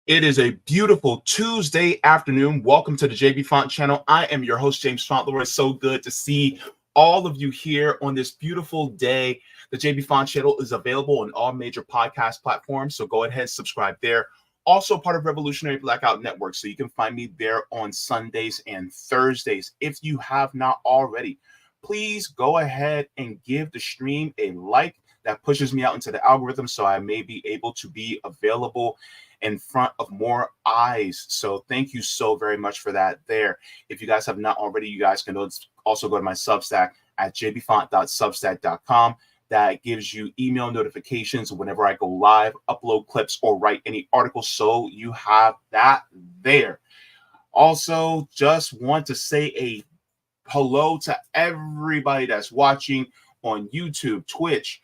It is a beautiful Tuesday afternoon. Welcome to the Jaybefaunt channel. I am your host, James Fauntleroy. So good to see all of you here on this beautiful day. The Jaybefaunt channel is available on all major podcast platforms, so go ahead and subscribe there. Also part of Revolutionary Blackout Network, so you can find me there on Sundays and Thursdays. If you have not already, please go ahead and give the stream a like. That pushes me out into the algorithm, so I may be able to be available in front of more eyes. So thank you so very much for that there. If you guys have not already, you guys can also go to my Substack at jaybefaunt.substack.com. That gives you email notifications whenever I go live, upload clips, or write any articles. So you have that there. Also, just want to say a hello to everybody that's watching on YouTube, Twitch,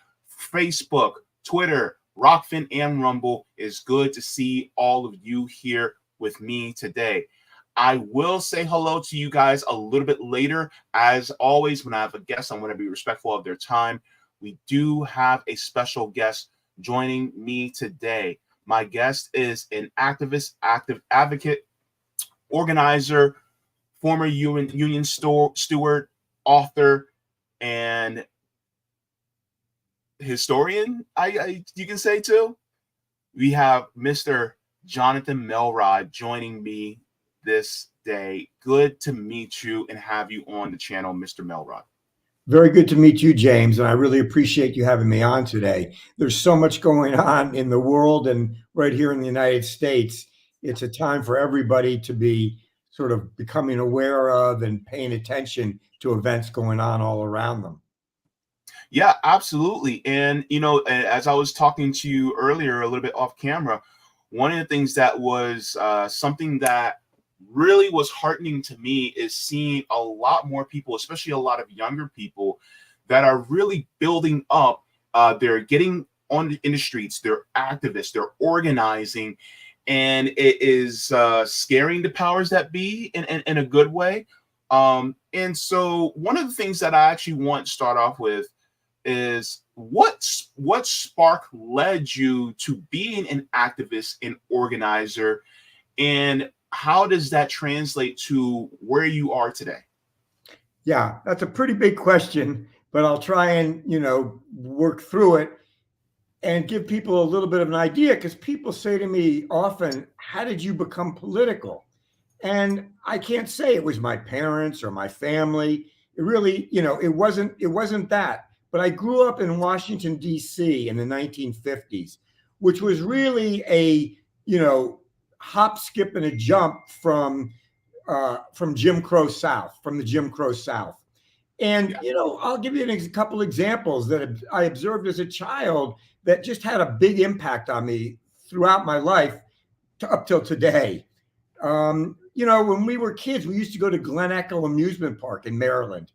Facebook, Twitter, Rockfin, and Rumble. Is good to see all of you here with me today. I will say hello to you guys a little bit later. As always, when I have a guest, I'm going to be respectful of their time. We do have a special guest joining me today. My guest is an activist, active advocate, organizer, former union steward, author, and historian, you can say too. We have Mr. Jonathan Melrod joining me this day. Good to meet you and have you on the channel, Mr. Melrod. Very good to meet you, James, and I really appreciate you having me on today. There's so much going on in the world and right here in the United States. It's a time for everybody to be sort of becoming aware of and paying attention to events going on all around them. Yeah, absolutely. And, as I was talking to you earlier, a little bit off camera, one of the things that was something that really was heartening to me is seeing a lot more people, especially a lot of younger people, that are really building up. They're getting in the streets, they're activists, they're organizing, and it is scaring the powers that be in a good way. And so one of the things that I actually want to start off with is what spark led you to being an activist and organizer, and how does that translate to where you are today? Yeah, that's a pretty big question, but I'll try and, work through it and give people a little bit of an idea, because people say to me often, how did you become political? And I can't say it was my parents or my family. It really, it wasn't that. But I grew up in Washington, D.C. in the 1950s, which was really a, hop, skip, and a jump from Jim Crow South, from the Jim Crow South. And, I'll give you a couple examples that I observed as a child that just had a big impact on me throughout my life up till today. When we were kids, we used to go to Glen Echo Amusement Park in Maryland.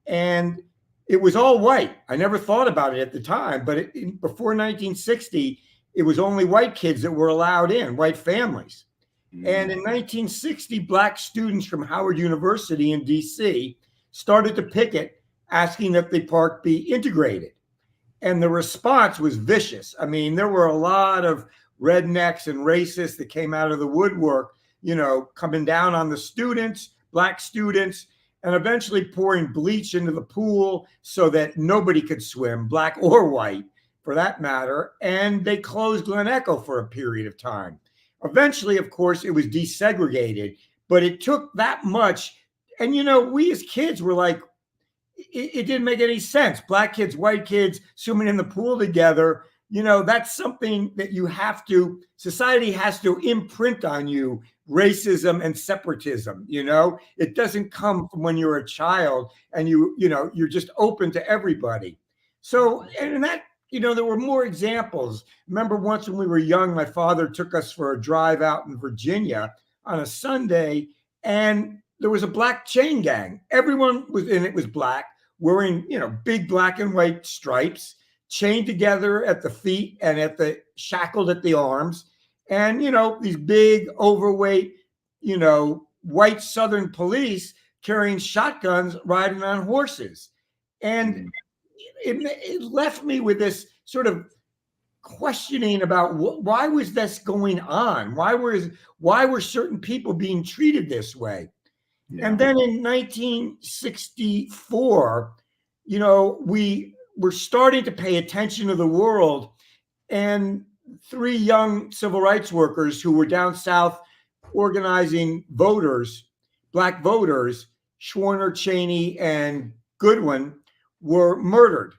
And it was all white. I never thought about it at the time, but before 1960, it was only white kids that were allowed in, white families. And in 1960, Black students from Howard University in DC started to picket, asking that the park be integrated. And the response was vicious. I mean, there were a lot of rednecks and racists that came out of the woodwork, coming down on the students, Black students, and eventually pouring bleach into the pool so that nobody could swim, Black or white, for that matter. And they closed Glen Echo for a period of time. Eventually, of course, it was desegregated, but it took that much. And, we as kids were like, it didn't make any sense. Black kids, white kids swimming in the pool together. That's something that society has to imprint on you, racism and separatism. It doesn't come from when you're a child and you're just open to everybody. So, and that, there were more examples. Remember once when we were young, my father took us for a drive out in Virginia on a Sunday, and there was a Black chain gang. Everyone was in it was Black, wearing, big black and white stripes, chained together at the feet and shackled at the arms. And, these big, overweight, white Southern police carrying shotguns, riding on horses. And it left me with this sort of questioning about why was this going on? Why were certain people being treated this way? Yeah. And then in 1964, we were starting to pay attention to the world, and 3 young civil rights workers who were down south organizing voters, black voters, Schwerner, Cheney, and Goodwin, were murdered.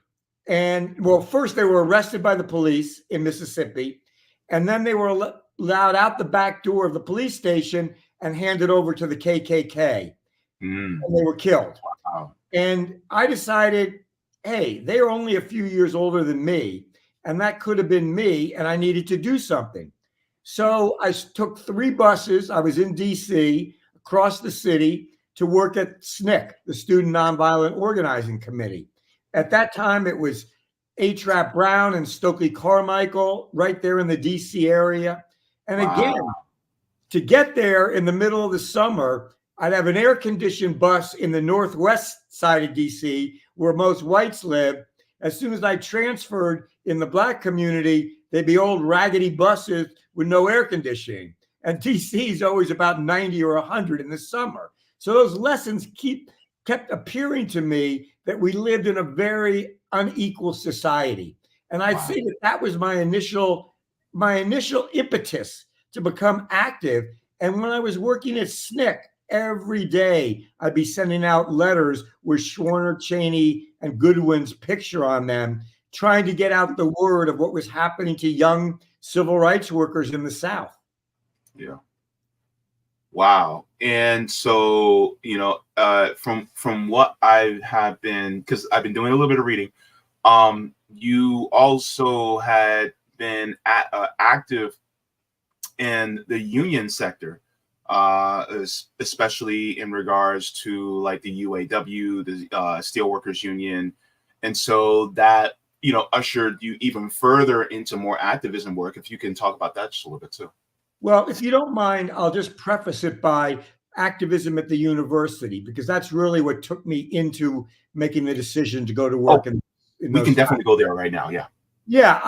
And well, first they were arrested by the police in Mississippi, and then they were allowed out the back door of the police station and handed over to the KKK. And they were killed. Wow. And I decided, hey, they are only a few years older than me, and that could have been me, and I needed to do something. So I took 3 buses. I was in DC, across the city, to work at SNCC, the Student Nonviolent Organizing Committee. At that time, it was H. Rap Brown and Stokely Carmichael right there in the DC area. And again, to get there in the middle of the summer, I'd have an air-conditioned bus in the northwest side of DC where most whites live. As soon as I transferred in the black community, they'd be old raggedy buses with no air conditioning. And DC is always about 90 or 100 in the summer. So those lessons kept appearing to me that we lived in a very unequal society. And I'd say that was my initial impetus to become active. And when I was working at SNCC, every day I'd be sending out letters with Schwerner, Cheney, and Goodwin's picture on them, trying to get out the word of what was happening to young civil rights workers in the South. Yeah. Wow. And so, from what I have been, because I've been doing a little bit of reading, you also had been active in the union sector, especially in regards to like the UAW, the Steelworkers Union. And so that, ushered you even further into more activism work. If you can talk about that just a little bit too. Well, if you don't mind, I'll just preface it by activism at the university, because that's really what took me into making the decision to go to work. We can definitely go there right now. Yeah. Yeah.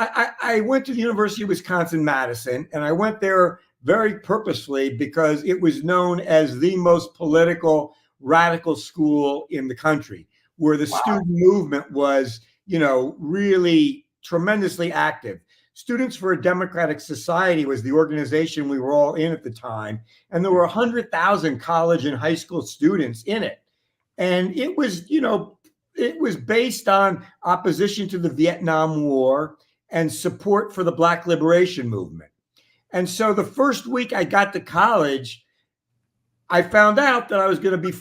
I went to the University of Wisconsin-Madison, and I went there very purposefully because it was known as the most political, radical school in the country, where the student movement was, really tremendously active. Students for a Democratic Society was the organization we were all in at the time. And there were 100,000 college and high school students in it. And it was, it was based on opposition to the Vietnam War and support for the Black Liberation Movement. And so the first week I got to college, I found out that I was going to be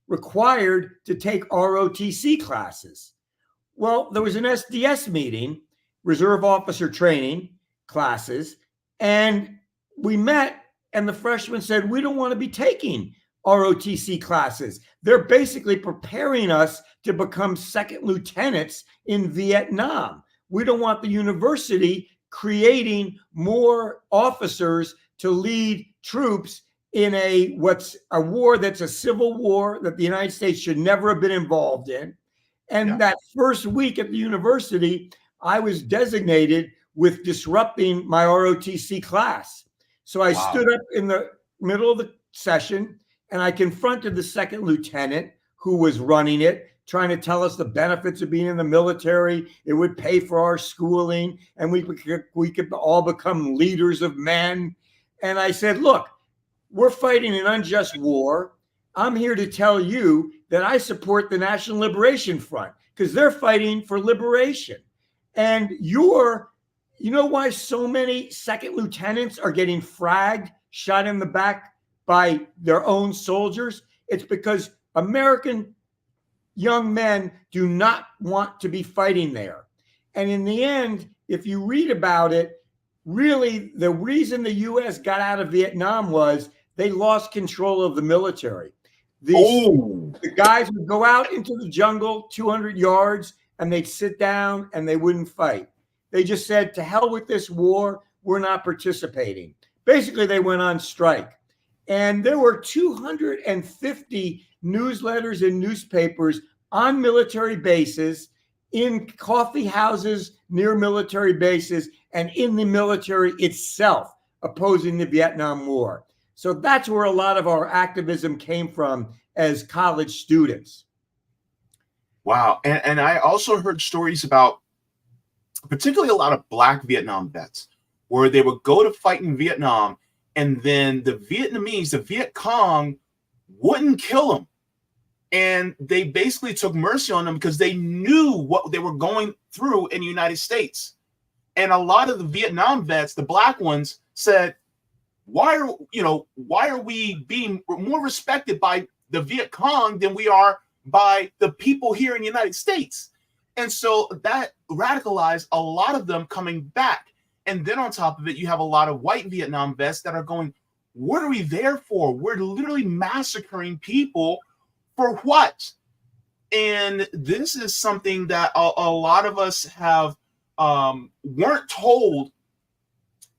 required to take ROTC classes. Well, there was an SDS meeting, Reserve Officer Training classes, and we met, and the freshmen said, we don't want to be taking ROTC classes. They're basically preparing us to become second lieutenants in Vietnam. We don't want the university creating more officers to lead troops in a war that's a civil war that the United States should never have been involved in. And that first week at the university, I was designated with disrupting my ROTC class. So I stood up in the middle of the session and I confronted the second lieutenant who was running it, trying to tell us the benefits of being in the military. It would pay for our schooling and we could all become leaders of men. And I said, look, we're fighting an unjust war. I'm here to tell you that I support the National Liberation Front because they're fighting for liberation. And you know why so many second lieutenants are getting fragged, shot in the back by their own soldiers? It's because American young men do not want to be fighting there. And in the end, if you read about it, really the reason the U.S. got out of Vietnam was they lost control of the military. The guys would go out into the jungle 200 yards and they'd sit down and they wouldn't fight. They just said, to hell with this war, we're not participating. Basically, they went on strike. And there were 250 newsletters and newspapers on military bases in coffee houses near military bases and in the military itself opposing the Vietnam War. So that's where a lot of our activism came from as college students. Wow. And I also heard stories about particularly a lot of Black Vietnam vets, where they would go to fight in Vietnam, and then the Vietnamese, the Viet Cong, wouldn't kill them. And they basically took mercy on them because they knew what they were going through in the United States. And a lot of the Vietnam vets, the Black ones, said, why are we being more respected by the Viet Cong than we are by the people here in the United States? And so that radicalized a lot of them coming back. And then on top of it, you have a lot of white Vietnam vets that are going, what are we there for? We're literally massacring people for what? And this is something that a lot of us have weren't told,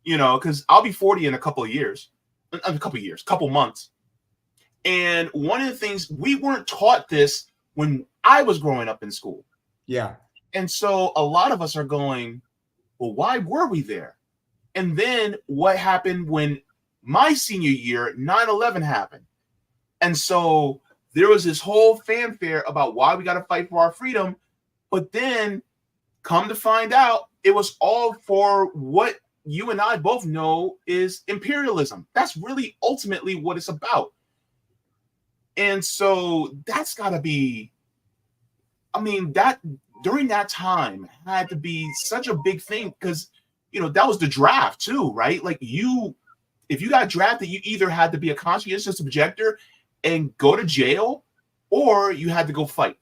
because I'll be 40 in a couple months. And one of the things, we weren't taught this when I was growing up in school. Yeah. And so a lot of us are going, well, why were we there? And then what happened when my senior year, 9/11 happened? And so there was this whole fanfare about why we got to fight for our freedom. But then come to find out, it was all for what you and I both know is imperialism. That's really ultimately what it's about. And so that's got to be, that during that time had to be such a big thing because, that was the draft too, right? Like if you got drafted, you either had to be a conscientious objector and go to jail, or you had to go fight.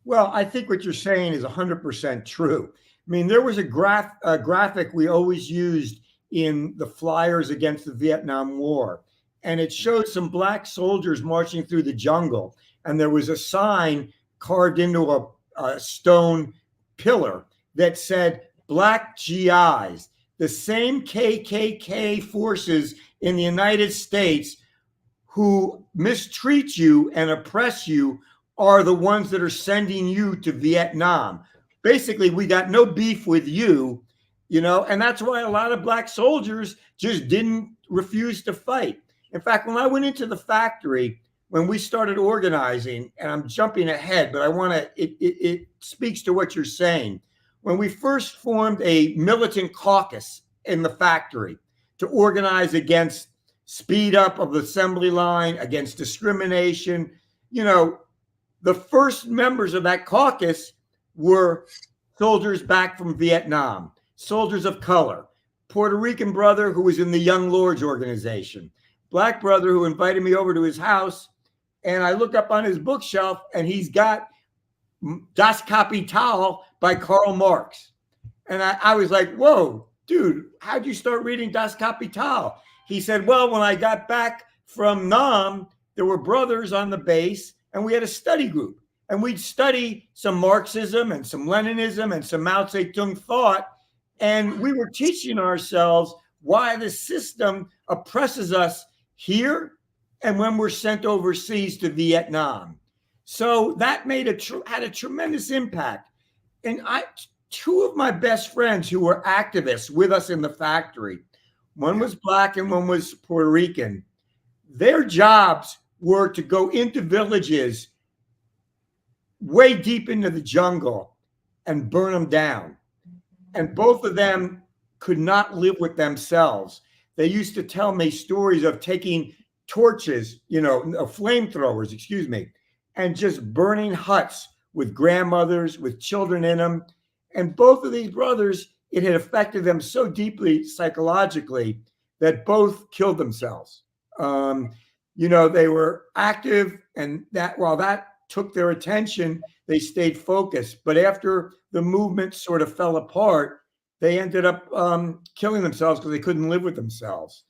Well, I think what you're saying is 100% true. There was a graphic we always used in the flyers against the Vietnam War, and it showed some Black soldiers marching through the jungle, and there was a sign carved into a stone pillar that said Black GIs, the same KKK forces in the United States who mistreat you and oppress you are the ones that are sending you to Vietnam. Basically, we got no beef with you, and that's why a lot of Black soldiers just didn't refuse to fight. In fact, when I went into the factory, when we started organizing, and I'm jumping ahead, but it speaks to what you're saying. When we first formed a militant caucus in the factory to organize against speed up of the assembly line, against discrimination, the first members of that caucus were soldiers back from Vietnam, soldiers of color, Puerto Rican brother who was in the Young Lords organization, Black brother who invited me over to his house. And I look up on his bookshelf and he's got Das Kapital by Karl Marx. And I was like, whoa, dude, how'd you start reading Das Kapital? He said, well, when I got back from Nam, there were brothers on the base and we had a study group. And we'd study some Marxism and some Leninism and some Mao Zedong thought. And we were teaching ourselves why the system oppresses us here and when we're sent overseas to Vietnam. So that had a tremendous impact. And two of my best friends who were activists with us in the factory, one was Black and one was Puerto Rican. Their jobs were to go into villages way deep into the jungle and burn them down. And both of them could not live with themselves. They used to tell me stories of taking torches, flamethrowers, and just burning huts with grandmothers, with children in them. And both of these brothers, it had affected them so deeply psychologically that both killed themselves. They were active, and that while that took their attention, they stayed focused. But after the movement sort of fell apart, they ended up killing themselves because they couldn't live with themselves.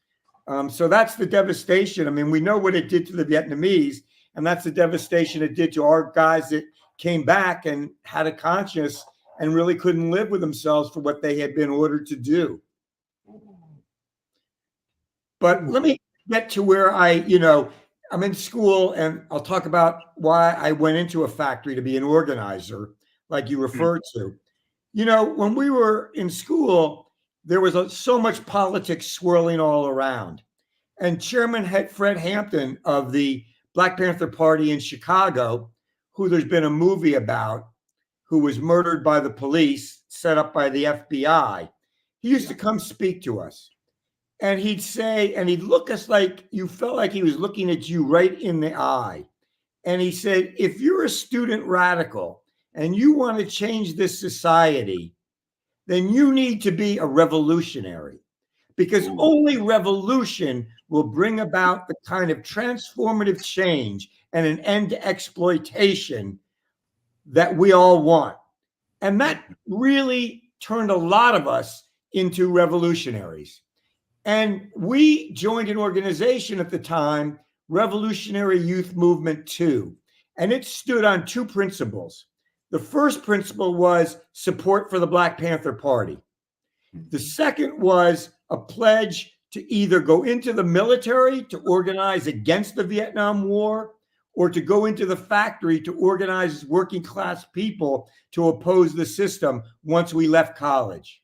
So that's the devastation. We know what it did to the Vietnamese, and that's the devastation it did to our guys that came back and had a conscience and really couldn't live with themselves for what they had been ordered to do. But let me get to where I'm in school, and I'll talk about why I went into a factory to be an organizer. like you referred to. You know, when we were in school, there was so much politics swirling all around. And Chairman Fred Hampton of the Black Panther Party in Chicago, who there's been a movie about, who was murdered by the police, set up by the FBI, he used to come speak to us. And he'd say, and he'd look us like you felt like he was looking at you right in the eye. And he said, if you're a student radical and you want to change this society, then you need to be a revolutionary, because only revolution will bring about the kind of transformative change and an end to exploitation that we all want. And that really turned a lot of us into revolutionaries. And we joined an organization at the time, Revolutionary Youth Movement 2, and it stood on two principles. The first principle was support for the Black Panther Party. The second was a pledge to either go into the military to organize against the Vietnam War, or to go into the factory to organize working class people to oppose the system once we left college.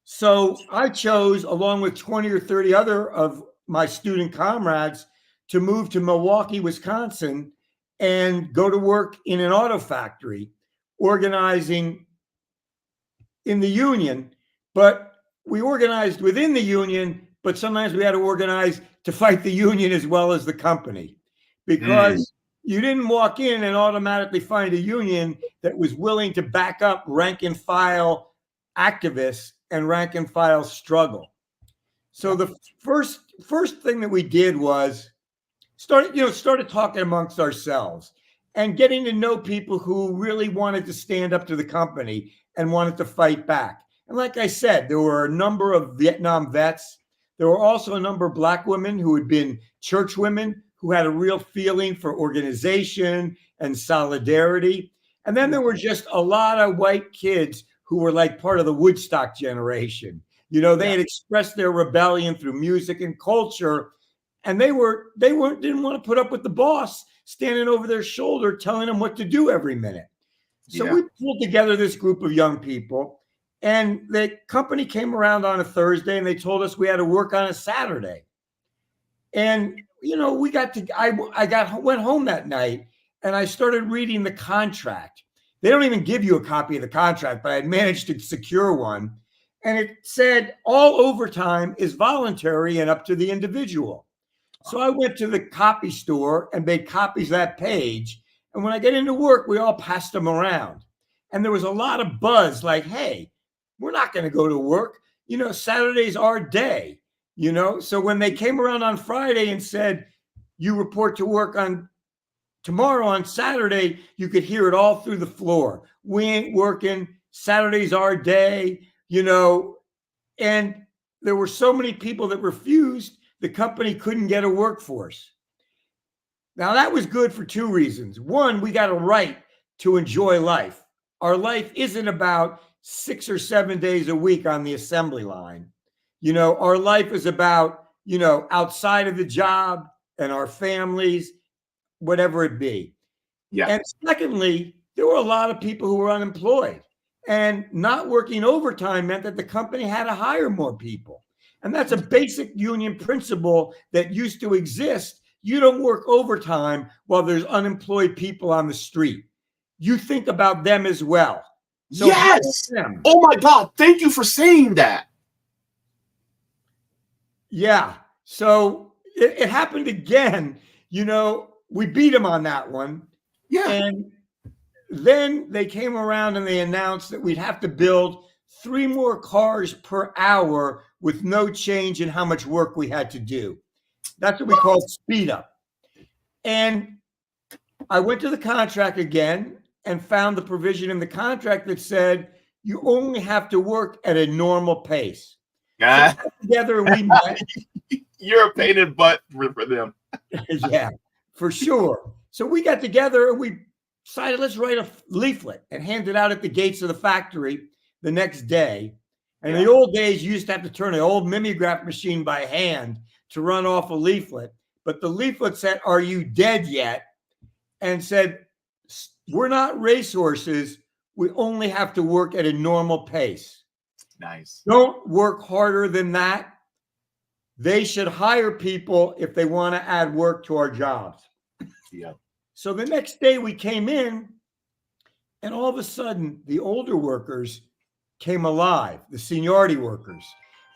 So I chose, along with 20 or 30 other of my student comrades, to move to Milwaukee, Wisconsin, and go to work in an auto factory, organizing in the union. But we organized within the union, but sometimes we had to organize to fight the union as well as the company, because you didn't walk in and automatically find a union that was willing to back up rank and file activists and rank and file struggle. So the first thing that we did was started talking amongst ourselves and getting to know people who really wanted to stand up to the company and wanted to fight back. And like I said, there were a number of Vietnam vets. There were also a number of Black women who had been church women, who had a real feeling for organization and solidarity. And then there were just a lot of white kids who were like part of the Woodstock generation. You know, they had expressed their rebellion through music and culture, and didn't want to put up with the boss standing over their shoulder telling them what to do every minute. So we pulled together this group of young people, and the company came around on a Thursday and they told us we had to work on a Saturday. And, you know, I went home that night and I started reading the contract. They don't even give you a copy of the contract, but I had managed to secure one. And it said all overtime is voluntary and up to the individual. So I went to the copy store and made copies of that page. And when I get into work, we all passed them around. And there was a lot of buzz like, hey, we're not going to go to work. You know, Saturday's our day, you know. So when they came around on Friday and said, you report to work on tomorrow on Saturday, you could hear it all through the floor. We ain't working. Saturday's our day, you know. And there were so many people that refused, the company couldn't get a workforce. Now, that was good for two reasons. One, we got a right to enjoy life. Our life isn't about 6 or 7 days a week on the assembly line. You know, our life is about, you know, outside of the job and our families, whatever it be. Yeah. And secondly, there were a lot of people who were unemployed, and not working overtime meant that the company had to hire more people. And that's a basic union principle that used to exist. You don't work overtime while there's unemployed people on the street. You think about them as well. So yes. Oh my God. Thank you for saying that. Yeah. So it happened again. You know, we beat them on that one. Yeah. And then they came around and they announced that we'd have to build 3 more cars per hour with no change in how much work we had to do. That's what we call speed up. And I went to the contract again and found the provision in the contract that said you only have to work at a normal pace. So together we met. You're a pain in the butt for them. Yeah, for sure. So we got together and we decided, let's write a leaflet and hand it out at the gates of the factory the next day. And in the old days, you used to have to turn an old mimeograph machine by hand to run off a leaflet. But the leaflet said, "Are you dead yet?" and said, we're not racehorses. We only have to work at a normal pace. Nice. Don't work harder than that. They should hire people if they want to add work to our jobs. Yeah. So the next day we came in, and all of a sudden the older workers came alive, the seniority workers,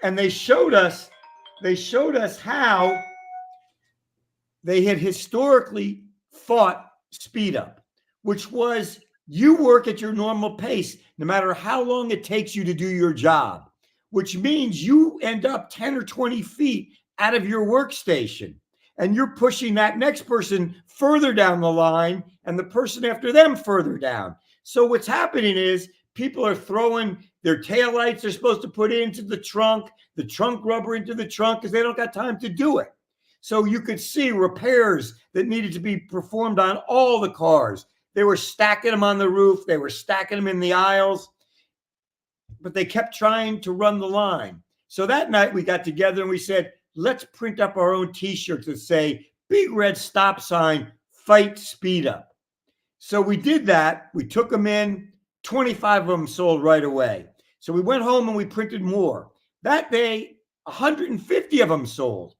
and they showed us how they had historically fought speed up, which was you work at your normal pace, no matter how long it takes you to do your job, which means you end up 10 or 20 feet out of your workstation, and you're pushing that next person further down the line and the person after them further down. So what's happening is people are throwing their taillights they're supposed to put into the trunk rubber into the trunk because they don't got time to do it. So you could see repairs that needed to be performed on all the cars. They were stacking them on the roof. They were stacking them in the aisles, but they kept trying to run the line. So that night we got together and we said, let's print up our own t-shirts that say, big red stop sign, fight speed up. So we did that. We took them in. 25 of them sold right away. So we went home and we printed more. That day, 150 of them sold.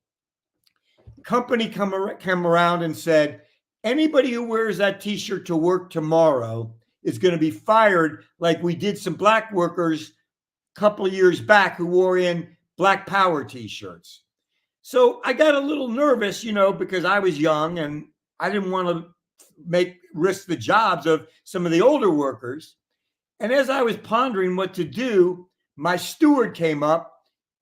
The company came around and said, anybody who wears that t-shirt to work tomorrow is going to be fired, like we did some black workers a couple of years back who wore in Black Power t-shirts. So I got a little nervous, because I was young and I didn't want to risk the jobs of some of the older workers. And as I was pondering what to do, my steward came up,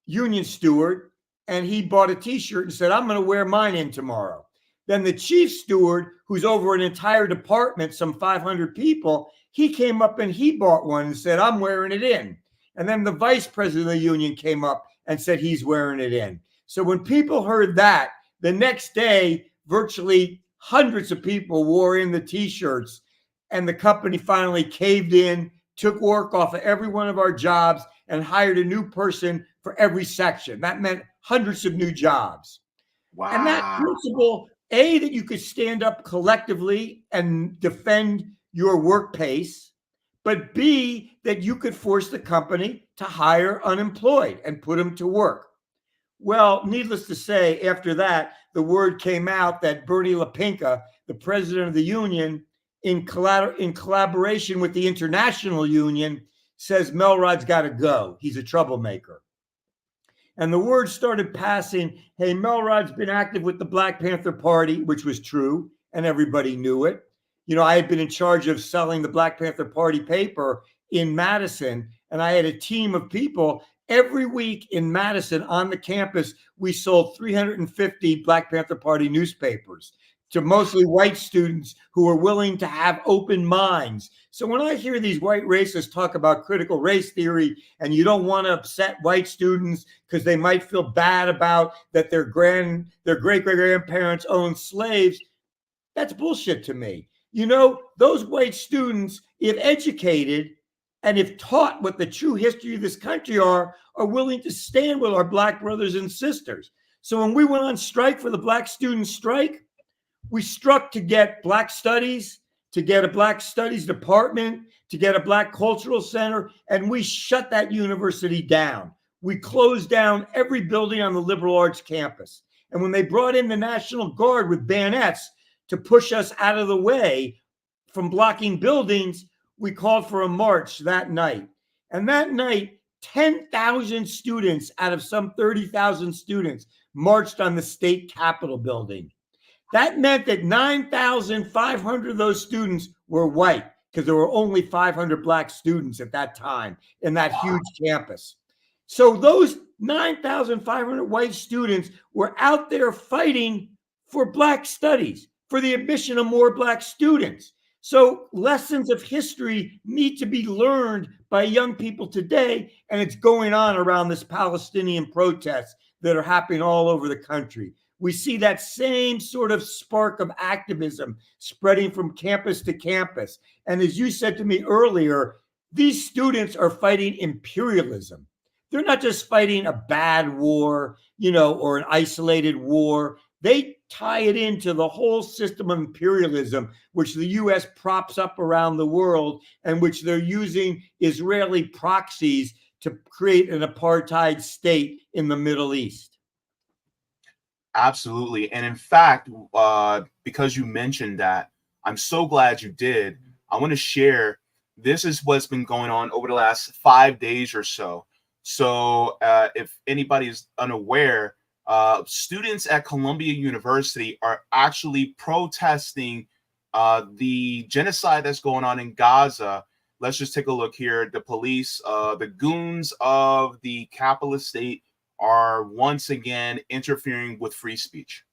union steward, and he bought a t-shirt and said, I'm going to wear mine in tomorrow. Then the chief steward, who's over an entire department, some 500 people, he came up and he bought one and said, I'm wearing it in. And then the vice president of the union came up and said he's wearing it in. So when people heard that, the next day, virtually hundreds of people wore in the t-shirts, and the company finally caved in, took work off of every one of our jobs, and hired a new person for every section. That meant hundreds of new jobs. Wow. And that principle, A, that you could stand up collectively and defend your work pace, but B, that you could force the company to hire unemployed and put them to work. Well, needless to say, after that, the word came out that Bernie LaPinka, the president of the union, in collaboration with the international union, says Melrod's got to go. He's a troublemaker. And the word started passing, hey, Melrod's been active with the Black Panther Party, which was true, and everybody knew it. I had been in charge of selling the Black Panther Party paper in Madison, and I had a team of people. Every week in Madison on the campus, we sold 350 Black Panther Party newspapers to mostly white students who were willing to have open minds. So when I hear these white racists talk about critical race theory, and you don't want to upset white students because they might feel bad about that their great-great-grandparents owned slaves, that's bullshit to me. Those white students, if educated and if taught what the true history of this country are willing to stand with our Black brothers and sisters. So when we went on strike for the Black student strike, we struck to get Black studies, to get a Black studies department, to get a Black cultural center, and we shut that university down. We closed down every building on the liberal arts campus. And when they brought in the National Guard with bayonets to push us out of the way from blocking buildings, we called for a march that night. And that night, 10,000 students out of some 30,000 students marched on the state capitol building. That meant that 9,500 of those students were white, because there were only 500 Black students at that time in that huge campus. So those 9,500 white students were out there fighting for Black studies, for the admission of more Black students. So lessons of history need to be learned by young people today, and it's going on around this Palestinian protests that are happening all over the country. We see that same sort of spark of activism spreading from campus to campus. And as you said to me earlier, these students are fighting imperialism. They're not just fighting a bad war, or an isolated war. they tie it into the whole system of imperialism, which the U.S. props up around the world and which they're using Israeli proxies to create an apartheid state in the Middle East. Absolutely. And in fact, because you mentioned that, I'm so glad you did. I want to share, this is what's been going on over the last 5 days or so. So if anybody is unaware, students at Columbia University are actually protesting the genocide that's going on in Gaza. Let's just take a look here. The police, the goons of the capitalist state, are once again interfering with free speech.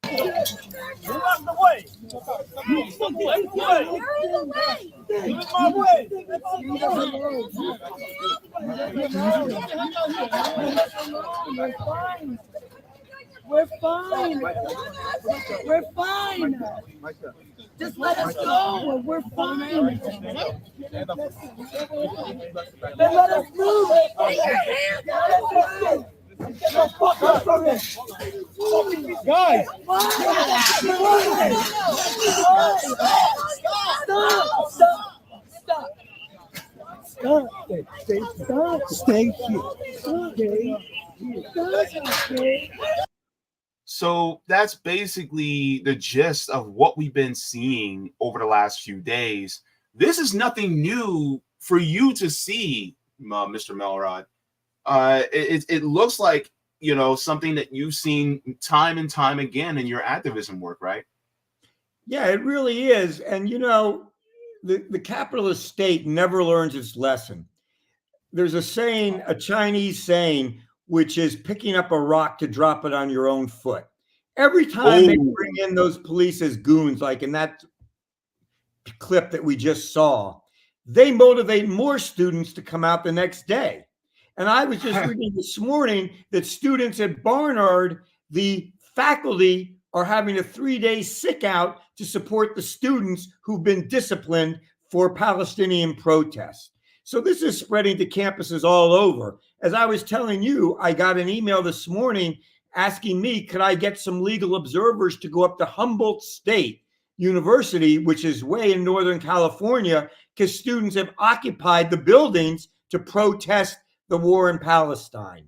We're fine. We're fine. Just let us go. We're fine. Then let us move. Guys, stop. Stay here. So that's basically the gist of what we've been seeing over the last few days. This is nothing new for you to see, Mr. Melrod. It looks like, you know, something that you've seen time and time again in your activism work, right? Yeah, it really is. And, you know, the capitalist state never learns its lesson. There's a saying, a Chinese saying, which is picking up a rock to drop it on your own foot. Every time they bring in those police as goons, like in that clip that we just saw, they motivate more students to come out the next day. And I was just reading this morning that students at Barnard, the faculty are having a 3-day sick out to support the students who've been disciplined for Palestinian protests. So this is spreading to campuses all over. As I was telling you, I got an email this morning asking me, could I get some legal observers to go up to Humboldt State University, which is way in Northern California, because students have occupied the buildings to protest the war in Palestine.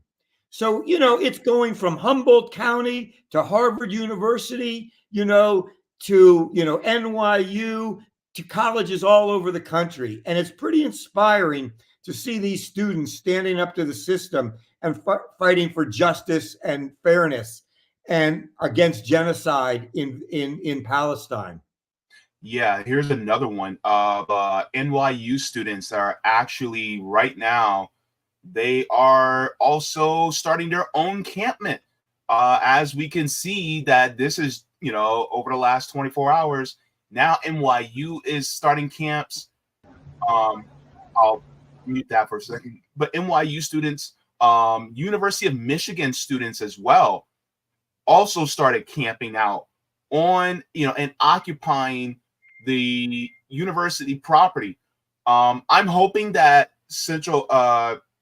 So, you know, it's going from Humboldt County to Harvard University, you know, to, you know, NYU, to colleges all over the country. And it's pretty inspiring to see these students standing up to the system and fighting for justice and fairness and against genocide in Palestine. Yeah, here's another one of NYU students that are actually right now, they are also starting their own campment. As we can see that this is, you know, over the last 24 hours, now NYU is starting camps. I'll mute that for a second. But NYU students, University of Michigan students as well, also started camping out on, you know, and occupying the university property. I'm hoping that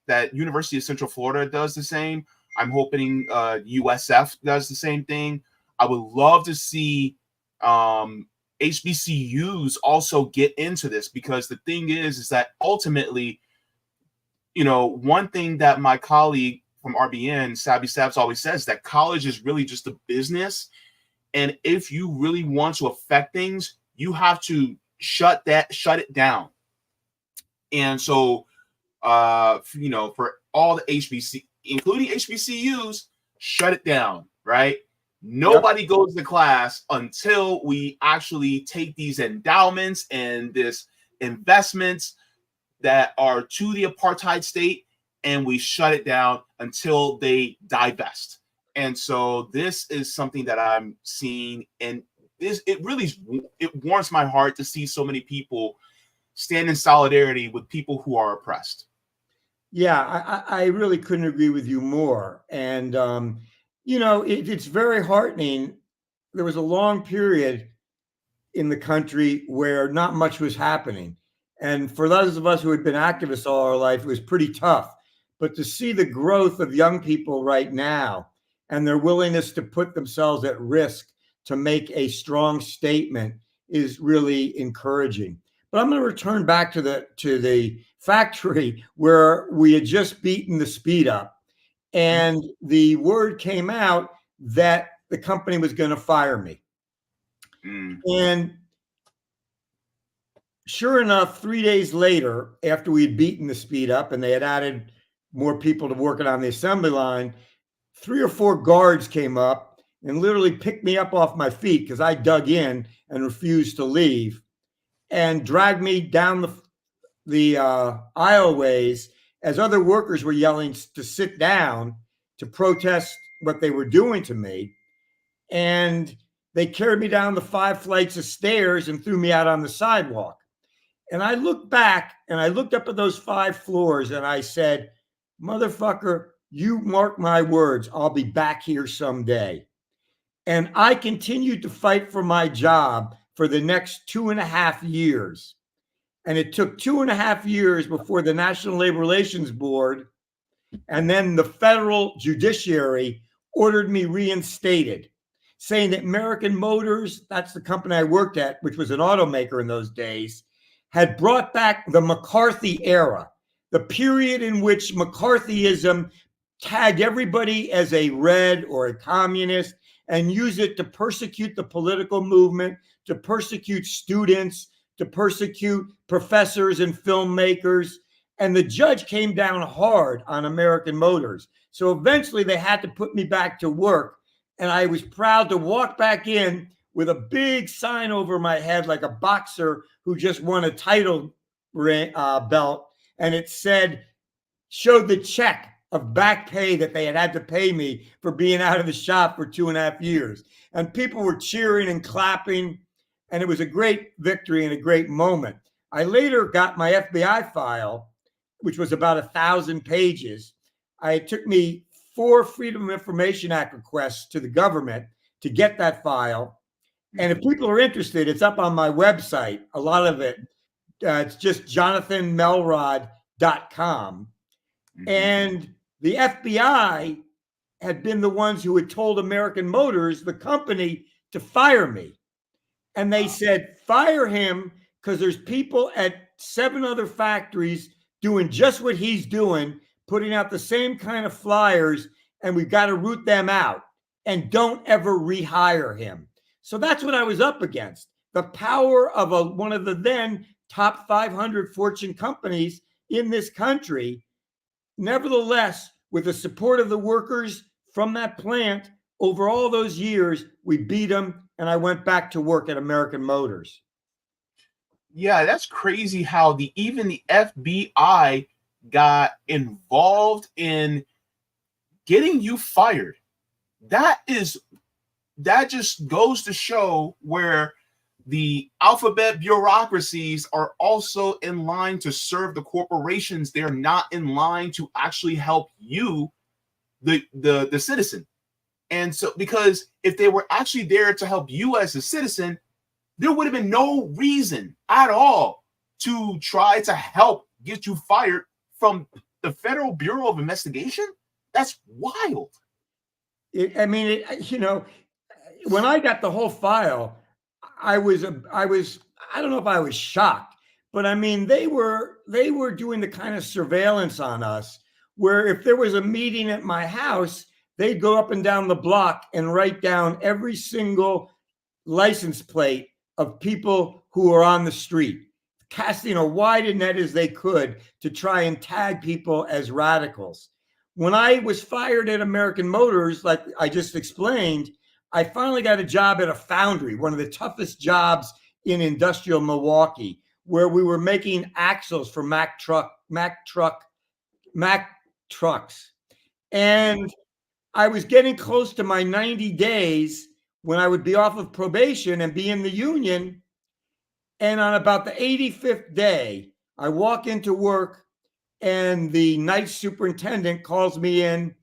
that University of Central Florida does the same. I'm hoping USF does the same thing. I would love to see HBCUs also get into this, because the thing is that ultimately, you know, one thing that my colleague from RBN, Savvy Stabs, always says, that college is really just a business. And if you really want to affect things, you have to shut it down. And so, you know, for all the HBC, including HBCUs, shut it down, right? Nobody goes to class until we actually take these endowments and this investments that are to the apartheid state, and we shut it down until they divest. And so this is something that I'm seeing, and it warms my heart to see so many people stand in solidarity with people who are oppressed. Yeah, I really couldn't agree with you more. And, you know, it's very heartening. There was a long period in the country where not much was happening. And for those of us who had been activists all our life, it was pretty tough. But to see the growth of young people right now and their willingness to put themselves at risk to make a strong statement is really encouraging. But I'm going to return back to the factory where we had just beaten the speed up, and the word came out that the company was going to fire me. And sure enough, 3 days later, after we had beaten the speed up and they had added more people to working on the assembly line, 3 or 4 guards came up and literally picked me up off my feet because I dug in and refused to leave, and dragged me down the aisleways as other workers were yelling to sit down to protest what they were doing to me. And they carried me down the 5 flights of stairs and threw me out on the sidewalk. And I looked back and I looked up at those 5 floors and I said, motherfucker, you mark my words, I'll be back here someday. And I continued to fight for my job for the next 2.5 years. And it took 2.5 years before the National Labor Relations Board and then the federal judiciary ordered me reinstated, saying that American Motors, that's the company I worked at, which was an automaker in those days, had brought back the McCarthy era, the period in which McCarthyism tagged everybody as a red or a communist and used it to persecute the political movement, to persecute students, to persecute professors and filmmakers. And the judge came down hard on American Motors. So eventually they had to put me back to work. And I was proud to walk back in with a big sign over my head, like a boxer who just won a title belt. And it said, showed the check of back pay that they had to pay me for being out of the shop for 2.5 years. And people were cheering and clapping. And it was a great victory and a great moment. I later got my FBI file, which was about 1,000 pages. It took me 4 Freedom of Information Act requests to the government to get that file. And if people are interested, it's up on my website. A lot of it, it's just jonathanmelrod.com. And the FBI had been the ones who had told American Motors, the company, to fire me. And they said, fire him because there's people at 7 other factories doing just what he's doing, putting out the same kind of flyers, and we've got to root them out and don't ever rehire him. So that's what I was up against. The power of one of the then top 500 Fortune companies in this country. Nevertheless, with the support of the workers from that plant, over all those years, we beat them, and I went back to work at American Motors. Yeah, that's crazy how even the FBI got involved in getting you fired. That just goes to show where the alphabet bureaucracies are also in line to serve the corporations. They're not in line to actually help you, the citizen. And so, because if they were actually there to help you as a citizen, there would have been no reason at all to try to help get you fired from the Federal Bureau of Investigation. That's wild. When I got the whole file, I don't know if I was shocked, but I mean, they were doing the kind of surveillance on us where if there was a meeting at my house, they'd go up and down the block and write down every single license plate of people who are on the street, casting a wide net as they could to try and tag people as radicals. When I was fired at American Motors, like I just explained, I finally got a job at a foundry, one of the toughest jobs in industrial Milwaukee, where we were making axles for Mack trucks. And I was getting close to my 90 days when I would be off of probation and be in the union. And on about the 85th day, I walk into work and the night superintendent calls me in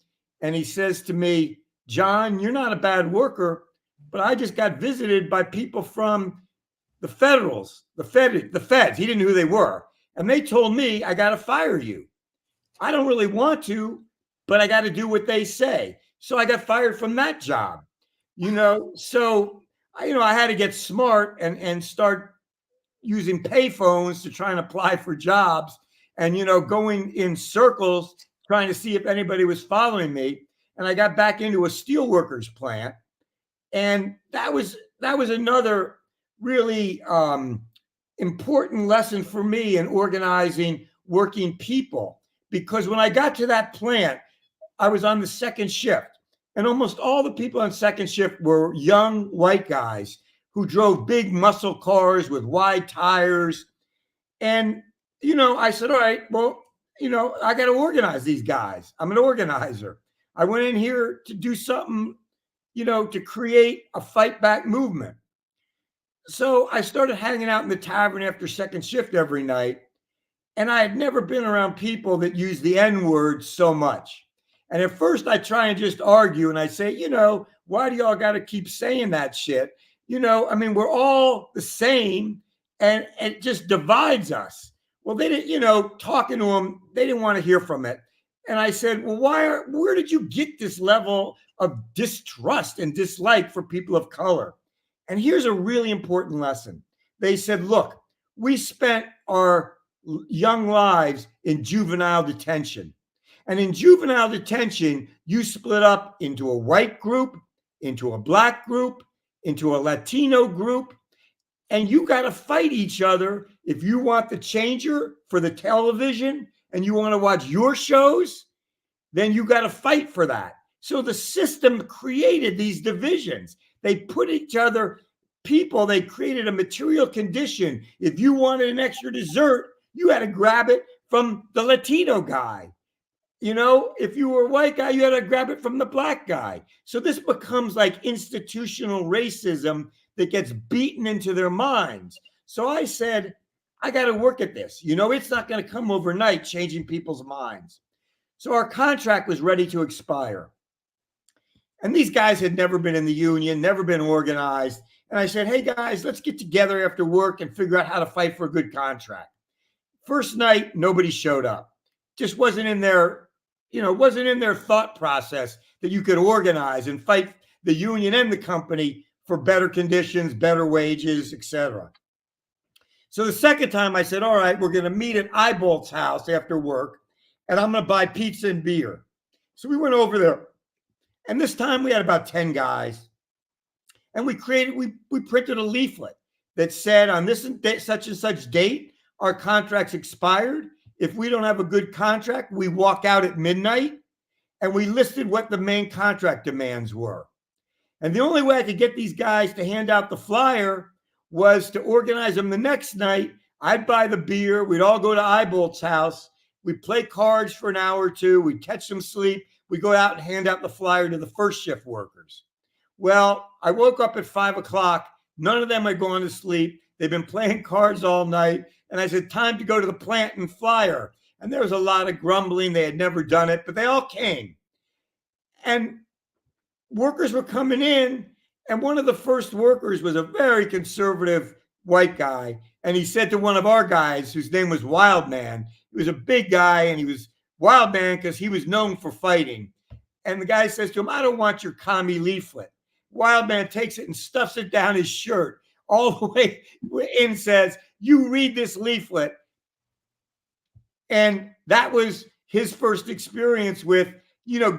and he says to me, John, you're not a bad worker, but I just got visited by people from the federals, the feds. He didn't know who they were. And they told me I got to fire you. I don't really want to, but I got to do what they say. So I got fired from that job, So I had to get smart and start using payphones to try and apply for jobs and, going in circles trying to see if anybody was following me. And I got back into a steelworkers plant. And that was another really important lesson for me in organizing working people. Because when I got to that plant, I was on the second shift. And almost all the people on second shift were young white guys who drove big muscle cars with wide tires. And, I said, all right, well, I got to organize these guys. I'm an organizer. I went in here to do something, to create a fight back movement. So I started hanging out in the tavern after second shift every night. And I had never been around people that use the N-word so much. And at first I try and just argue and I say, why do y'all got to keep saying that shit? We're all the same and it just divides us. Well, they didn't, talking to them, they didn't want to hear from it. And I said, well, where did you get this level of distrust and dislike for people of color? And here's a really important lesson. They said, look, we spent our young lives in juvenile detention. And in juvenile detention, you split up into a white group, into a black group, into a Latino group, and you got to fight each other. If you want the changer for the television and you want to watch your shows, then you got to fight for that. So the system created these divisions. They put each other, they created a material condition. If you wanted an extra dessert, you had to grab it from the Latino guy. If you were a white guy, you had to grab it from the black guy. So this becomes like institutional racism that gets beaten into their minds. So I said, I got to work at this. It's not going to come overnight, changing people's minds. So our contract was ready to expire. And these guys had never been in the union, never been organized. And I said, hey guys, let's get together after work and figure out how to fight for a good contract. First night, nobody showed up. Just wasn't in their thought process that you could organize and fight the union and the company for better conditions, better wages, etc. So the second time I said, all right, we're going to meet at Eyebolt's house after work, and I'm going to buy pizza and beer. So we went over there, and this time we had about 10 guys, and we printed a leaflet that said on this such and such date, our contract's expired. If we don't have a good contract, we walk out at midnight, and we listed what the main contract demands were. And the only way I could get these guys to hand out the flyer was to organize them the next night. I'd buy the beer. We'd all go to Eyebolt's house. We'd play cards for an hour or two. We'd catch some sleep. We'd go out and hand out the flyer to the first shift workers. Well, I woke up at 5 o'clock. None of them had gone to sleep. They've been playing cards all night. And I said, time to go to the plant and flyer. And there was a lot of grumbling. They had never done it, but they all came. And workers were coming in. And one of the first workers was a very conservative white guy. And he said to one of our guys, whose name was Wildman, he was a big guy, and he was Wildman because he was known for fighting. And the guy says to him, I don't want your commie leaflet. Wildman takes it and stuffs it down his shirt all the way in, says, you read this leaflet. And that was his first experience with,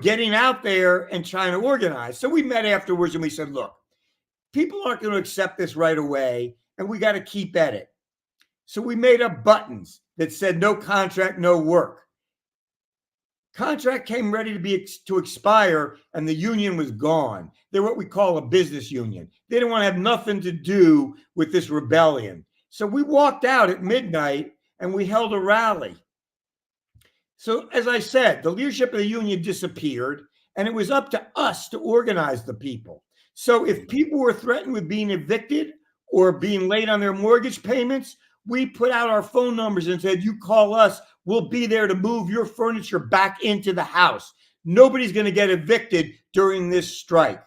getting out there and trying to organize. So we met afterwards and we said, look, people aren't going to accept this right away, and we got to keep at it. So we made up buttons that said no contract, no work. Contract came ready to expire, and the union was gone. They're what we call a business union. They didn't want to have nothing to do with this rebellion. So we walked out at midnight and we held a rally. So as I said, the leadership of the union disappeared, and it was up to us to organize the people. So if people were threatened with being evicted or being late on their mortgage payments, we put out our phone numbers and said, you call us, we'll be there to move your furniture back into the house. Nobody's going to get evicted during this strike.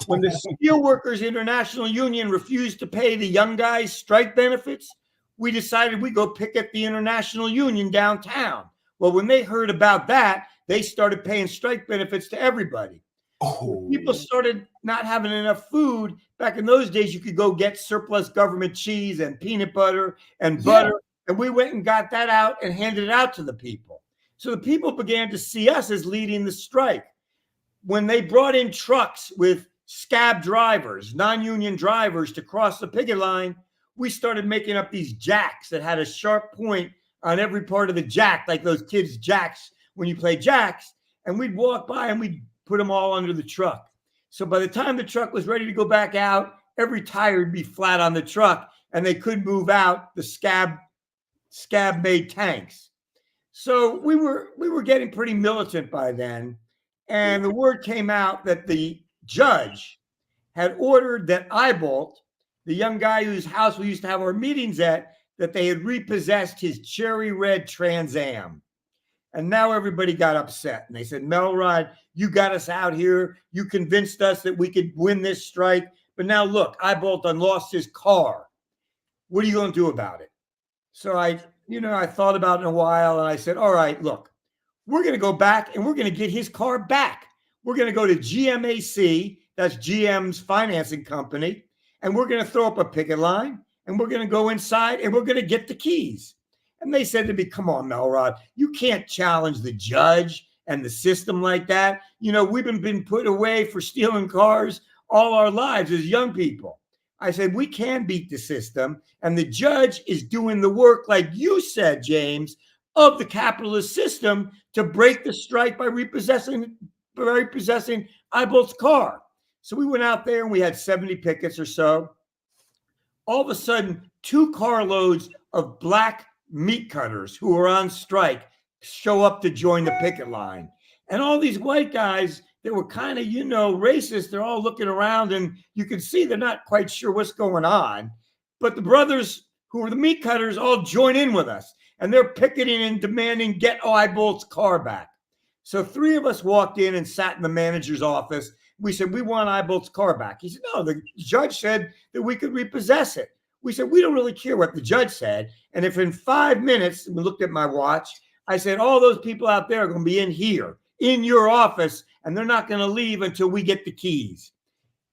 When the Steelworkers International Union refused to pay the young guys strike benefits, we decided we'd go picket the International Union downtown. Well, when they heard about that, they started paying strike benefits to everybody. Oh, People started not having enough food. Back in those days, you could go get surplus government cheese and peanut butter and butter. And we went and got that out and handed it out to the people. So the people began to see us as leading the strike. When they brought in trucks with scab drivers, non-union drivers to cross the picket line, we started making up these jacks that had a sharp point on every part of the jack, like those kids' jacks when you play jacks. And we'd walk by and we'd put them all under the truck. So by the time the truck was ready to go back out, every tire would be flat on the truck and they couldn't move out the scab-made tanks. So we were getting pretty militant by then. And the word came out that the judge had ordered that Eyebolt, the young guy whose house we used to have our meetings at, that they had repossessed his cherry red Trans Am. And now everybody got upset. And they said, Melrod, you got us out here. You convinced us that we could win this strike. But now look, Eyebolt done lost his car. What are you going to do about it? So I thought about it in a while and I said, all right, look, we're going to go back and we're going to get his car back. We're going to go to GMAC, that's GM's financing company, and we're going to throw up a picket line and we're going to go inside and we're going to get the keys. And they said to me, come on, Melrod, you can't challenge the judge and the system like that. You know, we've been put away for stealing cars all our lives as young people. I said, we can beat the system. And the judge is doing the work, like you said, James, of the capitalist system to break the strike by repossessing Eyebold's car. So we went out there and we had 70 pickets or so. All of a sudden, 2 carloads of black meat cutters who were on strike show up to join the picket line. And all these white guys that were kind of, racist, they're all looking around and you can see they're not quite sure what's going on. But the brothers who were the meat cutters all join in with us and they're picketing and demanding get Eyebolt's car back. So 3 of us walked in and sat in the manager's office. We said, we want Eyebolt's car back. He said, no, the judge said that we could repossess it. We said, we don't really care what the judge said. And if in 5 minutes, we looked at my watch, I said, all those people out there are going to be in here, in your office, and they're not going to leave until we get the keys.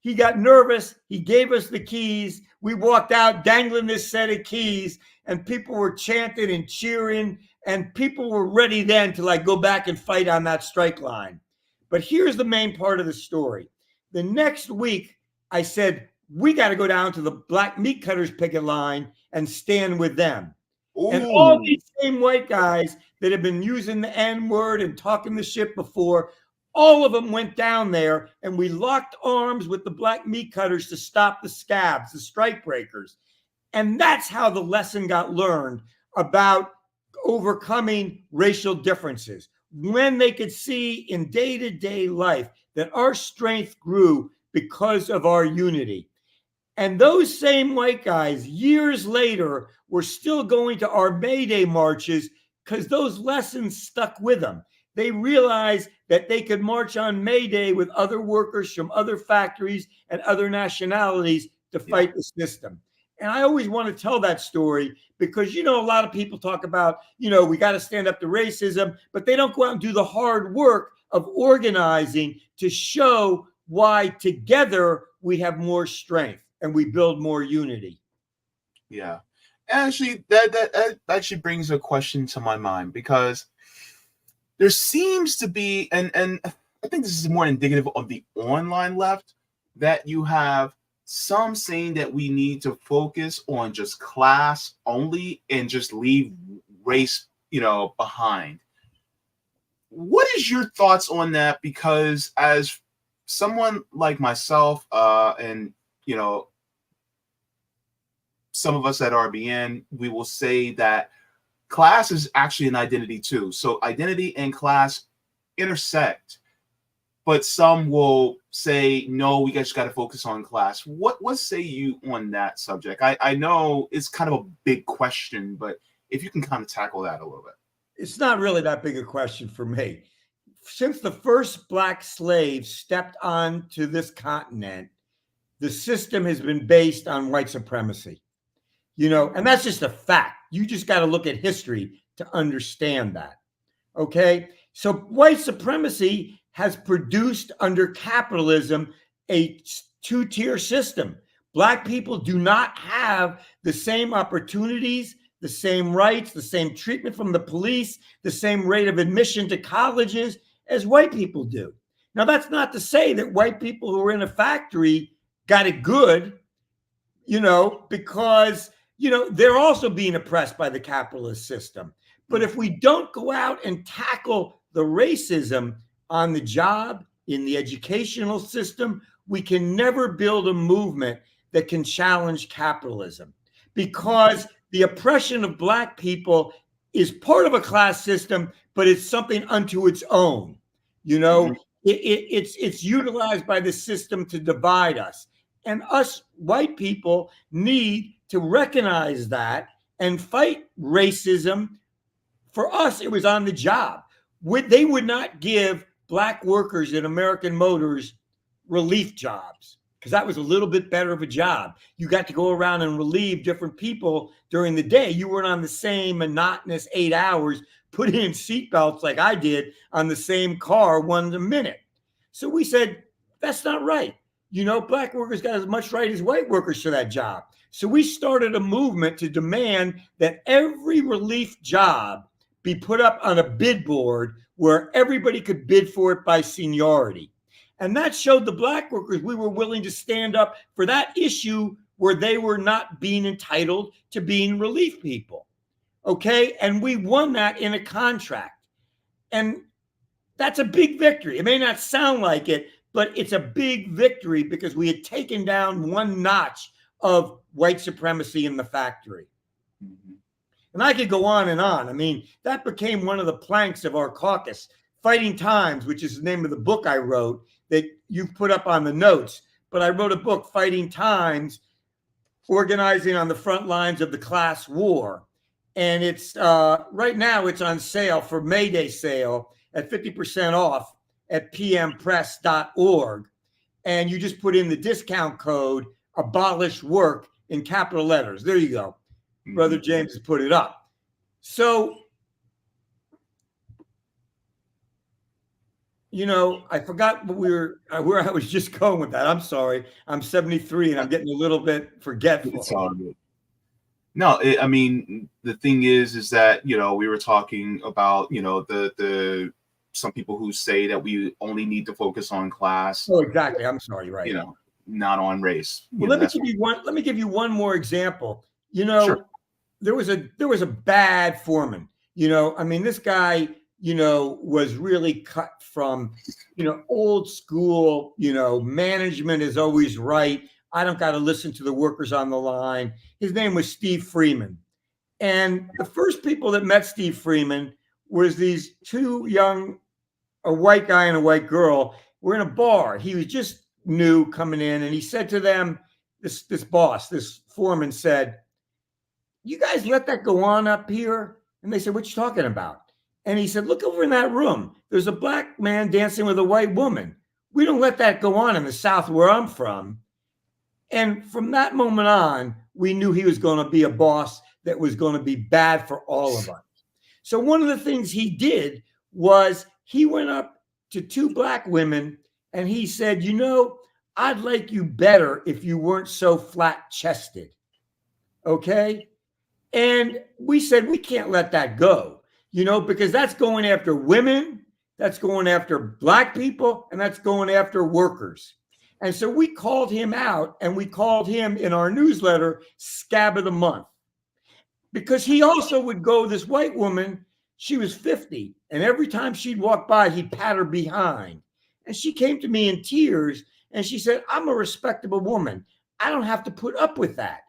He got nervous. He gave us the keys. We walked out dangling this set of keys, and people were chanting and cheering, and people were ready then to go back and fight on that strike line. But here's the main part of the story. The next week, I said, we got to go down to the black meat cutters picket line and stand with them. Ooh. And all these same white guys that have been using the N-word and talking the shit before, all of them went down there and we locked arms with the black meat cutters to stop the scabs, the strike breakers. And that's how the lesson got learned about overcoming racial differences. When they could see in day-to-day life that our strength grew because of our unity. And those same white guys, years later, were still going to our May Day marches because those lessons stuck with them. They realized that they could march on May Day with other workers from other factories and other nationalities to fight the system. And I always want to tell that story because, a lot of people talk about, we got to stand up to racism, but they don't go out and do the hard work of organizing to show why together we have more strength and we build more unity. Yeah. Actually, that actually brings a question to my mind because there seems to be, and I think this is more indicative of the online left, that you have some saying that we need to focus on just class only and just leave race, behind. What is your thoughts on that? Because as someone like myself, and some of us at RBN, we will say that class is actually an identity too. So identity and class intersect, but some will say, no, we just got to focus on class. What say you on that subject? I know it's kind of a big question, but if you can kind of tackle that a little bit. It's not really that big a question for me. Since the first black slaves stepped onto this continent, the system has been based on white supremacy. And that's just a fact. You just got to look at history to understand that. Okay. So white supremacy has produced under capitalism a two-tier system. Black people do not have the same opportunities, the same rights, the same treatment from the police, the same rate of admission to colleges as white people do. Now, that's not to say that white people who are in a factory got it good, because, they're also being oppressed by the capitalist system. But if we don't go out and tackle the racism on the job, in the educational system, we can never build a movement that can challenge capitalism, because the oppression of Black people is part of a class system, but it's something unto its own. It's utilized by the system to divide us. And us white people need to recognize that and fight racism. For us, it was on the job. They would not give Black workers in American Motors relief jobs, because that was a little bit better of a job. You got to go around and relieve different people during the day. You weren't on the same monotonous 8 hours, putting in seatbelts like I did on the same car 1 minute. So we said, that's not right. Black workers got as much right as white workers for that job. So we started a movement to demand that every relief job be put up on a bid board where everybody could bid for it by seniority. And that showed the Black workers we were willing to stand up for that issue where they were not being entitled to being relief people. Okay? And we won that in a contract. And that's a big victory. It may not sound like it, but it's a big victory because we had taken down one notch of white supremacy in the factory. Mm-hmm. And I could go on and on. I mean, that became one of the planks of our caucus. Fighting Times, which is the name of the book I wrote that you put up on the notes. But I wrote a book, Fighting Times, Organizing on the Front Lines of the Class War. And it's right now it's on sale for May Day sale at 50% off at pmpress.org. And you just put in the discount code abolish work in capital letters. There you go. Brother James has put it up. So, I forgot where I was just going with that. I'm sorry. I'm 73 and I'm getting a little bit forgetful. It's all good. No, I mean, the thing is that, we were talking about, the some people who say that we only need to focus on class. Oh, exactly. I'm sorry. Right. Not on race. Well, let me give you one more example. Sure. There was a bad foreman. This guy, was really cut from, old school, management is always right. I don't got to listen to the workers on the line. His name was Steve Freeman. And the first people that met Steve Freeman was these two a white guy and a white girl were in a bar. He was just new coming in. And he said to them, this foreman said, "You guys let that go on up here?" And they said, "What you talking about?" And he said, "Look over in that room. There's a black man dancing with a white woman. We don't let that go on in the South where I'm from." And from that moment on, we knew he was going to be a boss that was going to be bad for all of us. So one of the things he did was he went up to two black women and he said, "I'd like you better if you weren't so flat-chested." Okay? And we said, we can't let that go, because that's going after women, that's going after black people, and that's going after workers. And so we called him out, and we called him in our newsletter Scab of the Month, because he also would go, this white woman, she was 50, and every time she'd walk by, he'd pat her behind. And she came to me in tears, and she said, "I'm a respectable woman. I don't have to put up with that."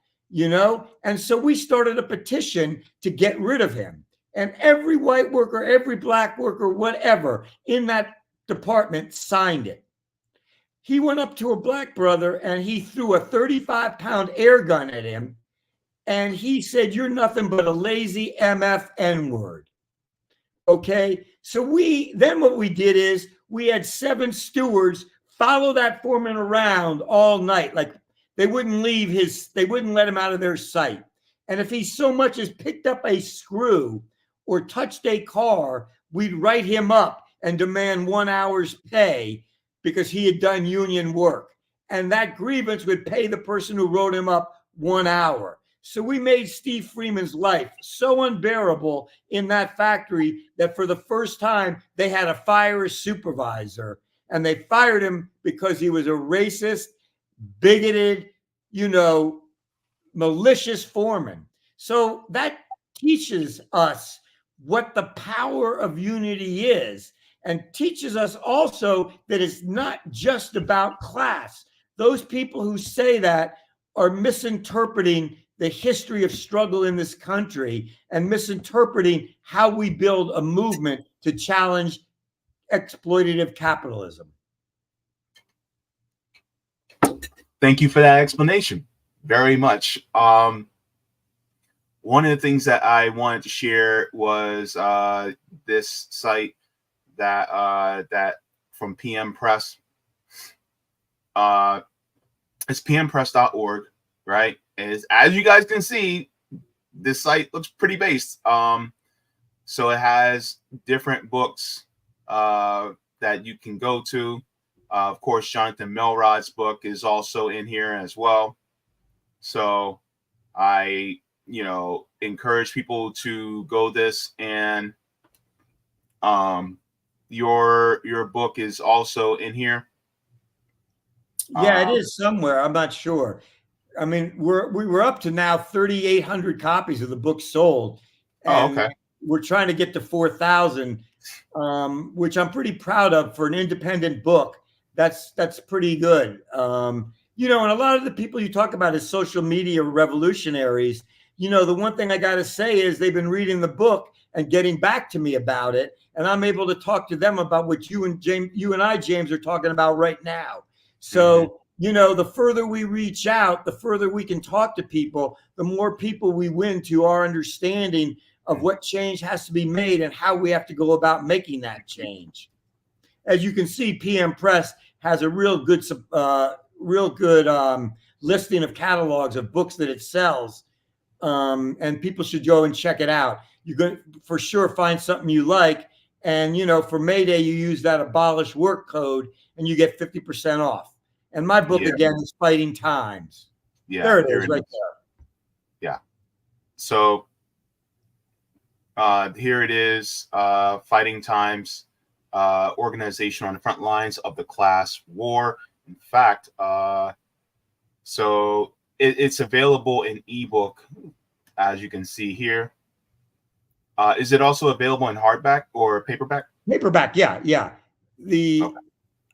And so we started a petition to get rid of him. And every white worker, every black worker, whatever, in that department signed it. He went up to a black brother and he threw a 35-pound air gun at him. And he said, "You're nothing but a lazy MF N-word." Okay. So what we did is we had 7 stewards follow that foreman around all night. Like, they wouldn't let him out of their sight. And if he so much as picked up a screw or touched a car, we'd write him up and demand 1 hour's pay because he had done union work. And that grievance would pay the person who wrote him up 1 hour. So we made Steve Freeman's life so unbearable in that factory that for the first time they had to fire a supervisor, and they fired him because he was a racist, bigoted, malicious foreman. So that teaches us what the power of unity is, and teaches us also that it's not just about class. Those people who say that are misinterpreting the history of struggle in this country and misinterpreting how we build a movement to challenge exploitative capitalism. Thank you for that explanation very much. One of the things that I wanted to share was this site that from PM Press. It's pmpress.org, right? As you guys can see, this site looks pretty based. So it has different books that you can go to. Of course, Jon Melrod's book is also in here as well. So I, encourage people to go this, and your book is also in here. Yeah, it is somewhere. I'm not sure. I mean, we were up to now 3,800 copies of the book sold. And okay. We're trying to get to 4,000, which I'm pretty proud of for an independent book. That's pretty good. And a lot of the people you talk about as social media revolutionaries, the one thing I got to say is they've been reading the book and getting back to me about it. And I'm able to talk to them about what you and I, James, are talking about right now. So, the further we reach out, the further we can talk to people, the more people we win to our understanding of what change has to be made and how we have to go about making that change. As you can see, PM Press has a real good listing of catalogs of books that it sells. And people should go and check it out. You're going to for sure find something you like. And, for May Day, you use that abolish work code and you get 50% off. And my book, again, is Fighting Times. Yeah, there it is, right there. Yeah. So here it is, Fighting Times, organization on the front lines of the class war. In fact, so it's available in ebook, as you can see here. Is it also available in hardback or paperback? Paperback, yeah. Okay.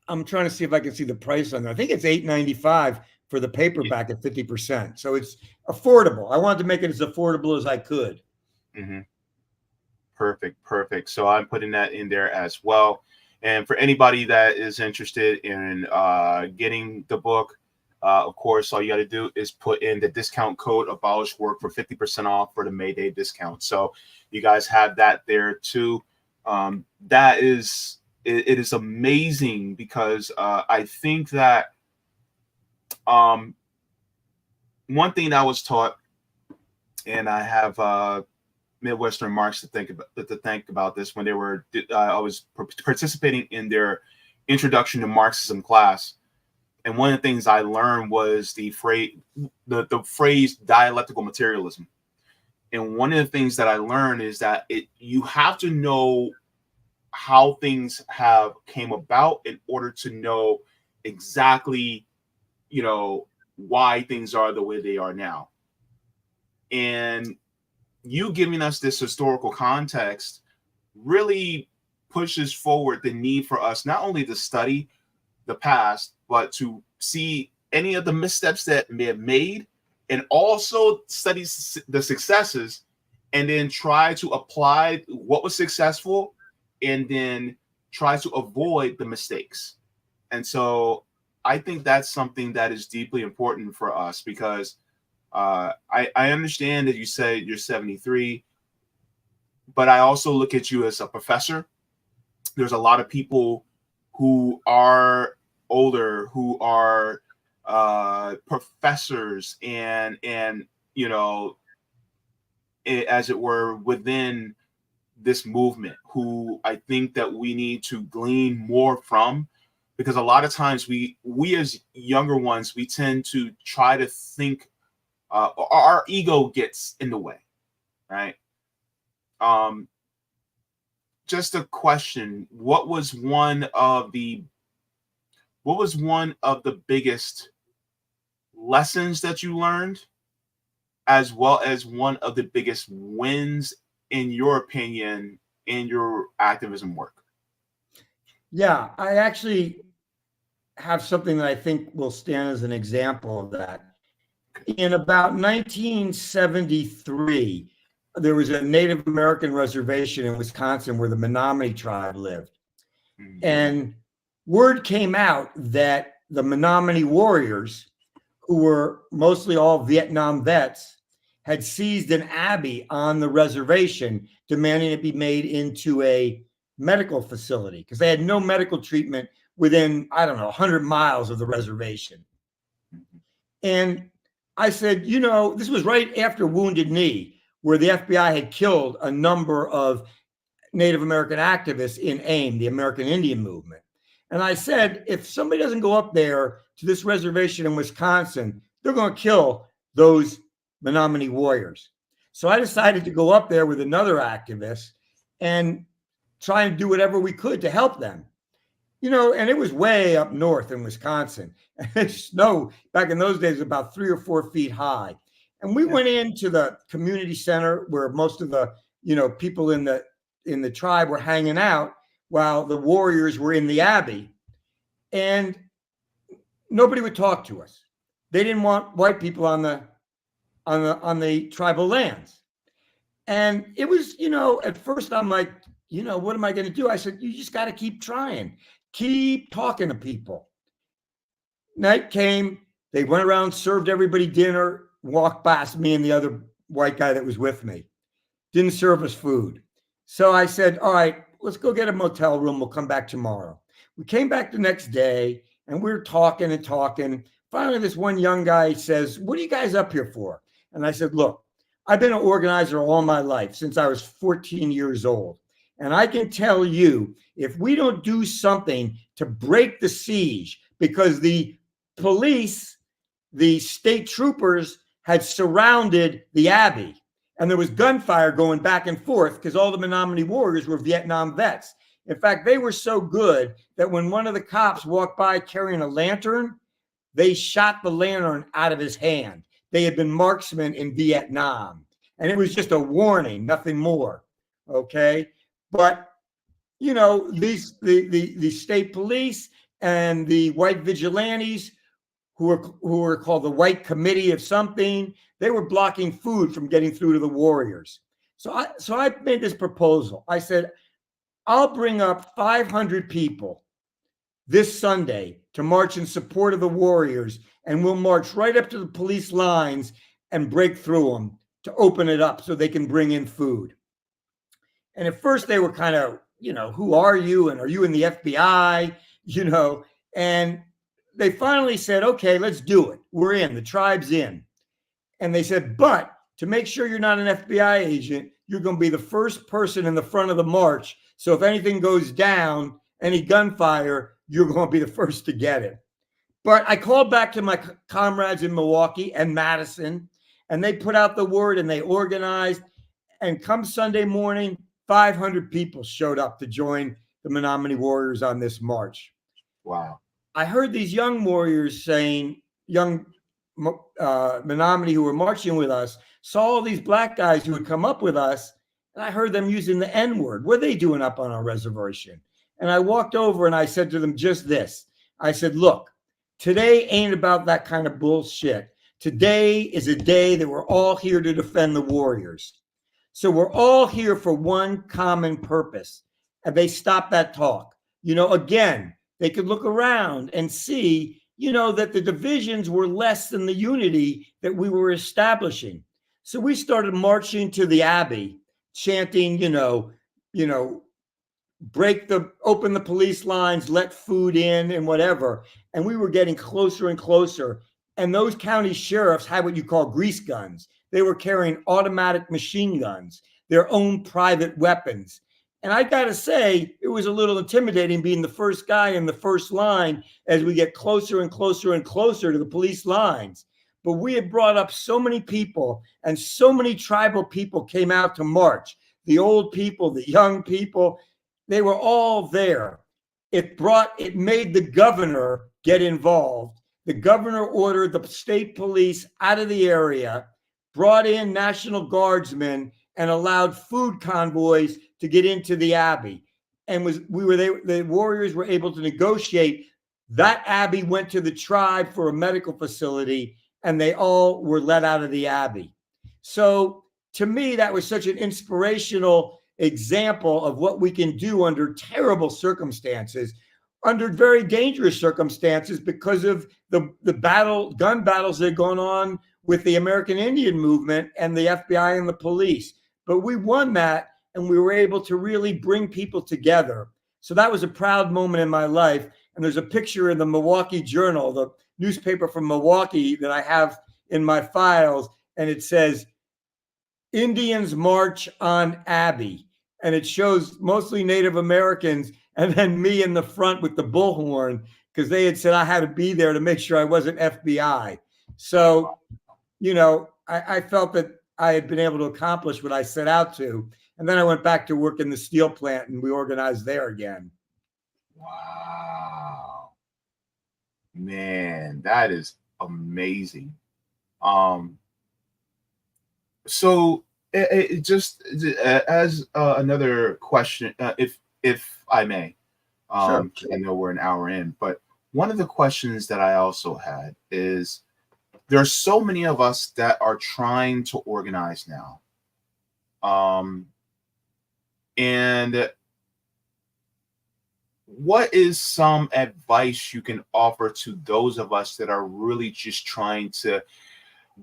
I'm trying to see if I can see the price on that. I think it's $8.95 for the paperback at 50%. So it's affordable. I wanted to make it as affordable as I could. Mm-hmm. Perfect. So I'm putting that in there as well. And for anybody that is interested in getting the book, of course, all you got to do is put in the discount code abolish work for 50% off for the May Day discount. So you guys have that there too. That is, it is amazing because I think that one thing that I was taught, and I have Midwestern Marks to thank about this when they were I was participating in their introduction to Marxism class, and one of the things I learned was the phrase dialectical materialism. And one of the things that I learned is that you have to know how things came about in order to know exactly, why things are the way they are now. And you giving us this historical context really pushes forward the need for us not only to study the past, but to see any of the missteps that may have made, and also study the successes, and then try to apply what was successful, and then try to avoid the mistakes. And so I think that's something that is deeply important for us, because I understand that you say you're 73, but I also look at you as a professor. There's a lot of people who are older, who are professors and as it were, within this movement, who I think that we need to glean more from, because a lot of times we as younger ones, we tend to try to think, our ego gets in the way, right? Just a question: what was one of the biggest lessons that you learned, as well as one of the biggest wins, in your opinion, in your activism work? Yeah, I actually have something that I think will stand as an example of that. In about 1973, there was a Native American reservation in Wisconsin where the Menominee tribe lived. Mhm. And word came out that the Menominee warriors, who were mostly all Vietnam vets, had seized an abbey on the reservation, demanding it be made into a medical facility because they had no medical treatment within, I don't know, 100 miles of the reservation. And I said, you know, this was right after Wounded Knee, where the FBI had killed a number of Native American activists in AIM, the American Indian Movement. And I said, if somebody doesn't go up there to this reservation in Wisconsin, they're going to kill those Menominee warriors. So I decided to go up there with another activist and try and do whatever we could to help them. You know, and it was way up north in Wisconsin. Snow back in those days was about 3 or 4 feet high. And we went into the community center where most of the, you know, people in the tribe were hanging out while the warriors were in the abbey. And nobody would talk to us. They didn't want white people on the tribal lands. And it was, you know, at first I'm like, you know, what am I going to do? I said, you just got to keep trying. Keep talking to people. Night came. They went around, served everybody dinner, walked past me and the other white guy that was with me. Didn't serve us food. So I said, all right, let's go get a motel room. We'll come back tomorrow. We came back the next day and we were talking and talking. Finally, this one young guy says, what are you guys up here for? And I said, look, I've been an organizer all my life since I was 14 years old. And I can tell you, if we don't do something to break the siege, because the police, the state troopers had surrounded the abbey and there was gunfire going back and forth because all the Menominee warriors were Vietnam vets. In fact, they were so good that when one of the cops walked by carrying a lantern, they shot the lantern out of his hand. They had been marksmen in Vietnam. And it was just a warning, nothing more. Okay. But, you know, the state police and the white vigilantes who were called the White Committee of something, they were blocking food from getting through to the warriors. So I made this proposal. I said, I'll bring up 500 people this Sunday to march in support of the warriors, and we'll march right up to the police lines and break through them to open it up so they can bring in food. And at first they were kind of, you know, who are you? And are you in the FBI? You know, and they finally said, okay, let's do it. We're in, the tribe's in. And they said, but to make sure you're not an FBI agent, you're going to be the first person in the front of the march. So if anything goes down, any gunfire, you're going to be the first to get it. But I called back to my comrades in Milwaukee and Madison, and they put out the word and they organized. And come Sunday morning, 500 people showed up to join the Menominee warriors on this march. Wow. I heard these young warriors saying, young Menominee who were marching with us, saw all these black guys who had come up with us, and I heard them using the N-word. What are they doing up on our reservation? And I walked over and I said to them just this. I said, look, today ain't about that kind of bullshit. Today is a day that we're all here to defend the warriors. So we're all here for one common purpose. And they stopped that talk. You know, again, they could look around and see, you know, that the divisions were less than the unity that we were establishing. So we started marching to the Abbey, chanting, open the police lines, let food in and whatever. And we were getting closer and closer. And those county sheriffs had what you call grease guns. They were carrying automatic machine guns. their own private weapons. And I got to say, it was a little intimidating being the first guy in the first line as we get closer and closer and closer to the police lines. But we had brought up so many people, and so many tribal people came out to march. The old people, the young people, they were all there. It made the governor get involved. The governor ordered the state police out of the area, brought in National Guardsmen, and allowed food convoys to get into the Abbey. And the warriors were able to negotiate. That Abbey went to the tribe for a medical facility, and they all were let out of the Abbey. So to me, that was such an inspirational example of what we can do under terrible circumstances, under very dangerous circumstances, because of the gun battles that had gone on with the American Indian movement and the FBI and the police. But we won that, and we were able to really bring people together. So that was a proud moment in my life. And there's a picture in the Milwaukee Journal, the newspaper from Milwaukee, that I have in my files, and it says, "Indians March on Abbey." And it shows mostly Native Americans, and then me in the front with the bullhorn, because they had said I had to be there to make sure I wasn't FBI. So, I felt that I had been able to accomplish what I set out to. And then I went back to work in the steel plant, and we organized there again. Wow. Man, that is amazing. So it just as another question, if I may, Sure. I know we're an hour in, but one of the questions that I also had is, there are so many of us that are trying to organize now. And what is some advice you can offer to those of us that are really just trying to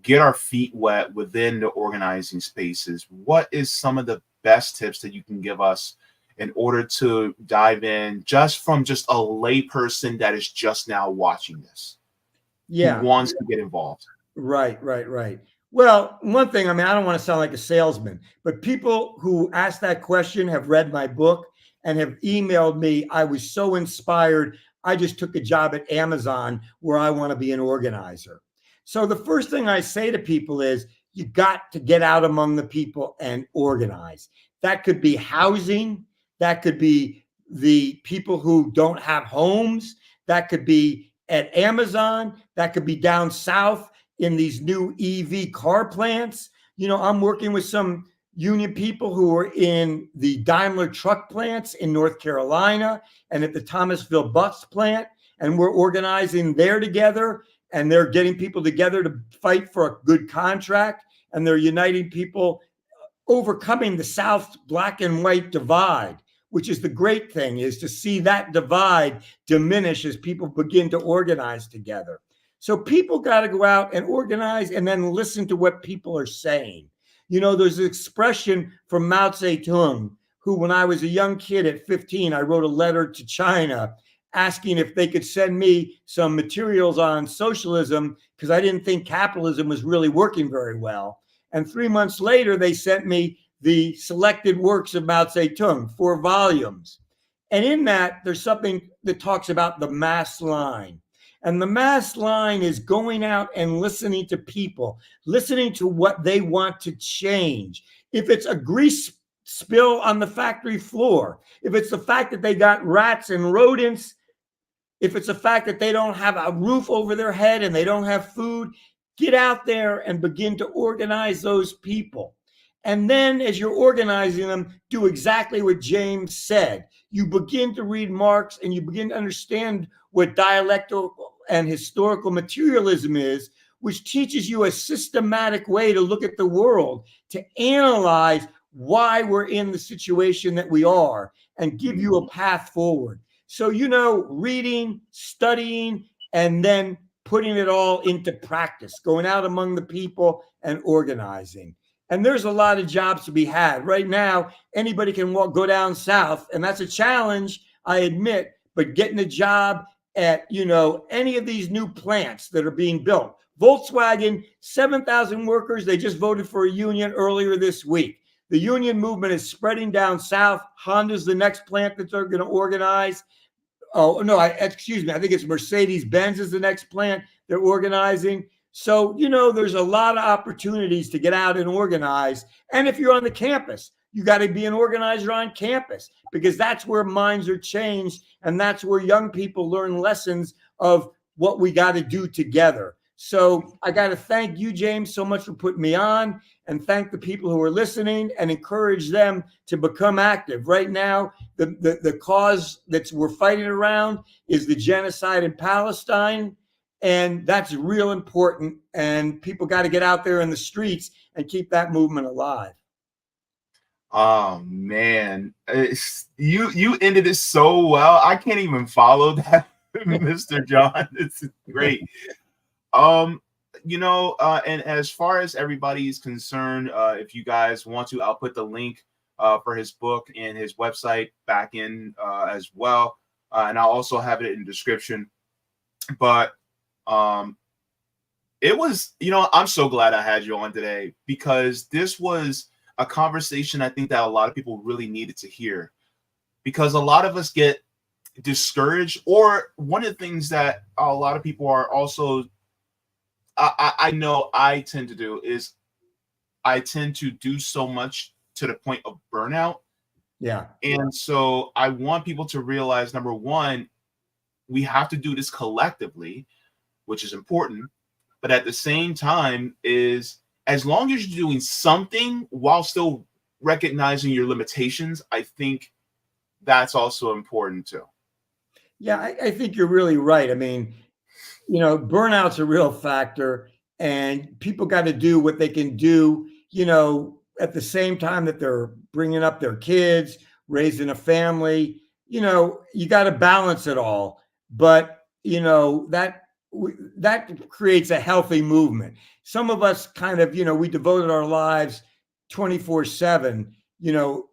get our feet wet within the organizing spaces? What is some of the best tips that you can give us in order to dive in, just from just a layperson that is just now watching this? Yeah. Who wants to get involved? Right. Well, one thing, I don't want to sound like a salesman, but people who ask that question have read my book and have emailed me. I was so inspired. I just took a job at Amazon where I want to be an organizer. So the first thing I say to people is, you got to get out among the people and organize. That could be housing. That could be the people who don't have homes. That could be at Amazon. That could be down south in these new EV car plants. I'm working with some union people who are in the Daimler truck plants in North Carolina and at the Thomasville bus plant. And we're organizing there together, and they're getting people together to fight for a good contract. And they're uniting people, overcoming the South black and white divide, which is the great thing, is to see that divide diminish as people begin to organize together. So people got to go out and organize, and then listen to what people are saying. There's an expression from Mao Zedong, who, when I was a young kid at 15, I wrote a letter to China asking if they could send me some materials on socialism, because I didn't think capitalism was really working very well. And 3 months later, they sent me the selected works of Mao Zedong, 4 volumes. And in that, there's something that talks about the mass line. And the mass line is going out and listening to people, listening to what they want to change. If it's a grease spill on the factory floor, if it's the fact that they got rats and rodents, if it's the fact that they don't have a roof over their head and they don't have food, get out there and begin to organize those people. And then as you're organizing them, do exactly what James said. You begin to read Marx, and you begin to understand what dialectical and historical materialism is, which teaches you a systematic way to look at the world, to analyze why we're in the situation that we are, and give you a path forward. So, reading, studying, and then putting it all into practice, going out among the people and organizing. And there's a lot of jobs to be had. Right now, anybody can go down south, and that's a challenge, I admit, but getting a job at, any of these new plants that are being built. Volkswagen, 7,000 workers, they just voted for a union earlier this week. The union movement is spreading down south. Honda's the next plant that they're going to organize. Oh, no, excuse me. I think it's Mercedes-Benz is the next plant they're organizing. So, there's a lot of opportunities to get out and organize. And if you're on the campus, you got to be an organizer on campus, because that's where minds are changed. And that's where young people learn lessons of what we got to do together. So I got to thank you, James, so much for putting me on, and thank the people who are listening and encourage them to become active. Right now, the cause that we're fighting around is the genocide in Palestine. And that's real important. And people got to get out there in the streets and keep that movement alive. Oh man, you ended it so well. I can't even follow that, Mr. Jon. It's great. And as far as everybody's concerned, if you guys want to, I'll put the link for his book and his website back in as well, and I'll also have it in the description. But it was, I'm so glad I had you on today, because this was a conversation I think that a lot of people really needed to hear, because a lot of us get discouraged, or one of the things that a lot of people are also, I know I tend to do, is I tend to do so much to the point of burnout. Yeah. And so I want people to realize, number one, we have to do this collectively, which is important. But at the same time, is as long as you're doing something while still recognizing your limitations, I think that's also important too. Yeah, I think you're really right. I mean, burnout's a real factor, and people got to do what they can do, at the same time that they're bringing up their kids, raising a family. You got to balance it all. But, that creates a healthy movement. Some of us kind of, we devoted our lives 24/7,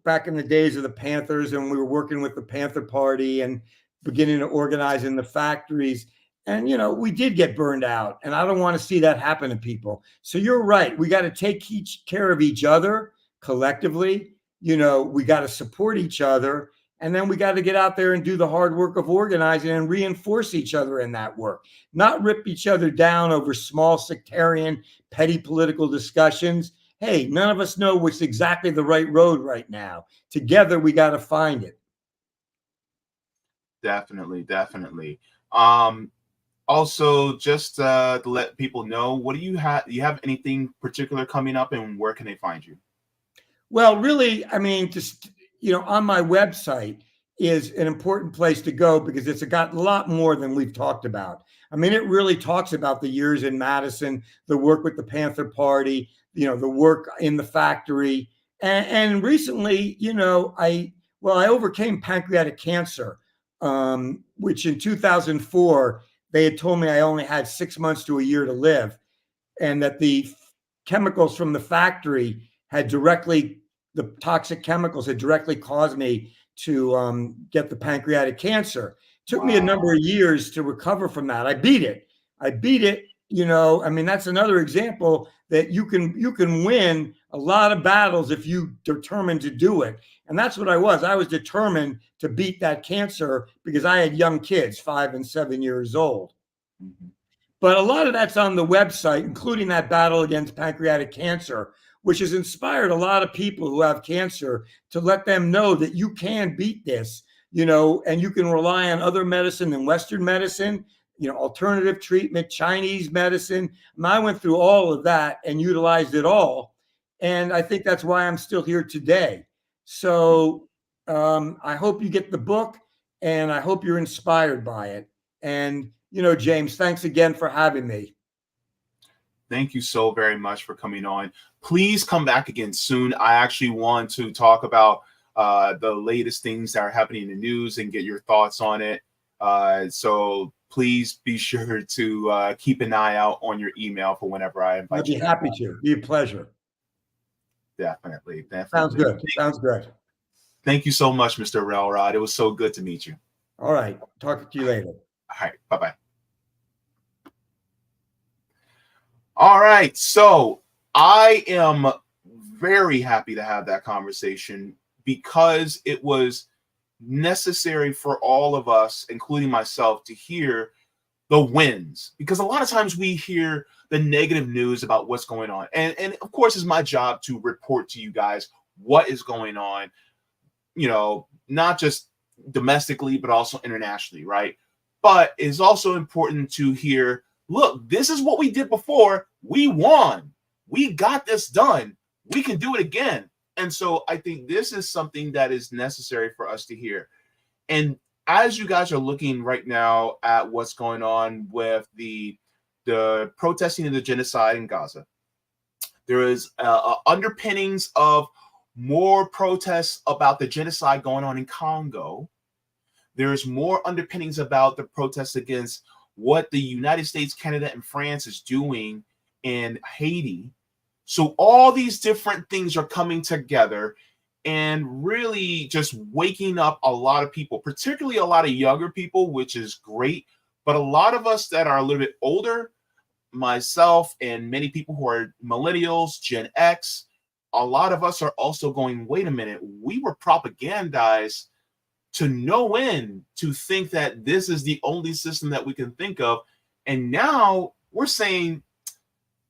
back in the days of the Panthers, and we were working with the Panther Party and beginning to organize in the factories. And, we did get burned out, and I don't want to see that happen to people. So you're right. We got to take care of each other collectively. We got to support each other. And then we got to get out there and do the hard work of organizing and reinforce each other in that work, not rip each other down over small sectarian, petty political discussions. Hey, none of us know what's exactly the right road right now. Together, we got to find it. Definitely. Also, just to let people know, what do you have? Do you have anything particular coming up, and where can they find you? Well, really, I mean, just, on my website is an important place to go, because it's got a lot more than we've talked about. I mean, it really talks about the years in Madison, the work with the Panther Party, the work in the factory. And recently, I overcame pancreatic cancer, which in 2004, they had told me I only had 6 months to a year to live, and that the chemicals from the factory the toxic chemicals had directly caused me to get the pancreatic cancer. Took me a number of years to recover from that. I beat it. I mean, that's another example that you can win a lot of battles if you determined to do it. And that's what I was. I was determined to beat that cancer, because I had young kids, 5 and 7 years old. Mm-hmm. But a lot of that's on the website, including that battle against pancreatic cancer, which has inspired a lot of people who have cancer to let them know that you can beat this, and you can rely on other medicine than Western medicine, alternative treatment, Chinese medicine. I went through all of that and utilized it all. And I think that's why I'm still here today. So I hope you get the book, and I hope you're inspired by it. And, James, thanks again for having me. Thank you so very much for coming on. Please come back again soon. I actually want to talk about the latest things that are happening in the news and get your thoughts on it. So please be sure to keep an eye out on your email for whenever I invite you. I'd be happy to. Be a pleasure. Definitely. Sounds good. Sounds good. Thank you so much, Mr. Melrod. It was so good to meet you. All right. Talk to you later. All right. Bye-bye. All right. So I am very happy to have that conversation because it was necessary for all of us, including myself, to hear the wins. Because a lot of times we hear the negative news about what's going on. And of course, it's my job to report to you guys what is going on, not just domestically, but also internationally, right? But it's also important to hear, look, this is what we did before. We won. We got this done. We can do it again. And so I think this is something that is necessary for us to hear. And as you guys are looking right now at what's going on with the protesting and the genocide in Gaza, there is underpinnings of more protests about the genocide going on in Congo. There's more underpinnings about the protests against what the United States, Canada, and France is doing in Haiti. So all these different things are coming together and really just waking up a lot of people, particularly a lot of younger people, which is great. But a lot of us that are a little bit older, myself and many people who are millennials, Gen X, a lot of us are also going, wait a minute, we were propagandized to no end to think that this is the only system that we can think of. And now we're saying,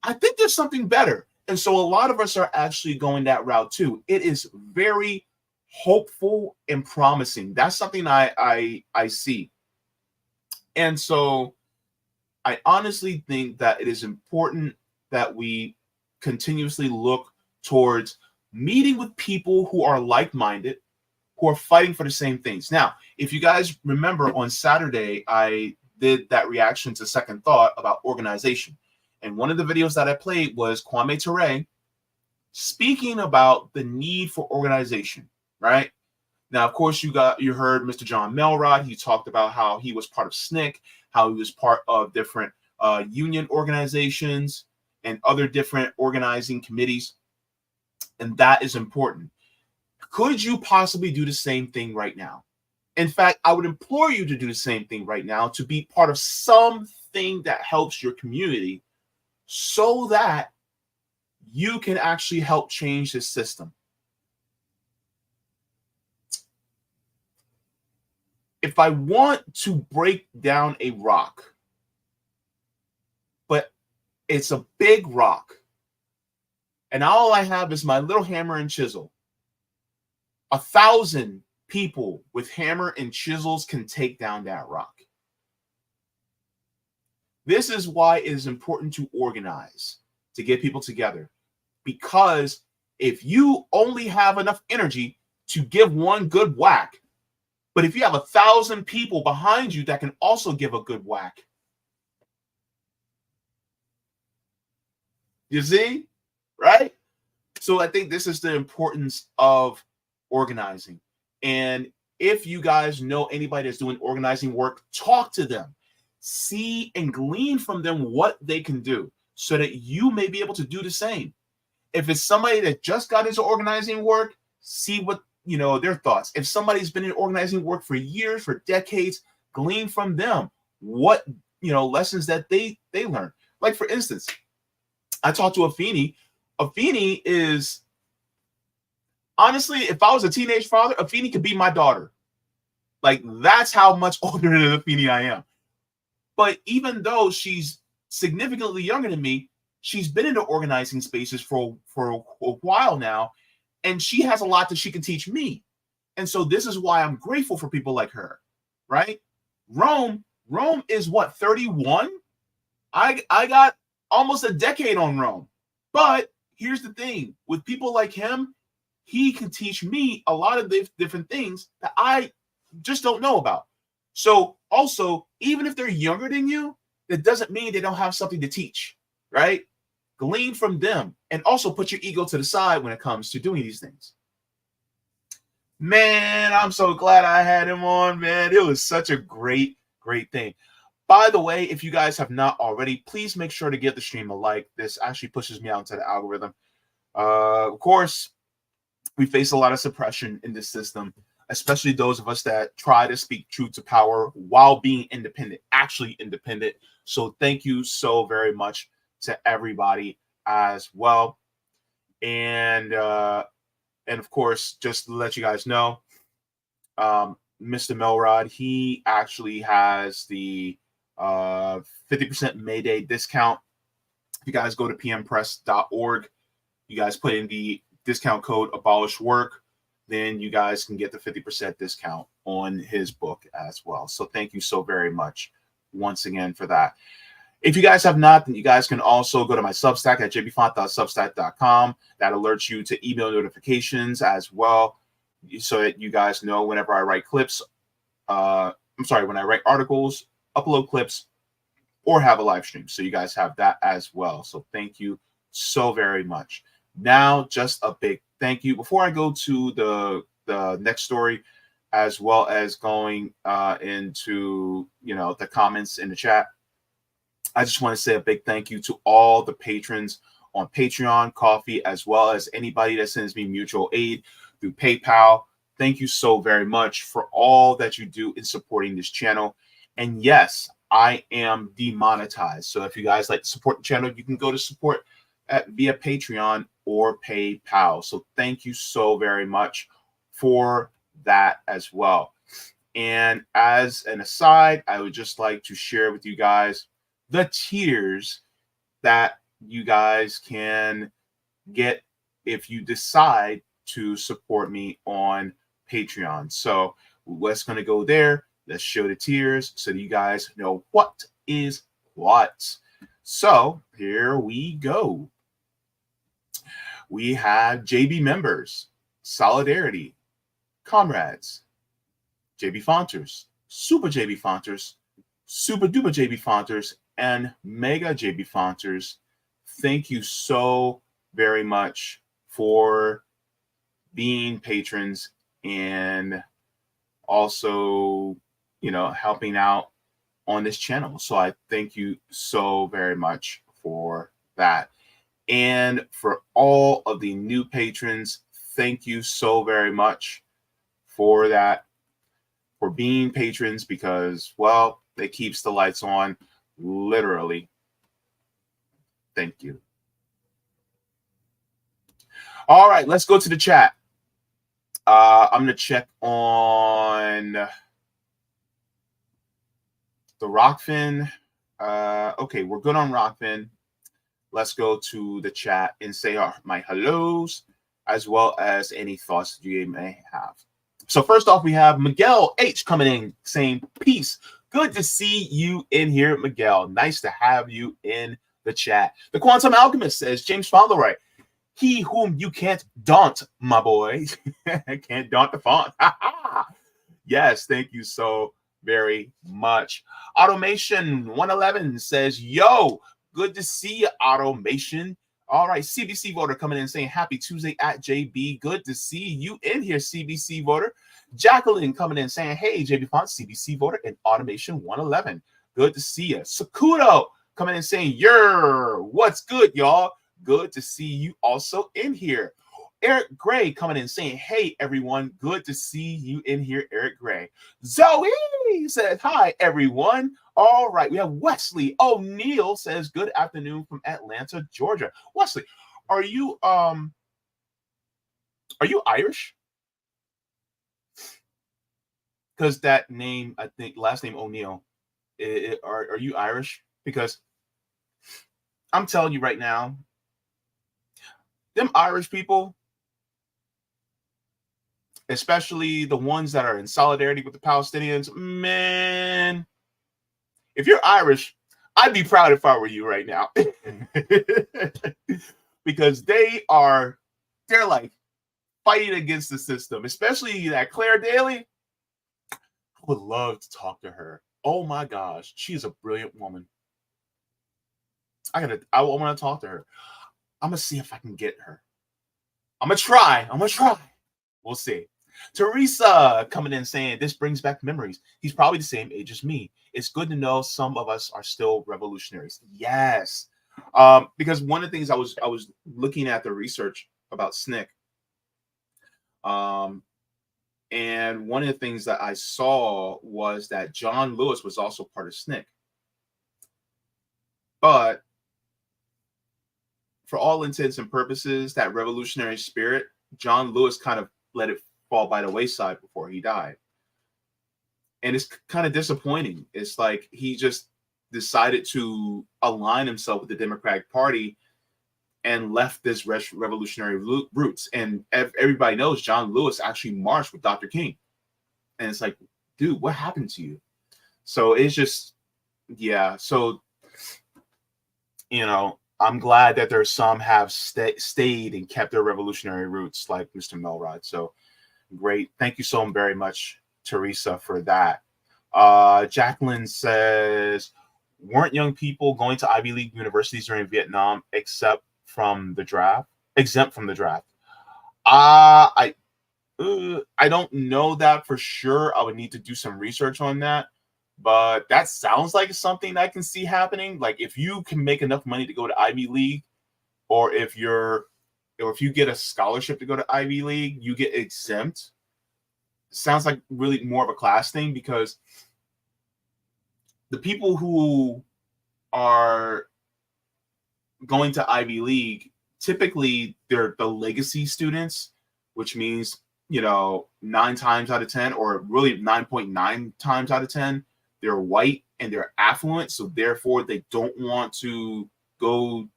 I think there's something better. And so a lot of us are actually going that route too. It is very hopeful and promising. That's something I see. And so I honestly think that it is important that we continuously look towards meeting with people who are like-minded, who are fighting for the same things. Now, if you guys remember on Saturday, I did that reaction to Second Thought about organization. And one of the videos that I played was Kwame Ture speaking about the need for organization, right? Now, of course, you heard Mr. Jon Melrod. He talked about how he was part of SNCC, how he was part of different union organizations and other different organizing committees. And that is important. Could you possibly do the same thing right now? In fact, I would implore you to do the same thing right now, to be part of something that helps your community so that you can actually help change this system. If I want to break down a rock, but it's a big rock, and all I have is my little hammer and chisel, 1,000 people with hammer and chisels can take down that rock. This is why it is important to organize, to get people together. Because if you only have enough energy to give one good whack, but if you have 1,000 people behind you that can also give a good whack, you see, right? So I think this is the importance of organizing. And if you guys know anybody that's doing organizing work, talk to them. See and glean from them what they can do so that you may be able to do the same. If it's somebody that just got into organizing work, see what, their thoughts. If somebody's been in organizing work for years, for decades, glean from them what, lessons that they learned. Like, for instance, I talked to Afeni. Afeni is, honestly, if I was a teenage father, Afeni could be my daughter. Like, that's how much older than Afeni I am. But even though she's significantly younger than me, she's been in the organizing spaces for a while now, and she has a lot that she can teach me. And so this is why I'm grateful for people like her, right? Rome is what, 31? I got almost a decade on Rome. But here's the thing, with people like him, he can teach me a lot of different things that I just don't know about. So also, even if they're younger than you, that doesn't mean they don't have something to teach, right? Glean from them, and also put your ego to the side when it comes to doing these things. Man, I'm so glad I had him on, man. It was such a great thing. By the way, if you guys have not already, please make sure to give the stream a like. This actually pushes me out into the algorithm. Of course, we face a lot of suppression in this system, especially those of us that try to speak truth to power while being independent, actually independent. So thank you so very much to everybody as well. And of course, just to let you guys know, Mr. Melrod, he actually has the 50% Mayday discount. If you guys go to pmpress.org, you guys put in the discount code abolish work, then you guys can get the 50% discount on his book as well. So thank you so very much once again for that. If you guys have not, then you guys can also go to my Substack at jaybefaunt.substack.com. That alerts you to email notifications as well, so that you guys know whenever I write clips, when I write articles, upload clips, or have a live stream. So you guys have that as well. So thank you so very much. Now, just a big thank you. Before I go to the next story, as well as going into, the comments in the chat, I just want to say a big thank you to all the patrons on Patreon, Coffee, as well as anybody that sends me mutual aid through PayPal. Thank you so very much for all that you do in supporting this channel. And yes, I am demonetized. So if you guys like to support the channel, you can go to support via Patreon or PayPal. So thank you so very much for that as well. And as an aside, I would just like to share with you guys the tiers that you guys can get if you decide to support me on Patreon. So let's going to go there. Let's show the tiers so that you guys know what is what. So here we go. We have JB members, Solidarity, Comrades, Jaybefaunters, Super Jaybefaunters, Super Duper Jaybefaunters, and Mega Jaybefaunters. Thank you so very much for being patrons and also, helping out on this channel. So I thank you so very much for that. And for all of the new patrons, thank you so very much for that, for being patrons, because, well, it keeps the lights on, literally. Thank you. All right, let's go to the chat. I'm going to check on the Rockfin. Okay, we're good on Rockfin. Let's go to the chat and say my hellos, as well as any thoughts that you may have. So first off, we have Miguel H coming in saying, peace. Good to see you in here, Miguel. Nice to have you in the chat. The Quantum Alchemist says, James Fauntleroy, he whom you can't daunt, my boy. Can't daunt the font. Yes, thank you so very much. Automation 111 says, yo, good to see you, Automation. All right, CBC voter coming in saying happy Tuesday at JB. Good to see you in here, CBC voter. Jacqueline coming in saying, hey, Jaybefaunt, CBC voter, and Automation 111. Good to see you. Sakudo coming in saying, what's good, y'all? Good to see you also in here. Eric Gray coming in saying, hey, everyone. Good to see you in here, Eric Gray. Zoe says, hi, everyone. All right, we have Wesley O'Neill says, good afternoon from Atlanta, Georgia. Wesley, are you Irish? Because that name, I think, last name O'Neill, are you Irish? Because I'm telling you right now, them Irish people, especially the ones that are in solidarity with the Palestinians, man, if you're Irish, I'd be proud if I were you right now. Because they're like fighting against the system, especially that Claire Daly. I would love to talk to her. Oh my gosh, she's a brilliant woman. I want to talk to her. I'm gonna see if I can get her. I'm gonna try. We'll see. Teresa coming in saying, this brings back memories. He's probably the same age as me. It's good to know some of us are still revolutionaries. Yes. Because one of the things I was looking at the research about SNCC. And one of the things that I saw was that John Lewis was also part of SNCC. But for all intents and purposes, that revolutionary spirit, John Lewis kind of let it fall by the wayside before he died. And it's kind of disappointing. It's like he just decided to align himself with the Democratic Party and left this revolutionary roots. And everybody knows John Lewis actually marched with Dr. King. And it's like, dude, what happened to you? So it's just, yeah. So, you know, I'm glad that there's some have stayed and kept their revolutionary roots, like Mr. Melrod. So great. Thank you so very much, Teresa, for that. Jacqueline says, weren't young people going to Ivy League universities during Vietnam exempt from the draft? I don't know that for sure. I would need to do some research on that, but that sounds like something I can see happening. Like if you can make enough money to go to Ivy League, or if you get a scholarship to go to Ivy League, you get exempt. Sounds like really more of a class thing, because the people who are going to Ivy League, typically they're the legacy students, which means, you know, 9 times out of 10, or really 9.9 times out of 10, they're white and they're affluent. So therefore they don't want to go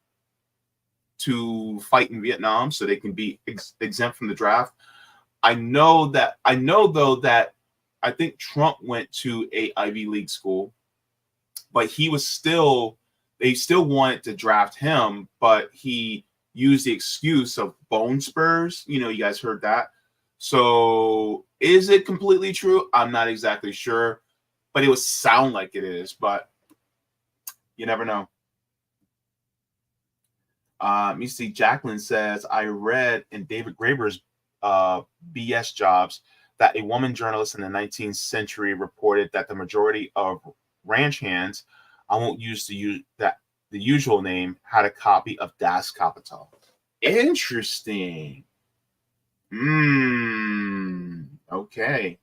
to fight in Vietnam, so they can be exempt from the draft. I know though that I think Trump went to a Ivy League school, but they still wanted to draft him, but he used the excuse of bone spurs. You know, you guys heard that. So is it completely true? I'm not exactly sure, but it would sound like it is, but you never know. Let me see. Jacqueline says, I read in David Graeber's BS Jobs that a woman journalist in the 19th century reported that the majority of ranch hands, I won't use the usual name, had a copy of Das Kapital. Interesting. Okay.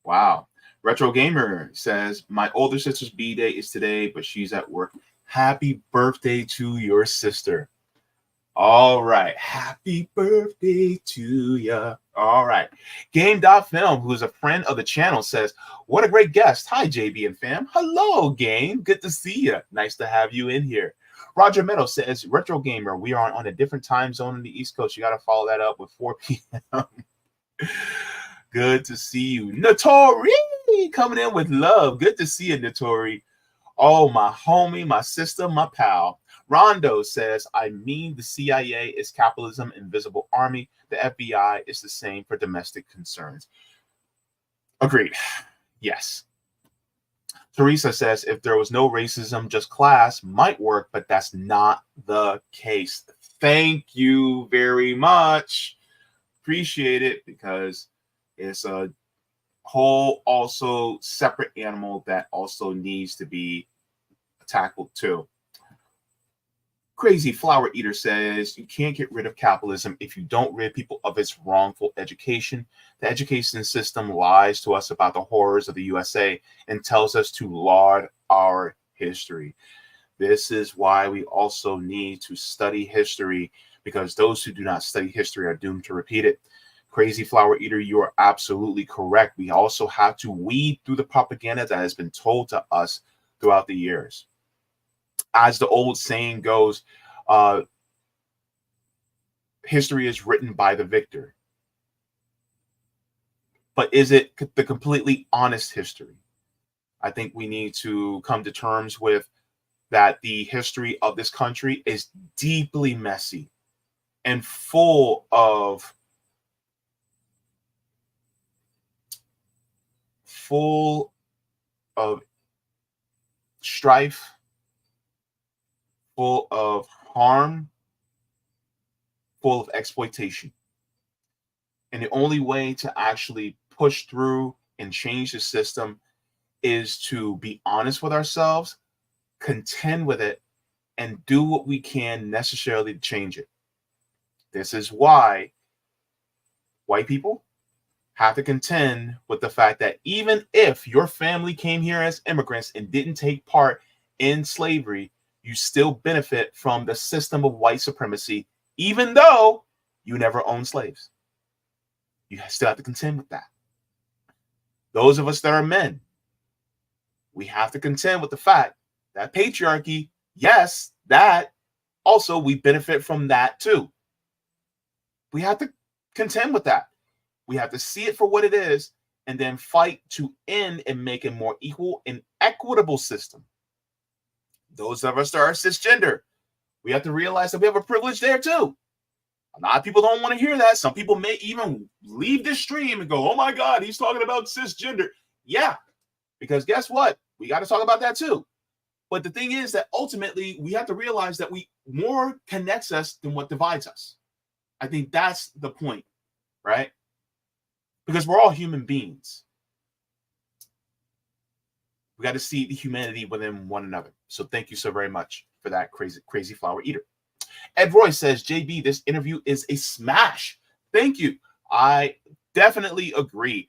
Wow. Retro Gamer says, my older sister's B-Day is today, but she's at work. Happy birthday to your sister. All right. Happy birthday to ya. All right. Game.film, who's a friend of the channel, says, what a great guest. Hi, JB and fam. Hello, Game. Good to see you. Nice to have you in here. Roger Meadow says, Retro Gamer, we are on a different time zone in the East Coast. You got to follow that up with 4 p.m. Good to see you. Notori coming in with love. Good to see you, Notori. Oh, my homie, my sister, my pal. Rondo says, I mean, the CIA is capitalism, invisible army. The FBI is the same for domestic concerns. Agreed. Yes. Teresa says, if there was no racism, just class might work, but that's not the case. Thank you very much. Appreciate it, because it's a whole also separate animal that also needs to be tackled too. Crazy Flower Eater says, you can't get rid of capitalism if you don't rid people of its wrongful education. The education system lies to us about the horrors of the USA and tells us to laud our history. This is why we also need to study history, because those who do not study history are doomed to repeat it. Crazy Flower Eater, you are absolutely correct. We also have to weed through the propaganda that has been told to us throughout the years. As the old saying goes, history is written by the victor. But is it the completely honest history? I think we need to come to terms with that. The history of this country is deeply messy and full of strife, full of harm, full of exploitation. And the only way to actually push through and change the system is to be honest with ourselves, contend with it, and do what we can necessarily to change it. This is why white people have to contend with the fact that even if your family came here as immigrants and didn't take part in slavery, you still benefit from the system of white supremacy, even though you never owned slaves. You still have to contend with that. Those of us that are men, we have to contend with the fact that patriarchy, yes, that also we benefit from that too. We have to contend with that. We have to see it for what it is and then fight to end and make a more equal and equitable system. Those of us that are cisgender, we have to realize that we have a privilege there too. A lot of people don't want to hear that. Some people may even leave this stream and go, oh my God, he's talking about cisgender. Yeah, because guess what? We got to talk about that too. But the thing is that ultimately we have to realize that more connects us than what divides us. I think that's the point, right? Because we're all human beings. We got to see the humanity within one another. So thank you so very much for that, crazy flower eater. Ed Roy says, JB, this interview is a smash. Thank you. I definitely agree.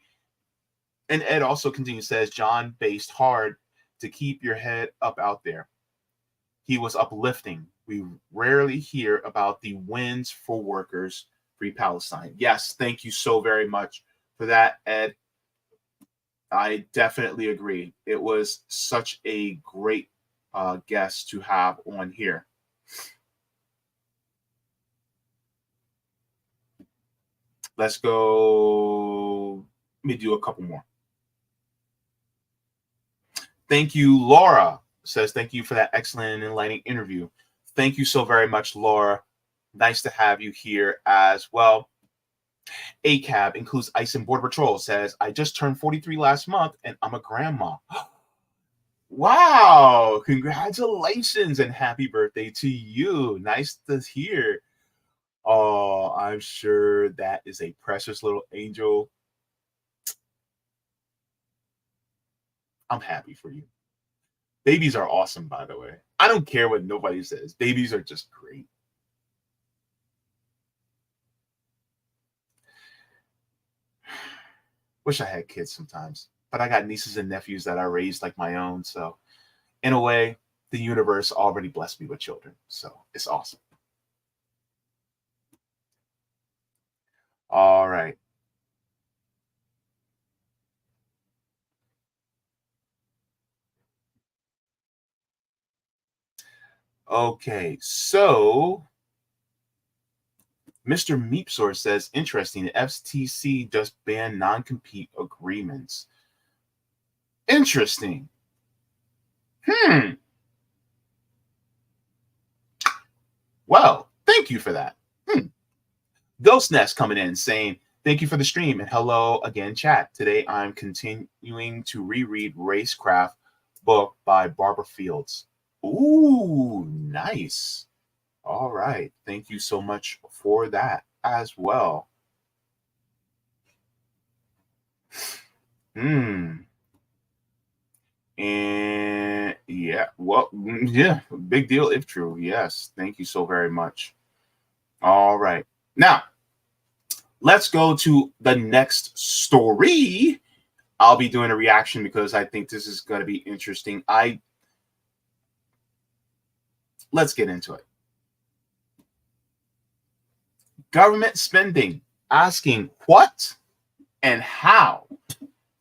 And Ed also continues, says, Jon based hard to keep your head up out there. He was uplifting. We rarely hear about the wins for workers, free Palestine. Yes, thank you so very much for that, Ed. I definitely agree. It was such a great guest to have on here. Let's go. Let me do a couple more. Thank you, Laura. Says, thank you for that excellent and enlightening interview. Thank you so very much, Laura. Nice to have you here as well. ACAB includes Ice and Border Patrol says, I just turned 43 last month and I'm a grandma. Wow. Congratulations and happy birthday to you. Nice to hear. Oh, I'm sure that is a precious little angel. I'm happy for you. Babies are awesome, by the way. I don't care what nobody says. Babies are just great. Wish I had kids sometimes, but I got nieces and nephews that I raised like my own. So in a way, the universe already blessed me with children. So it's awesome. All right. Okay, so Mr. Meepsor says, interesting, the FTC just banned non-compete agreements. Interesting. Well, thank you for that. Ghost Nest coming in saying, thank you for the stream and hello again, chat. Today I'm continuing to reread Racecraft book by Barbara Fields. Ooh, nice. All right. Thank you so much for that as well. And yeah, well, yeah, big deal if true. Yes. Thank you so very much. All right. Now, let's go to the next story. I'll be doing a reaction because I think this is going to be interesting. Let's get into it. Government spending, asking what and how.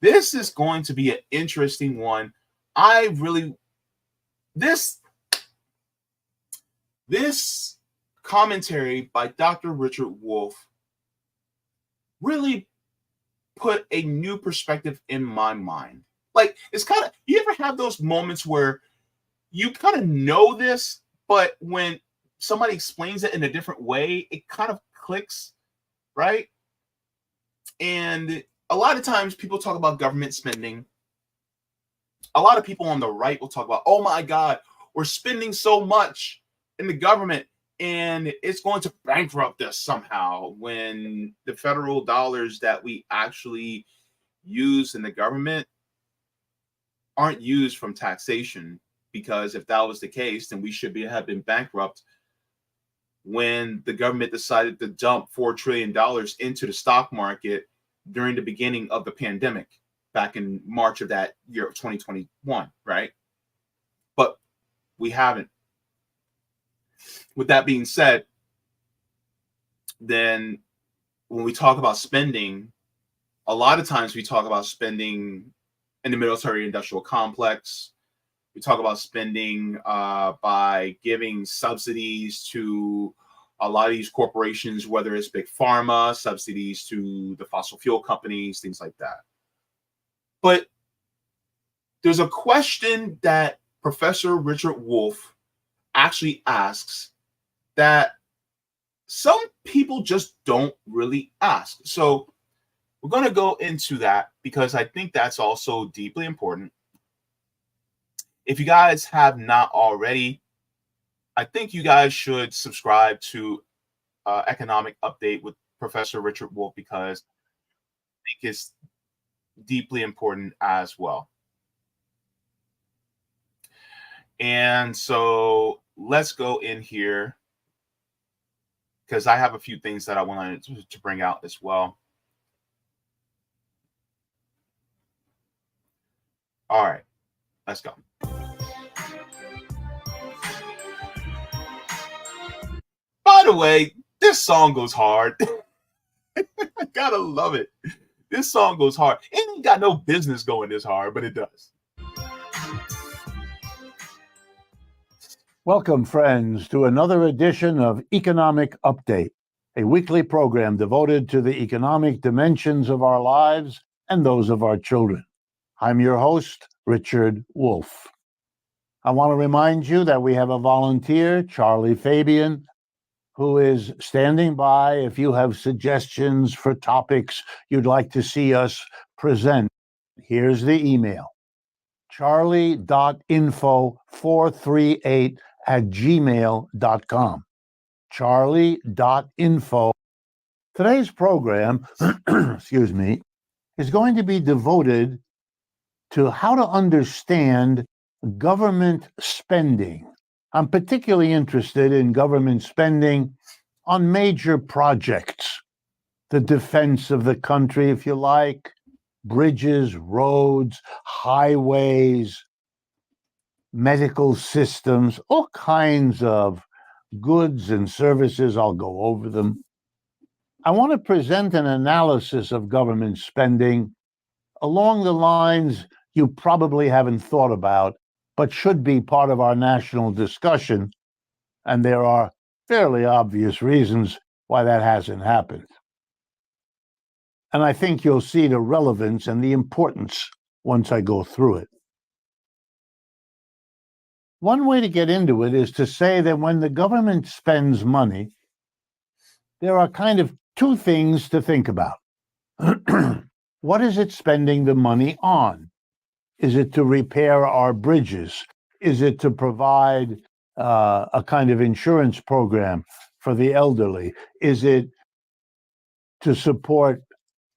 This is going to be an interesting one. This commentary by Dr. Richard Wolff really put a new perspective in my mind. Like, it's kind of, you ever have those moments where you kind of know this, but when somebody explains it in a different way, it kind of clicks, right? And a lot of times people talk about government spending. A lot of people on the right will talk about, oh my God, we're spending so much in the government and it's going to bankrupt us somehow, when the federal dollars that we actually use in the government aren't used from taxation. Because if that was the case, then we should have been bankrupt when the government decided to dump $4 trillion into the stock market during the beginning of the pandemic back in March of that year of 2021, right? But we haven't. with that being said, then when we talk about spending, a lot of times we talk about spending in the military industrial complex. We talk about spending by giving subsidies to a lot of these corporations, whether it's big pharma, subsidies to the fossil fuel companies, things like that. But there's a question that Professor Richard Wolff actually asks that some people just don't really ask. So we're going to go into that because I think that's also deeply important. If you guys have not already, I think you guys should subscribe to Economic Update with Professor Richard Wolff because I think it's deeply important as well. And so let's go in here because I have a few things that I wanted to bring out as well. All right, let's go. By the way, this song goes hard. I gotta love it. This song goes hard. It ain't got no business going this hard, but it does. Welcome, friends, to another edition of Economic Update, a weekly program devoted to the economic dimensions of our lives and those of our children. I'm your host, Richard Wolff. I want to remind you that we have a volunteer, Charlie Fabian, who is standing by if you have suggestions for topics you'd like to see us present. Here's the email: charlie.info438@gmail.com. charlie.info. Today's program, excuse me, is going to be devoted to how to understand government spending. I'm particularly interested in government spending on major projects, the defense of the country, if you like, bridges, roads, highways, medical systems, all kinds of goods and services. I'll go over them. I want to present an analysis of government spending along the lines you probably haven't thought about, but should be part of our national discussion, and there are fairly obvious reasons why that hasn't happened. And I think you'll see the relevance and the importance once I go through it. One way to get into it is to say that when the government spends money, there are kind of two things to think about. What is it spending the money on? Is it to repair our bridges? Is it to provide a kind of insurance program for the elderly? Is it to support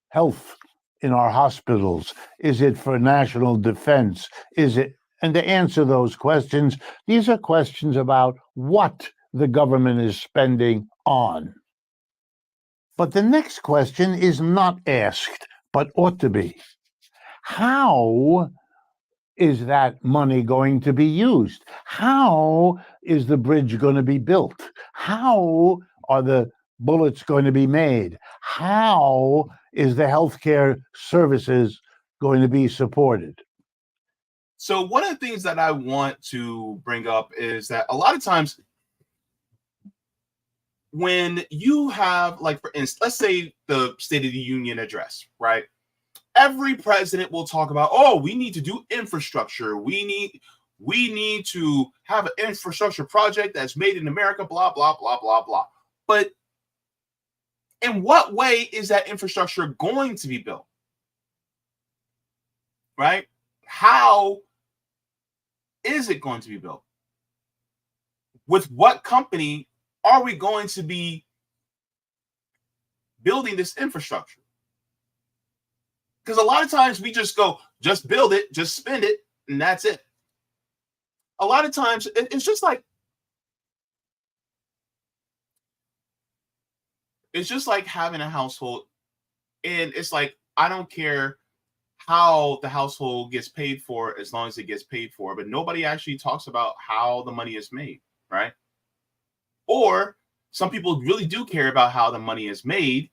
health in our hospitals? Is it for national defense? Is it? And to answer those questions, these are questions about what the government is spending on. But the next question is not asked, but ought to be. How is that money going to be used? How is the bridge going to be built? How are the bullets going to be made? How is the healthcare services going to be supported? So one of the things that I want to bring up is that a lot of times when you have, like, for instance, let's say the State of the Union address, right? Every president will talk about, oh, we need to do infrastructure. We need to have an infrastructure project that's made in America, blah, blah, blah, blah, blah. But in what way is that infrastructure going to be built? Right? How is it going to be built? With what company are we going to be building this infrastructure? Because a lot of times we just go, just build it, just spend it, and that's it. A lot of times it's just like having a household, and it's like, I don't care how the household gets paid for as long as it gets paid for, but nobody actually talks about how the money is made, right? Or some people really do care about how the money is made,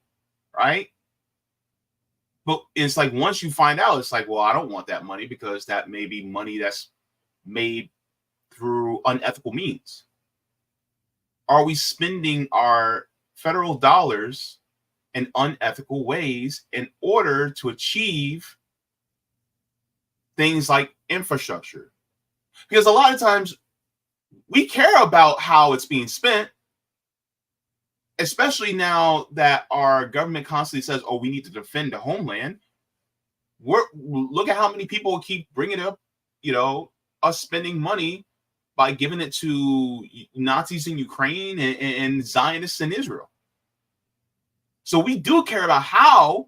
right? But it's like once you find out, it's like, well, I don't want that money because that may be money that's made through unethical means. Are we spending our federal dollars in unethical ways in order to achieve things like infrastructure? Because a lot of times we care about how it's being spent, especially now that our government constantly says, oh, we need to defend the homeland. Look at how many people keep bringing up, us spending money by giving it to Nazis in Ukraine and Zionists in Israel. So we do care about how,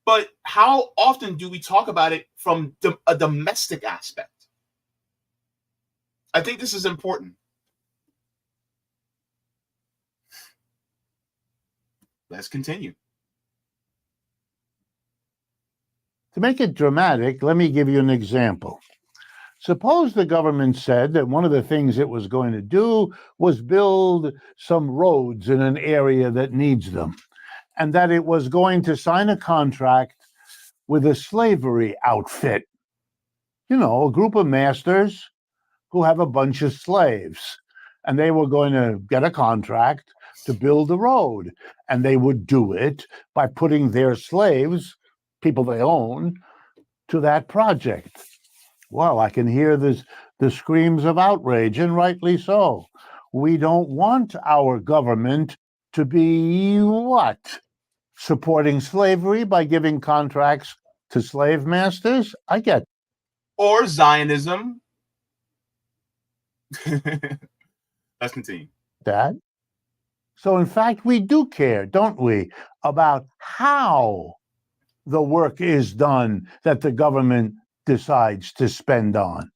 but how often do we talk about it from a domestic aspect? I think this is important. Let's continue. To make it dramatic, let me give you an example. Suppose the government said that one of the things it was going to do was build some roads in an area that needs them, and that it was going to sign a contract with a slavery outfit. A group of masters who have a bunch of slaves, and they were going to get a contract to build a road, and they would do it by putting their slaves, people they own, to that project. Well, I can hear the screams of outrage, and rightly so. We don't want our government to be what? Supporting slavery by giving contracts to slave masters? I get. Or Zionism. Let's continue. That. So, in fact, we do care, don't we, about how the work is done that the government decides to spend on.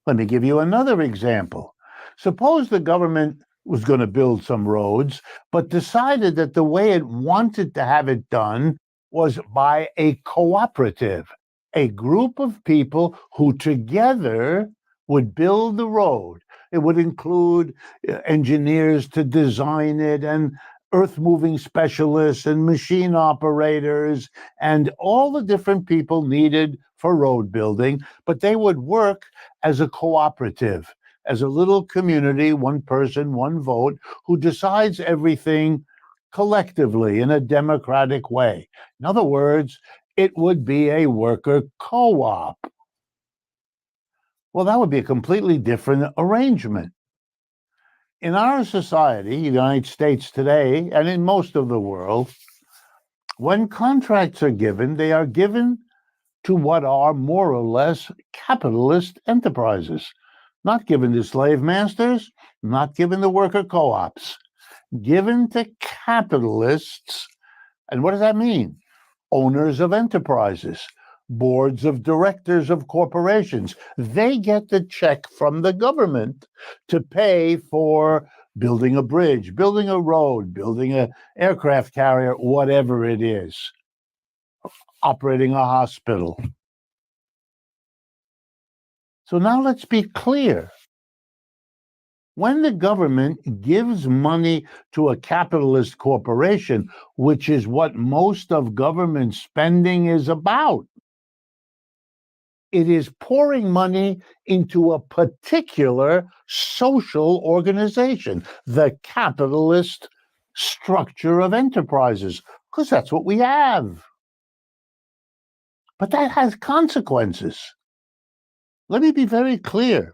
Let me give you another example. Suppose the government was going to build some roads, but decided that the way it wanted to have it done was by a cooperative, a group of people who together would build the road. It would include engineers to design it, and earth-moving specialists and machine operators and all the different people needed for road building, but they would work as a cooperative, as a little community, one person, one vote, who decides everything collectively in a democratic way. In other words, it would be a worker co-op. Well, that would be a completely different arrangement. In our society, the United States today, and in most of the world, when contracts are given, they are given to what are more or less capitalist enterprises, not given to slave masters, not given to worker co-ops, given to capitalists. And what does that mean? Owners of enterprises, boards of directors of corporations. They get the check from the government to pay for building a bridge, building a road, building an aircraft carrier, whatever it is, operating a hospital. So now let's be clear. When the government gives money to a capitalist corporation, which is what most of government spending is about, it is pouring money into a particular social organization, the capitalist structure of enterprises, because that's what we have. But that has consequences. Let me be very clear.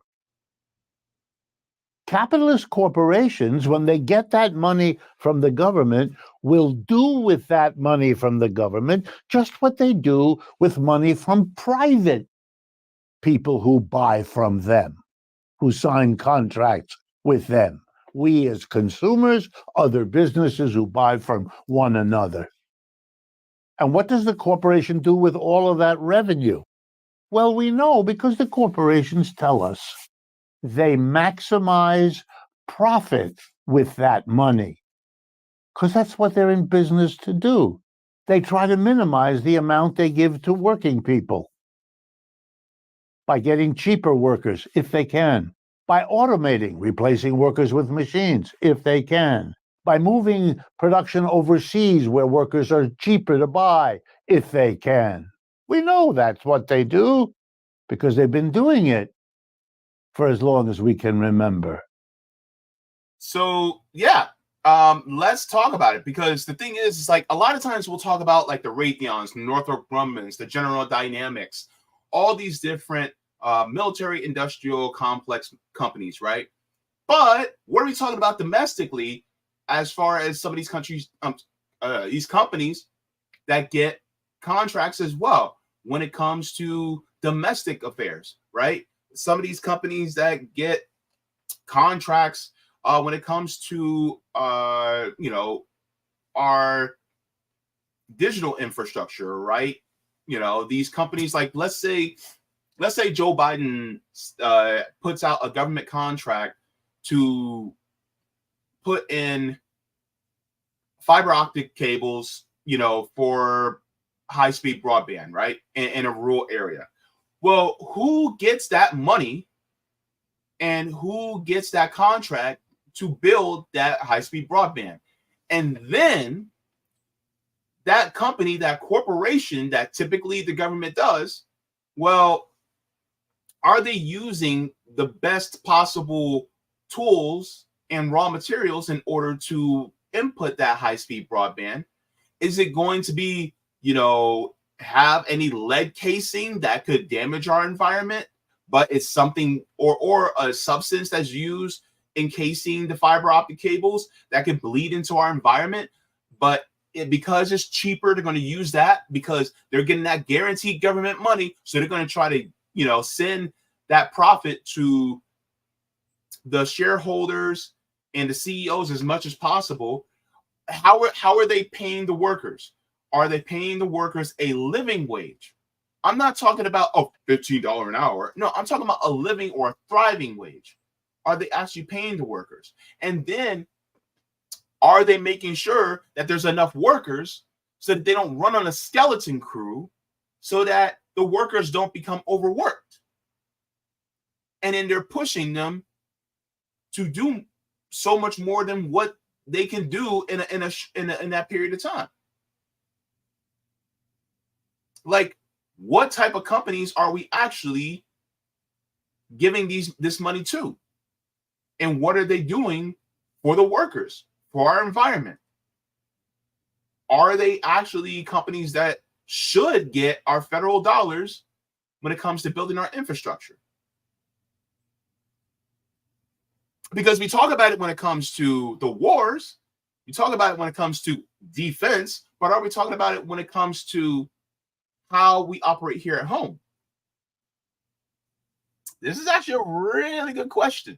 Capitalist corporations, when they get that money from the government, will do with that money from the government just what they do with money from private people who buy from them, who sign contracts with them. We as consumers, other businesses who buy from one another. And what does the corporation do with all of that revenue? Well, we know because the corporations tell us. They maximize profit with that money because that's what they're in business to do. They try to minimize the amount they give to working people by getting cheaper workers if they can, by automating, replacing workers with machines if they can, by moving production overseas where workers are cheaper to buy if they can. We know that's what they do because they've been doing it for as long as we can remember. So yeah, let's talk about it, because the thing is like a lot of times we'll talk about like the Raytheons, the Northrop Grumman's, the General Dynamics, all these different military industrial complex companies, right? But what are we talking about domestically as far as some of these countries, these companies that get contracts as well when it comes to domestic affairs, right? Some of these companies that get contracts when it comes to our digital infrastructure, right? These companies, like let's say Joe Biden puts out a government contract to put in fiber optic cables, for high-speed broadband, right? In a rural area. Well, who gets that money and who gets that contract to build that high-speed broadband? And then that company, that corporation that typically the government does, well, are they using the best possible tools and raw materials in order to input that high-speed broadband? Is it going to be, have any lead casing that could damage our environment, but it's something or a substance that's used in casing the fiber optic cables that could bleed into our environment, but because it's cheaper, they're going to use that because they're getting that guaranteed government money, so they're going to try to send that profit to the shareholders and the CEOs as much as possible. How are they paying the workers? Are they paying the workers a living wage? I'm not talking about $15 an hour. No, I'm talking about a living or a thriving wage. Are they actually paying the workers? And then are they making sure that there's enough workers so that they don't run on a skeleton crew, so that the workers don't become overworked? And then they're pushing them to do so much more than what they can do in that period of time. Like, what type of companies are we actually giving this money to? And what are they doing for the workers, for our environment? Are they actually companies that should get our federal dollars when it comes to building our infrastructure? Because we talk about it when it comes to the wars, we talk about it when it comes to defense, but are we talking about it when it comes to how we operate here at home? This is actually a really good question.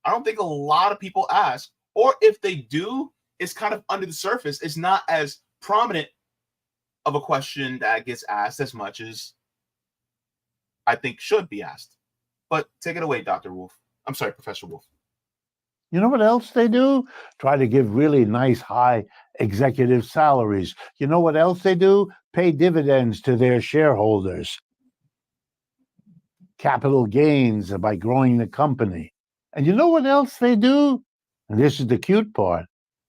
I don't think a lot of people ask, or if they do, it's kind of under the surface. It's not as prominent of a question that gets asked as much as I think should be asked. But take it away, Dr. Wolff. I'm sorry, Professor Wolff. You know what else they do? Try to give really nice high executive salaries. You know what else they do? Pay dividends to their shareholders. Capital gains by growing the company. And you know what else they do? And this is the cute part.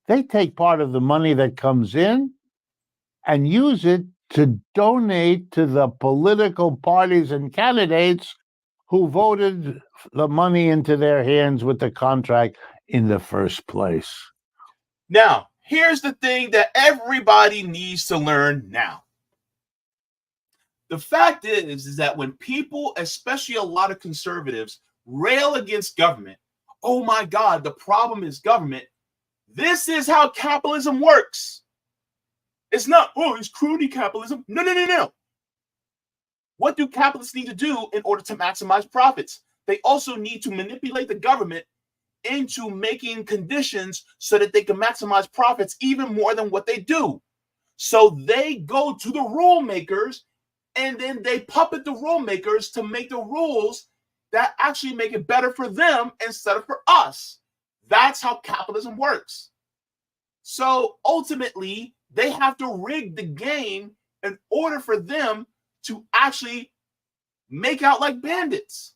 They take part of the money that comes in and use it to donate to the political parties and candidates who voted the money into their hands with the contract in the first place. Now, here's the thing that everybody needs to learn now. The fact is that when people, especially a lot of conservatives, rail against government, oh my God, the problem is government. This is how capitalism works. It's not, it's crony capitalism. No. What do capitalists need to do in order to maximize profits? They also need to manipulate the government into making conditions so that they can maximize profits even more than what they do. So they go to the rule makers, and then they puppet the rule makers to make the rules that actually make it better for them instead of for us. That's how capitalism works. So ultimately, they have to rig the game in order for them to actually make out like bandits.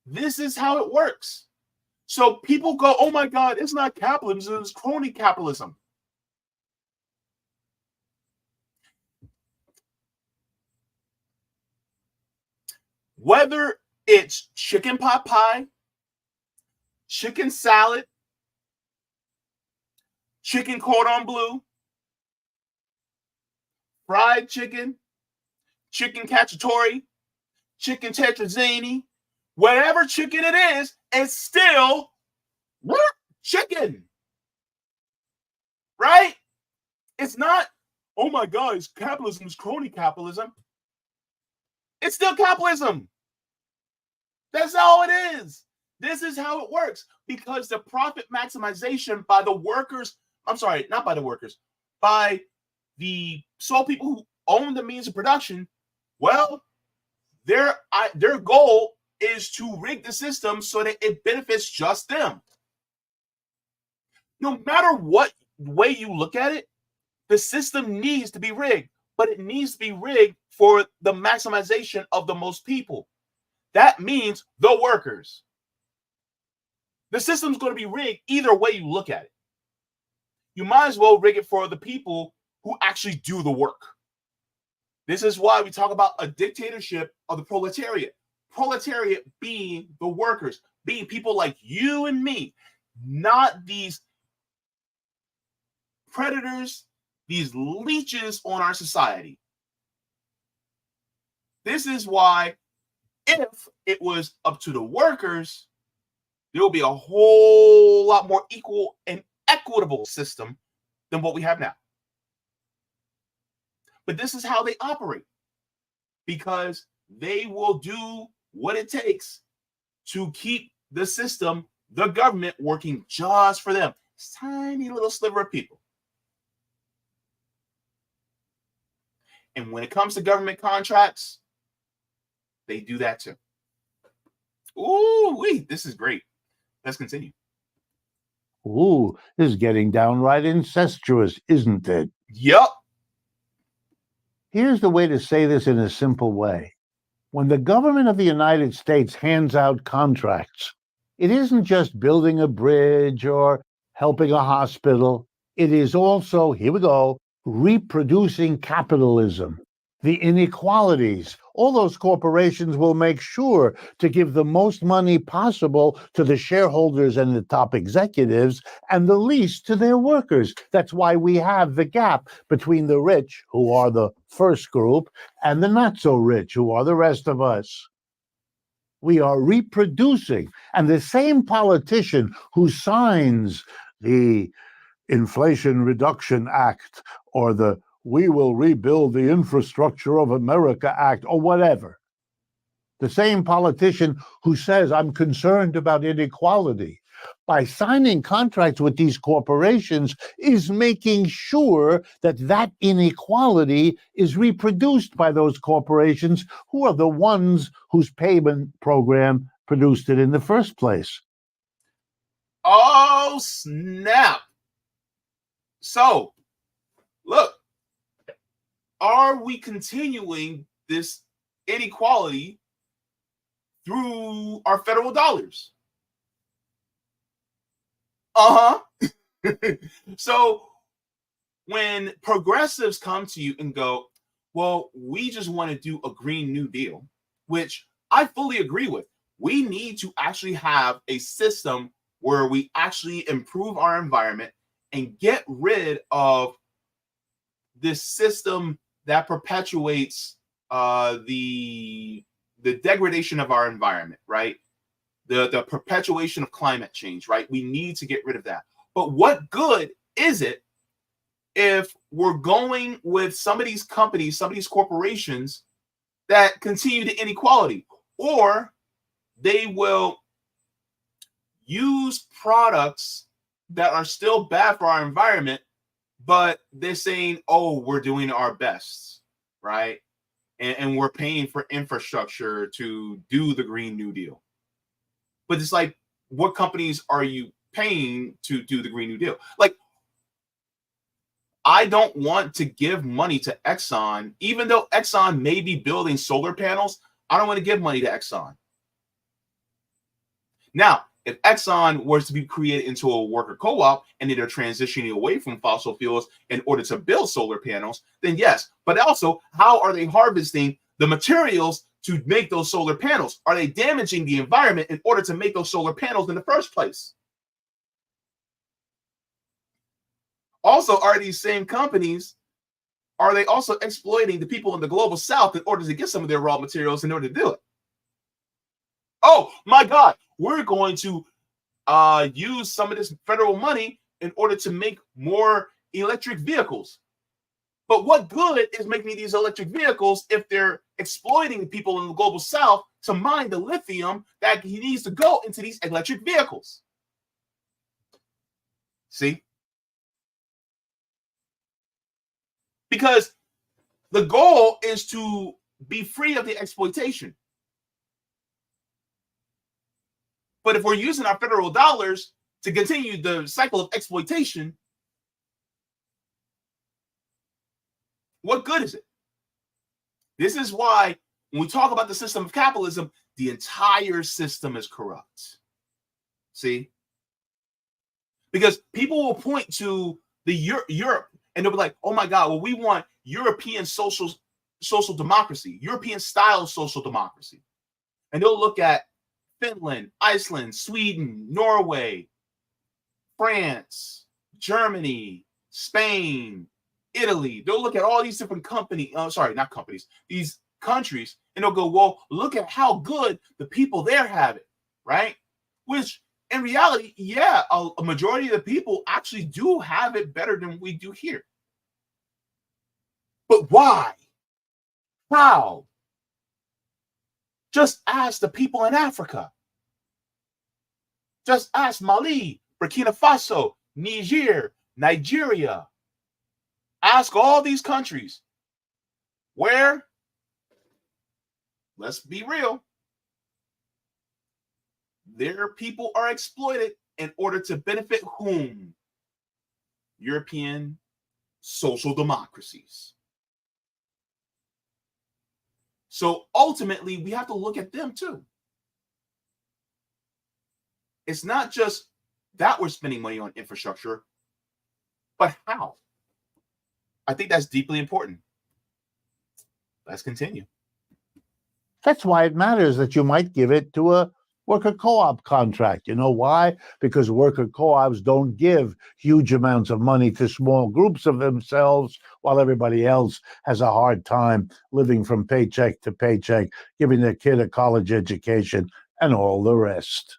This is how it works. So people go, oh my God, it's not capitalism, it's crony capitalism. Whether it's chicken pot pie, chicken salad, chicken cordon bleu, fried chicken, chicken cacciatore, chicken tetrazzini, whatever chicken it is, it's still chicken, right? It's not, oh my God, it's capitalism, it's crony capitalism. It's still capitalism. That's all it is. This is how it works, because the profit maximization by the workers, I'm sorry, not by the workers, by the sole people who own the means of production, well, their goal is to rig the system so that it benefits just them. No matter what way you look at it, the system needs to be rigged, but it needs to be rigged for the maximization of the most people. That means the workers. The system's going to be rigged either way you look at it. You might as well rig it for the people who actually do the work. This is why we talk about a dictatorship of the proletariat. Proletariat being the workers, being people like you and me, not these predators, these leeches on our society. This is why if it was up to the workers, there will be a whole lot more equal and equitable system than what we have now. But this is how they operate, because they will do what it takes to keep the system, the government, working just for them. It's a tiny little sliver of people. And when it comes to government contracts, they do that too. Ooh, this is great. Let's continue. Ooh, this is getting downright incestuous, isn't it? Yup. Here's the way to say this in a simple way. When the government of the United States hands out contracts, it isn't just building a bridge or helping a hospital. It is also, here we go, reproducing capitalism, the inequalities. All those corporations will make sure to give the most money possible to the shareholders and the top executives, and the least to their workers. That's why we have the gap between the rich, who are the first group, and the not so rich, who are the rest of us. We are reproducing, and the same politician who signs the Inflation Reduction Act or the We Will Rebuild the Infrastructure of America Act or whatever, the same politician who says, I'm concerned about inequality, by signing contracts with these corporations, is making sure that that inequality is reproduced by those corporations, who are the ones whose payment program produced it in the first place. Oh, snap. So, look, are we continuing this inequality through our federal dollars? So when progressives come to you and go, well, we just want to do a Green New Deal, which I fully agree with. We need to actually have a system where we actually improve our environment and get rid of this system that perpetuates the degradation of our environment, right? The perpetuation of climate change, right? We need to get rid of that. But what good is it if we're going with some of these companies, some of these corporations that continue the inequality, or they will use products that are still bad for our environment, but they're saying, oh, we're doing our best, right? And we're paying for infrastructure to do the Green New Deal. But it's like, what companies are you paying to do the Green New Deal? Like, I don't want to give money to Exxon, even though Exxon may be building solar panels. I don't want to give money to Exxon. Now, if Exxon was to be created into a worker co-op and they're transitioning away from fossil fuels in order to build solar panels, then yes. But also, how are they harvesting the materials to make those solar panels? Are they damaging the environment in order to make those solar panels in the first place? Also, are these same companies, are they also exploiting the people in the global south in order to get some of their raw materials in order to do it? Oh my God, we're going to use some of this federal money in order to make more electric vehicles. But what good is making these electric vehicles if they're exploiting people in the global south to mine the lithium that he needs to go into these electric vehicles? See? Because the goal is to be free of the exploitation. But if we're using our federal dollars to continue the cycle of exploitation, what good is it? This is why when we talk about the system of capitalism, the entire system is corrupt. See? Because people will point to the Europe and they'll be like, oh my God, well, we want European social democracy, European style social democracy. And they'll look at Finland, Iceland, Sweden, Norway, France, Germany, Spain, Italy. They'll look at all these different these countries, and they'll go, well, look at how good the people there have it, right? Which in reality, yeah, a majority of the people actually do have it better than we do here. But why? How? Just ask the people in Africa. Just ask Mali, Burkina Faso, Nigeria. Ask all these countries where, let's be real, their people are exploited in order to benefit whom? European social democracies. So ultimately, we have to look at them too. It's not just that we're spending money on infrastructure, but how? I think that's deeply important. Let's continue. That's why it matters that you might give it to a worker co-op contract. You know why? Because worker co-ops don't give huge amounts of money to small groups of themselves while everybody else has a hard time living from paycheck to paycheck, giving their kid a college education and all the rest.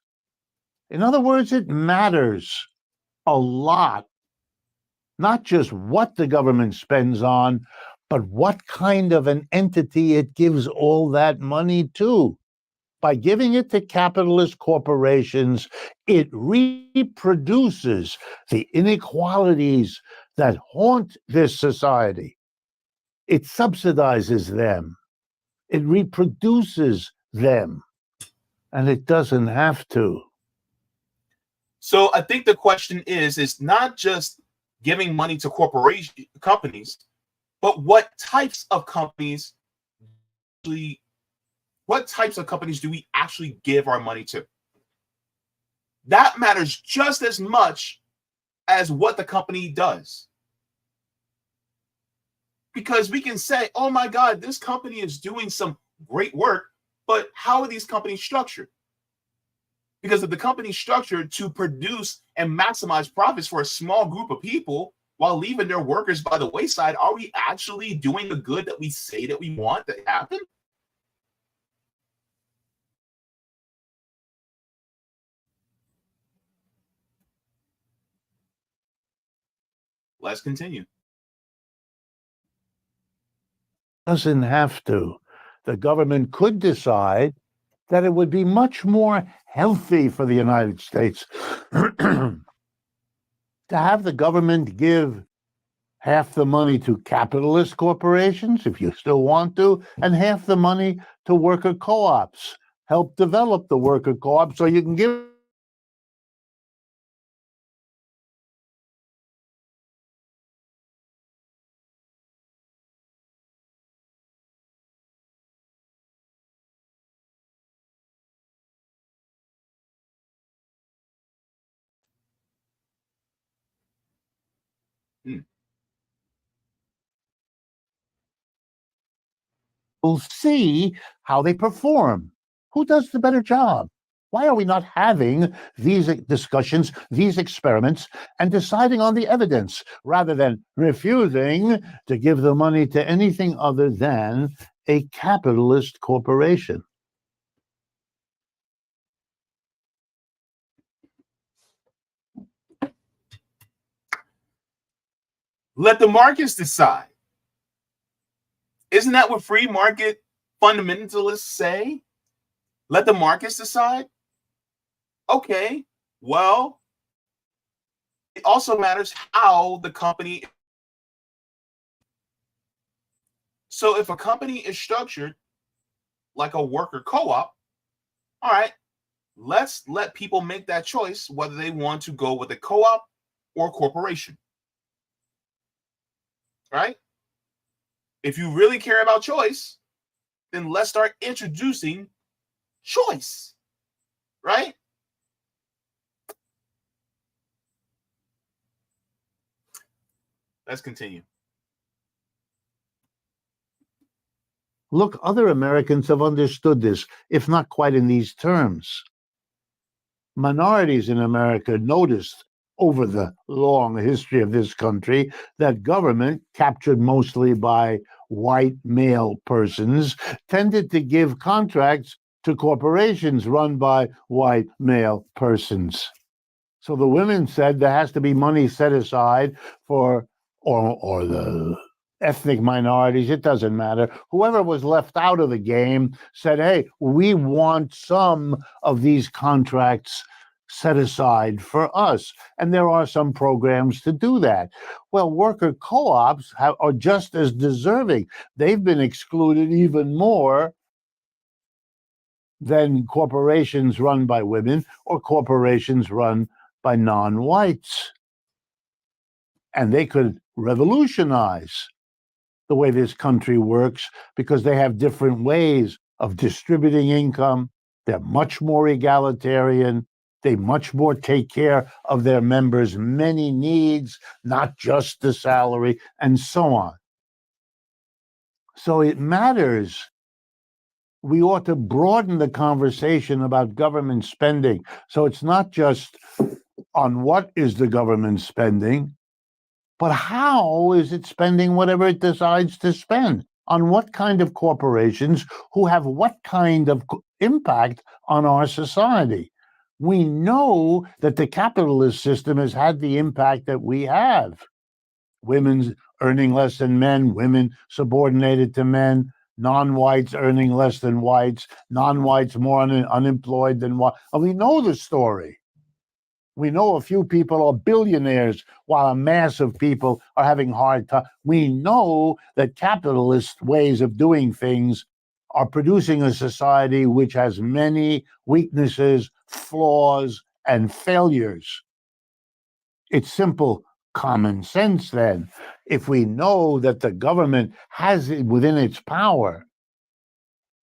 In other words, it matters a lot, not just what the government spends on, but what kind of an entity it gives all that money to. By giving it to capitalist corporations, it reproduces the inequalities that haunt this society. It subsidizes them. It reproduces them. And it doesn't have to. So I think the question is not just giving money to companies, but what types of companies do we actually give our money to? That matters just as much as what the company does. Because we can say, oh my God, this company is doing some great work, but how are these companies structured? Because if the company is structured to produce and maximize profits for a small group of people while leaving their workers by the wayside, are we actually doing the good that we say that we want to happen? Let's continue. Doesn't have to. The government could decide that it would be much more healthy for the United States to have the government give half the money to capitalist corporations, if you still want to, and half the money to worker co-ops. Help develop the worker co-op so you can give Hmm. We'll see how they perform. Who does the better job? Why are we not having these discussions, these experiments, and deciding on the evidence rather than refusing to give the money to anything other than a capitalist corporation? Let the markets decide. Isn't that what free market fundamentalists say? Let the markets decide? Okay, well, it also matters how the company. So if a company is structured like a worker co-op, all right, let's let people make that choice whether they want to go with a co-op or a corporation. Right? If you really care about choice, then let's start introducing choice. Right? Let's continue. Look, other Americans have understood this, if not quite in these terms. Minorities in America noticed over the long history of this country that government, captured mostly by white male persons, tended to give contracts to corporations run by white male persons. So the women said there has to be money set aside for, or the ethnic minorities, it doesn't matter. Whoever was left out of the game said, hey, we want some of these contracts set aside for us. And there are some programs to do that. Well, worker co-ops are just as deserving. They've been excluded even more than corporations run by women or corporations run by non-whites. And they could revolutionize the way this country works because they have different ways of distributing income. They're much more egalitarian. They much more take care of their members' many needs, not just the salary, and so on. So it matters. We ought to broaden the conversation about government spending. So it's not just on what is the government spending, but how is it spending whatever it decides to spend? On what kind of corporations who have what kind of impact on our society? We know that the capitalist system has had the impact that we have. Women's earning less than men, women subordinated to men, non-whites earning less than whites, non-whites more unemployed than white. And we know the story. We know a few people are billionaires while a mass of people are having hard time. We know that capitalist ways of doing things are producing a society which has many weaknesses, flaws, and failures. It's simple common sense then. If we know that the government has it within its power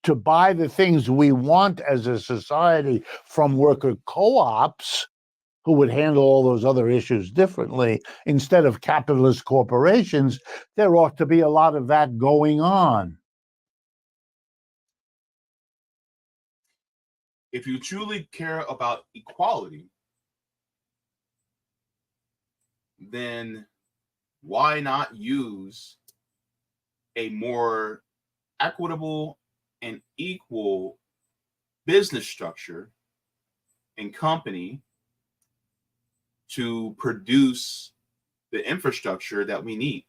to buy the things we want as a society from worker co-ops, who would handle all those other issues differently instead of capitalist corporations, there ought to be a lot of that going on. If you truly care about equality, then why not use a more equitable and equal business structure and company to produce the infrastructure that we need?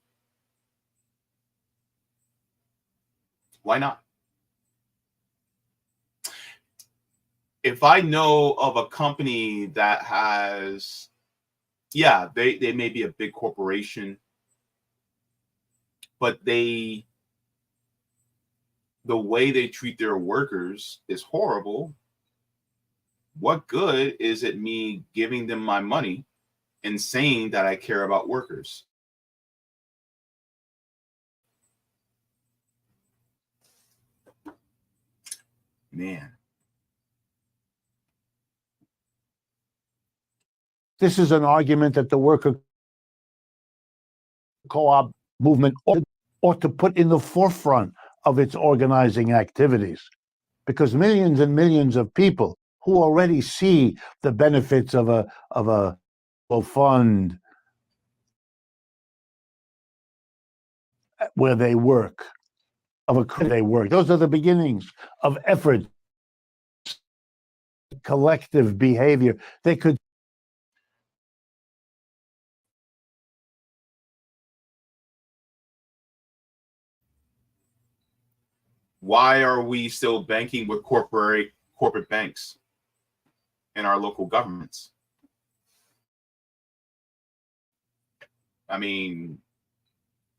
Why not? If I know of a company that has, yeah, they may be a big corporation, but the way they treat their workers is horrible. What good is it me giving them my money and saying that I care about workers? Man. This is an argument that the worker co-op movement ought to put in the forefront of its organizing activities, because millions and millions of people who already see the benefits of a fund where they work, those are the beginnings of effort, collective behavior. They could. Why are we still banking with corporate banks in our local governments? I mean,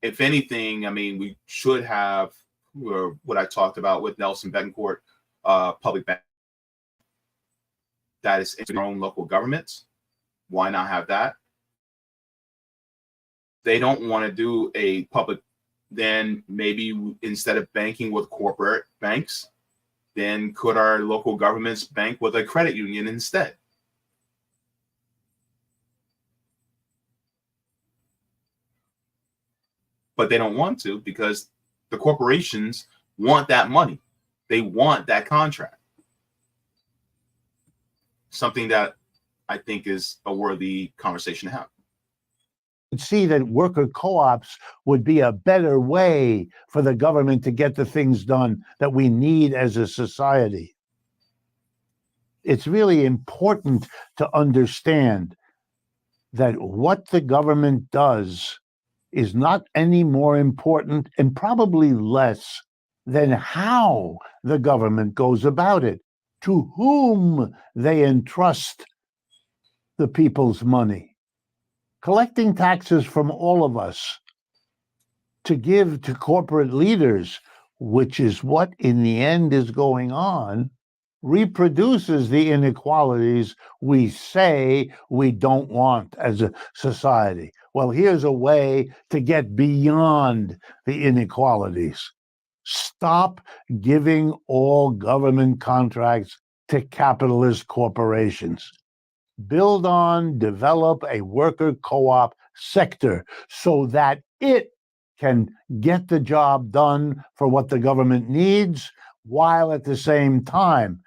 if anything, I mean, we should have what I talked about with Nelson Betancourt, public bank that is in our own local governments. Why not have that? They don't want to do a public, then maybe instead of banking with corporate banks, then could our local governments bank with a credit union instead? But they don't want to, because the corporations want that money. They want that contract. Something that I think is a worthy conversation to have. See that worker co-ops would be a better way for the government to get the things done that we need as a society. It's really important to understand that what the government does is not any more important, and probably less, than how the government goes about it, to whom they entrust the people's money. Collecting taxes from all of us to give to corporate leaders, which is what in the end is going on, reproduces the inequalities we say we don't want as a society. Well, here's a way to get beyond the inequalities. Stop giving all government contracts to capitalist corporations. Build on, develop a worker co-op sector so that it can get the job done for what the government needs, while at the same time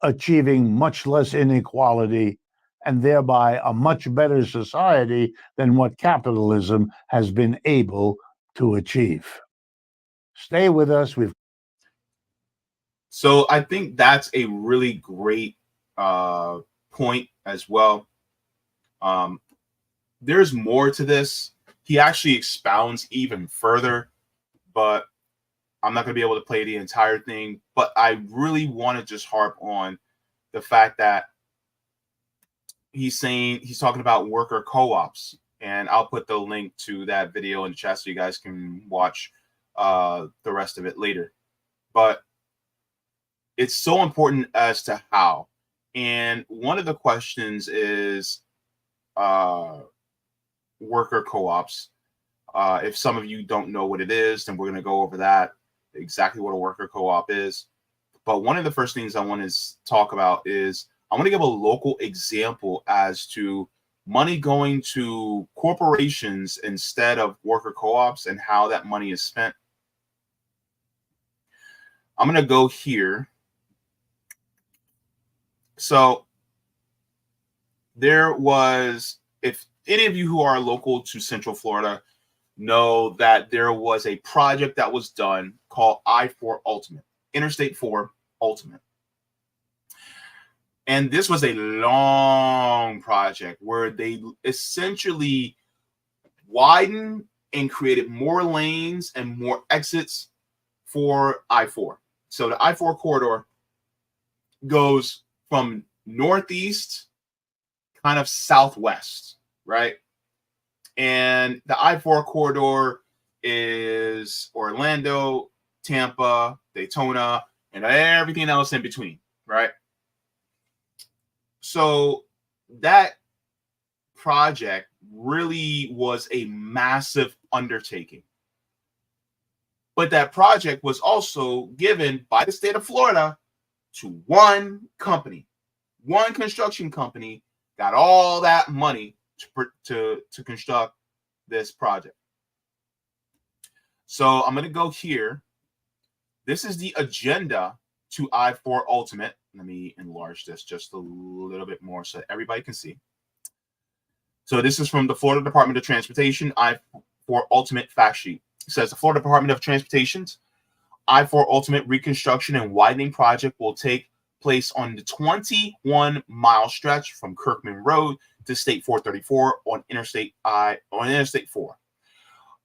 achieving much less inequality and thereby a much better society than what capitalism has been able to achieve. Stay with us. So I think that's a really great point as well. There's more to this. He actually expounds even further, but I'm not going to be able to play the entire thing. But I really want to just harp on the fact that he's talking about worker co-ops, and I'll put the link to that video in the chat so you guys can watch the rest of it later. But it's so important as to how. And one of the questions is worker co-ops. If some of you don't know what it is, then we're going to go over that, exactly what a worker co-op is. But one of the first things I want to talk about is I want to give a local example as to money going to corporations instead of worker co-ops and how that money is spent. I'm going to go here. So there was, if any of you who are local to Central Florida know that there was a project that was done called I-4 Ultimate, Interstate 4 Ultimate. And this was a long project where they essentially widened and created more lanes and more exits for I-4. So the I-4 corridor goes from northeast kind of southwest, right? And the I-4 corridor is Orlando, Tampa, Daytona, and everything else in between, right? So that project really was a massive undertaking. But that project was also given by the state of Florida to one company. One construction company got all that money to construct this project. So I'm going to go here. This is the agenda to I-4 Ultimate. Let me enlarge this just a little bit more so everybody can see. So this is from the Florida Department of Transportation, I-4 Ultimate fact sheet. It says the Florida Department of Transportation's I-4 Ultimate Reconstruction and Widening Project will take place on the 21-mile stretch from Kirkman Road to State 434 on Interstate 4.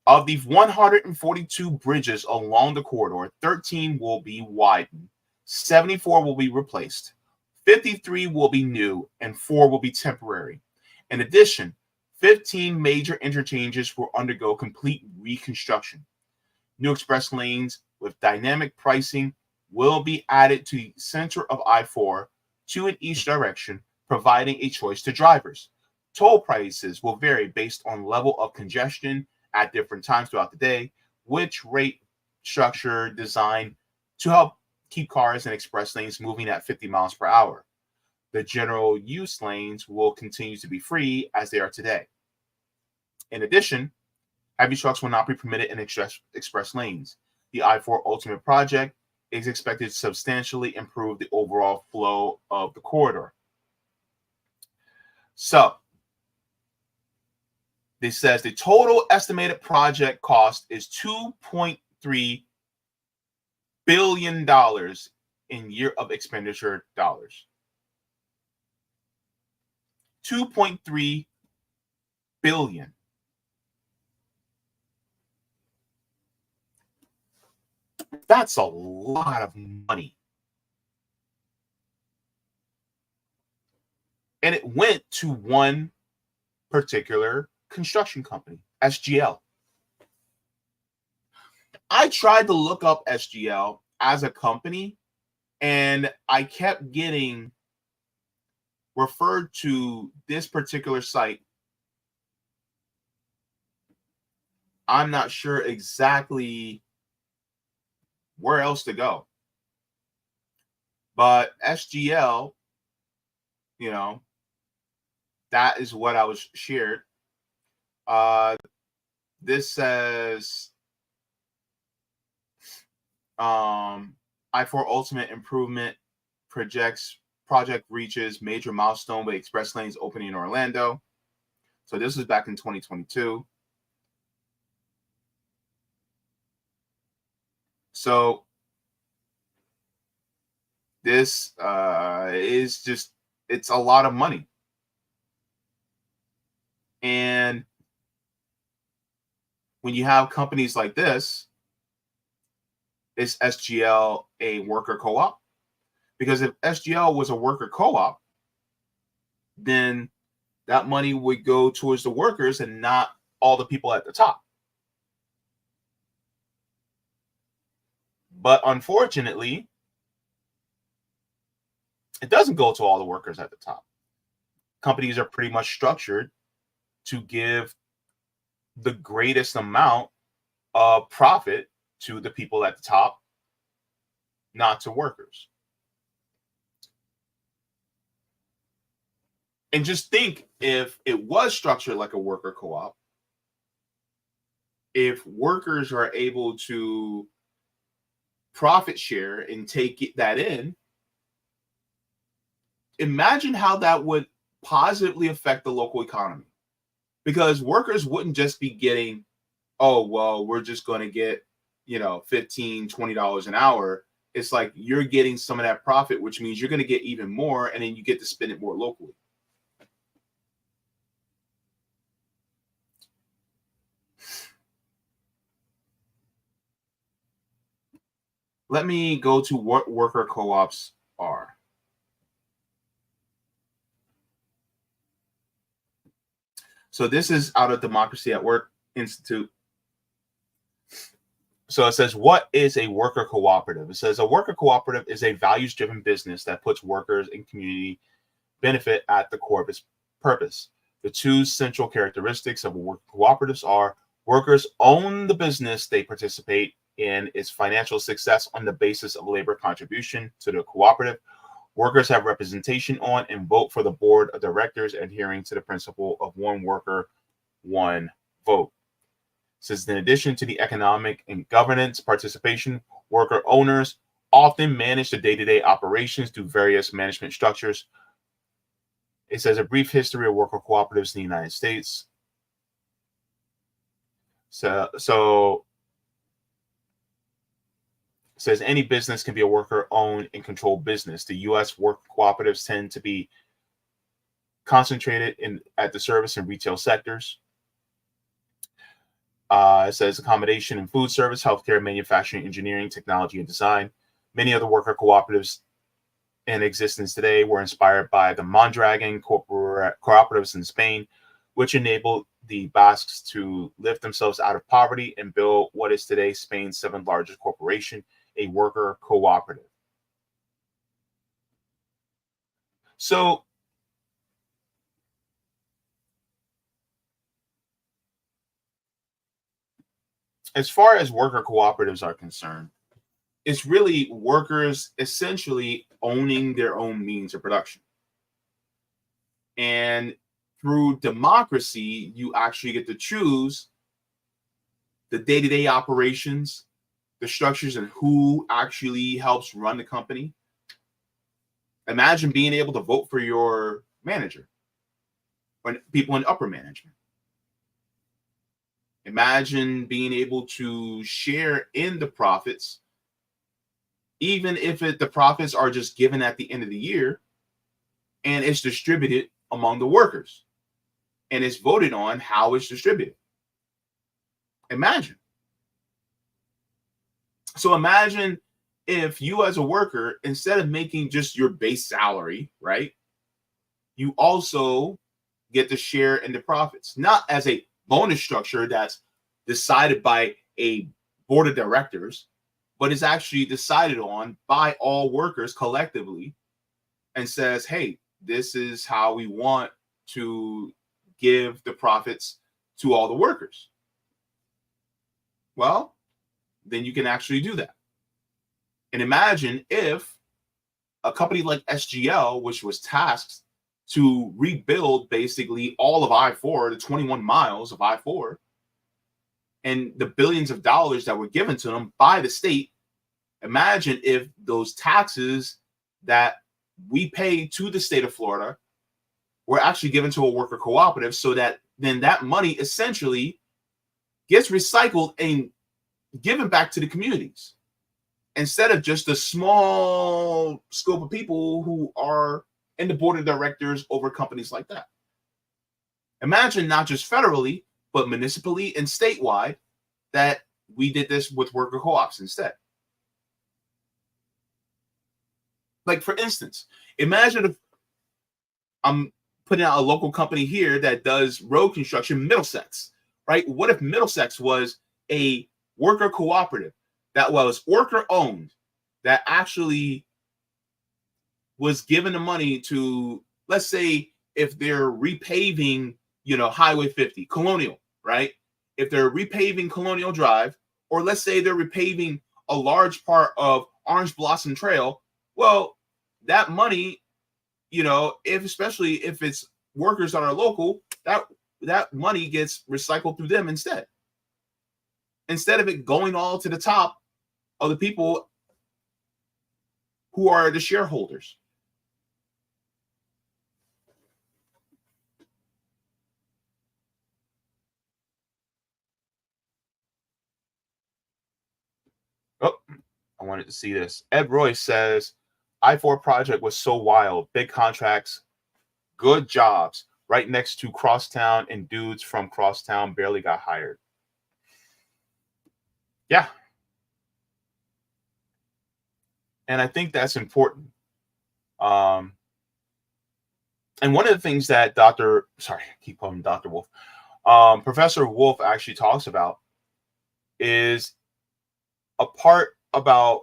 Of the 142 bridges along the corridor, 13 will be widened, 74 will be replaced, 53 will be new, and 4 will be temporary. In addition, 15 major interchanges will undergo complete reconstruction. New express lanes with dynamic pricing will be added to the center of I-4 to in each direction, providing a choice to drivers. Toll prices will vary based on level of congestion at different times throughout the day, which rate structure designed to help keep cars and express lanes moving at 50 miles per hour. The general use lanes will continue to be free as they are today. In addition, heavy trucks will not be permitted in express lanes. The I-4 Ultimate project is expected to substantially improve the overall flow of the corridor. So, this says the total estimated project cost is $2.3 billion in year of expenditure dollars. 2.3 billion. That's a lot of money. And it went to one particular construction company, SGL. I tried to look up SGL as a company, and I kept getting referred to this particular site. I'm not sure exactly where else to go. But SGL, you know, that is what I was shared. This says I-4 Ultimate Improvement project reaches major milestone with express lanes opening in Orlando. So this was back in 2022. So this is just, it's a lot of money. And when you have companies like this, is SGL a worker co-op? Because if SGL was a worker co-op, then that money would go towards the workers and not all the people at the top. But unfortunately, it doesn't go to all the workers at the top. Companies are pretty much structured to give the greatest amount of profit to the people at the top, not to workers. And just think, if it was structured like a worker co-op, if workers are able to profit share and take that in, imagine how that would positively affect the local economy. Because workers wouldn't just be getting, oh, well, we're just going to get, $15, $20 an hour. It's like you're getting some of that profit, which means you're going to get even more, and then you get to spend it more locally. Let me go to what worker co-ops are. So this is out of Democracy at Work Institute. So it says, what is a worker cooperative? It says a worker cooperative is a values-driven business that puts workers and community benefit at the core of its purpose. The two central characteristics of worker cooperatives are workers own the business they participate in its financial success on the basis of labor contribution to the cooperative. Workers have representation on and vote for the board of directors, adhering to the principle of one worker, one vote. says in addition to the economic and governance participation, worker owners often manage the day-to-day operations through various management structures. It says a brief history of worker cooperatives in the United States. So it says any business can be a worker-owned and controlled business. The U.S. worker cooperatives tend to be concentrated at the service and retail sectors. It says accommodation and food service, healthcare, manufacturing, engineering, technology, and design. Many of the worker cooperatives in existence today were inspired by the Mondragon cooperatives in Spain, which enabled the Basques to lift themselves out of poverty and build what is today Spain's seventh largest corporation, a worker cooperative. So as far as worker cooperatives are concerned, it's really workers essentially owning their own means of production. And through democracy, you actually get to choose the day-to-day operations, the structures, and who actually helps run the company. Imagine being able to vote for your manager or people in upper management. Imagine being able to share in the profits, even if the profits are just given at the end of the year and it's distributed among the workers and it's voted on how it's distributed. Imagine. So imagine if you as a worker, instead of making just your base salary, right, you also get to share in the profits, not as a bonus structure that's decided by a board of directors, but is actually decided on by all workers collectively and says, hey, this is how we want to give the profits to all the workers. Well, then you can actually do that. And imagine if a company like SGL, which was tasked to rebuild basically all of I-4, the 21 miles of I-4, and the billions of dollars that were given to them by the state, imagine if those taxes that we pay to the state of Florida were actually given to a worker cooperative, so that then that money essentially gets recycled and given back to the communities instead of just a small scope of people who are in the board of directors over companies like that. Imagine not just federally, but municipally and statewide that we did this with worker co-ops instead. Like, for instance, imagine if I'm putting out a local company here that does road construction, Middlesex, right? What if Middlesex was a worker cooperative that was worker owned, that actually was given the money to, let's say, if they're repaving, Highway 50, Colonial, right? If they're repaving Colonial Drive, or let's say they're repaving a large part of Orange Blossom Trail, well, that money, especially if it's workers that are local, that money gets recycled through them instead of it going all to the top of the people who are the shareholders. Oh, I wanted to see this. Ed Royce says, I-4 project was so wild. Big contracts, good jobs, right next to Crosstown, and dudes from Crosstown barely got hired. Yeah. And I think that's important. And one of the things that keep calling him Dr. Wolff, Professor Wolff actually talks about is a part about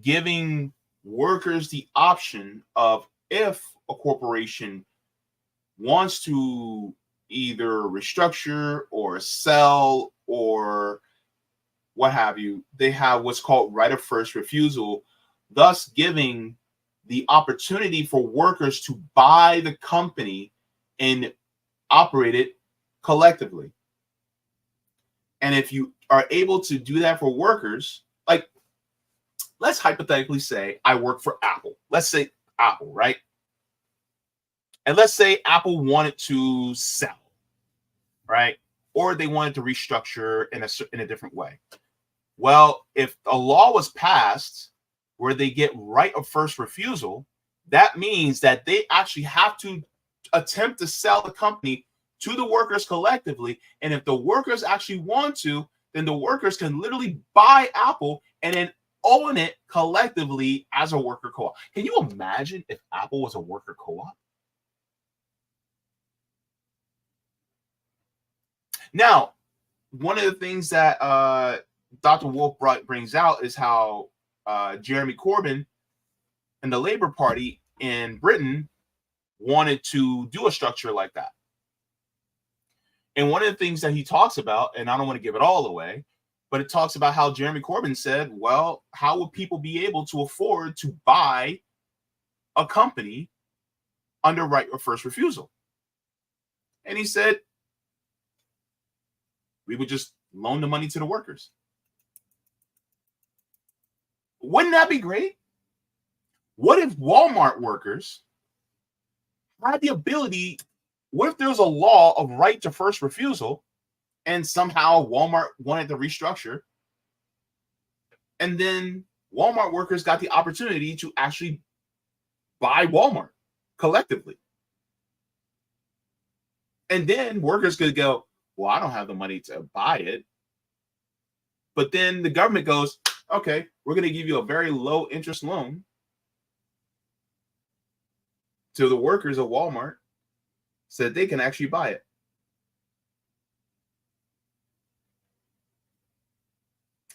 giving workers the option of, if a corporation wants to either restructure or sell or what have you, they have what's called right of first refusal, thus giving the opportunity for workers to buy the company and operate it collectively. And if you are able to do that for workers, like, let's hypothetically say I work for Apple. Let's say Apple, right? And let's say Apple wanted to sell, right? Or they wanted to restructure in a different way. Well, if a law was passed where they get right of first refusal, that means that they actually have to attempt to sell the company to the workers collectively. And if the workers actually want to, then the workers can literally buy Apple and then own it collectively as a worker co-op. Can you imagine if Apple was a worker co-op? Now, one of the things that Dr. Wolff brings out is how Jeremy Corbyn and the Labour Party in Britain wanted to do a structure like that. And one of the things that he talks about, and I don't want to give it all away, but it talks about how Jeremy Corbyn said, well, how would people be able to afford to buy a company under right of first refusal? And he said, we would just loan the money to the workers. Wouldn't that be great? What if Walmart workers had the ability? What if there was a law of right to first refusal and somehow Walmart wanted to restructure? And then Walmart workers got the opportunity to actually buy Walmart collectively. And then workers could go, well, I don't have the money to buy it. But then the government goes, okay, we're going to give you a very low interest loan to the workers of Walmart so that they can actually buy it.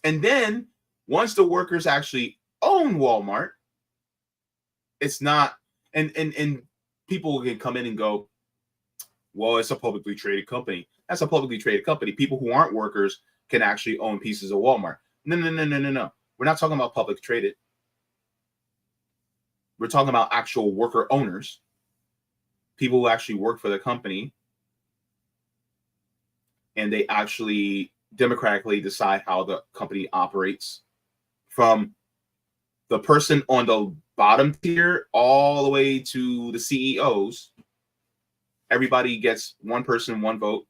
And then once the workers actually own Walmart, it's not, and people can come in and go, well, it's a publicly traded company. That's a publicly traded company. People who aren't workers can actually own pieces of Walmart. No. We're not talking about public traded. We're talking about actual worker owners, people who actually work for the company, and they actually democratically decide how the company operates, from the person on the bottom tier all the way to the CEOs. Everybody gets one person, one vote.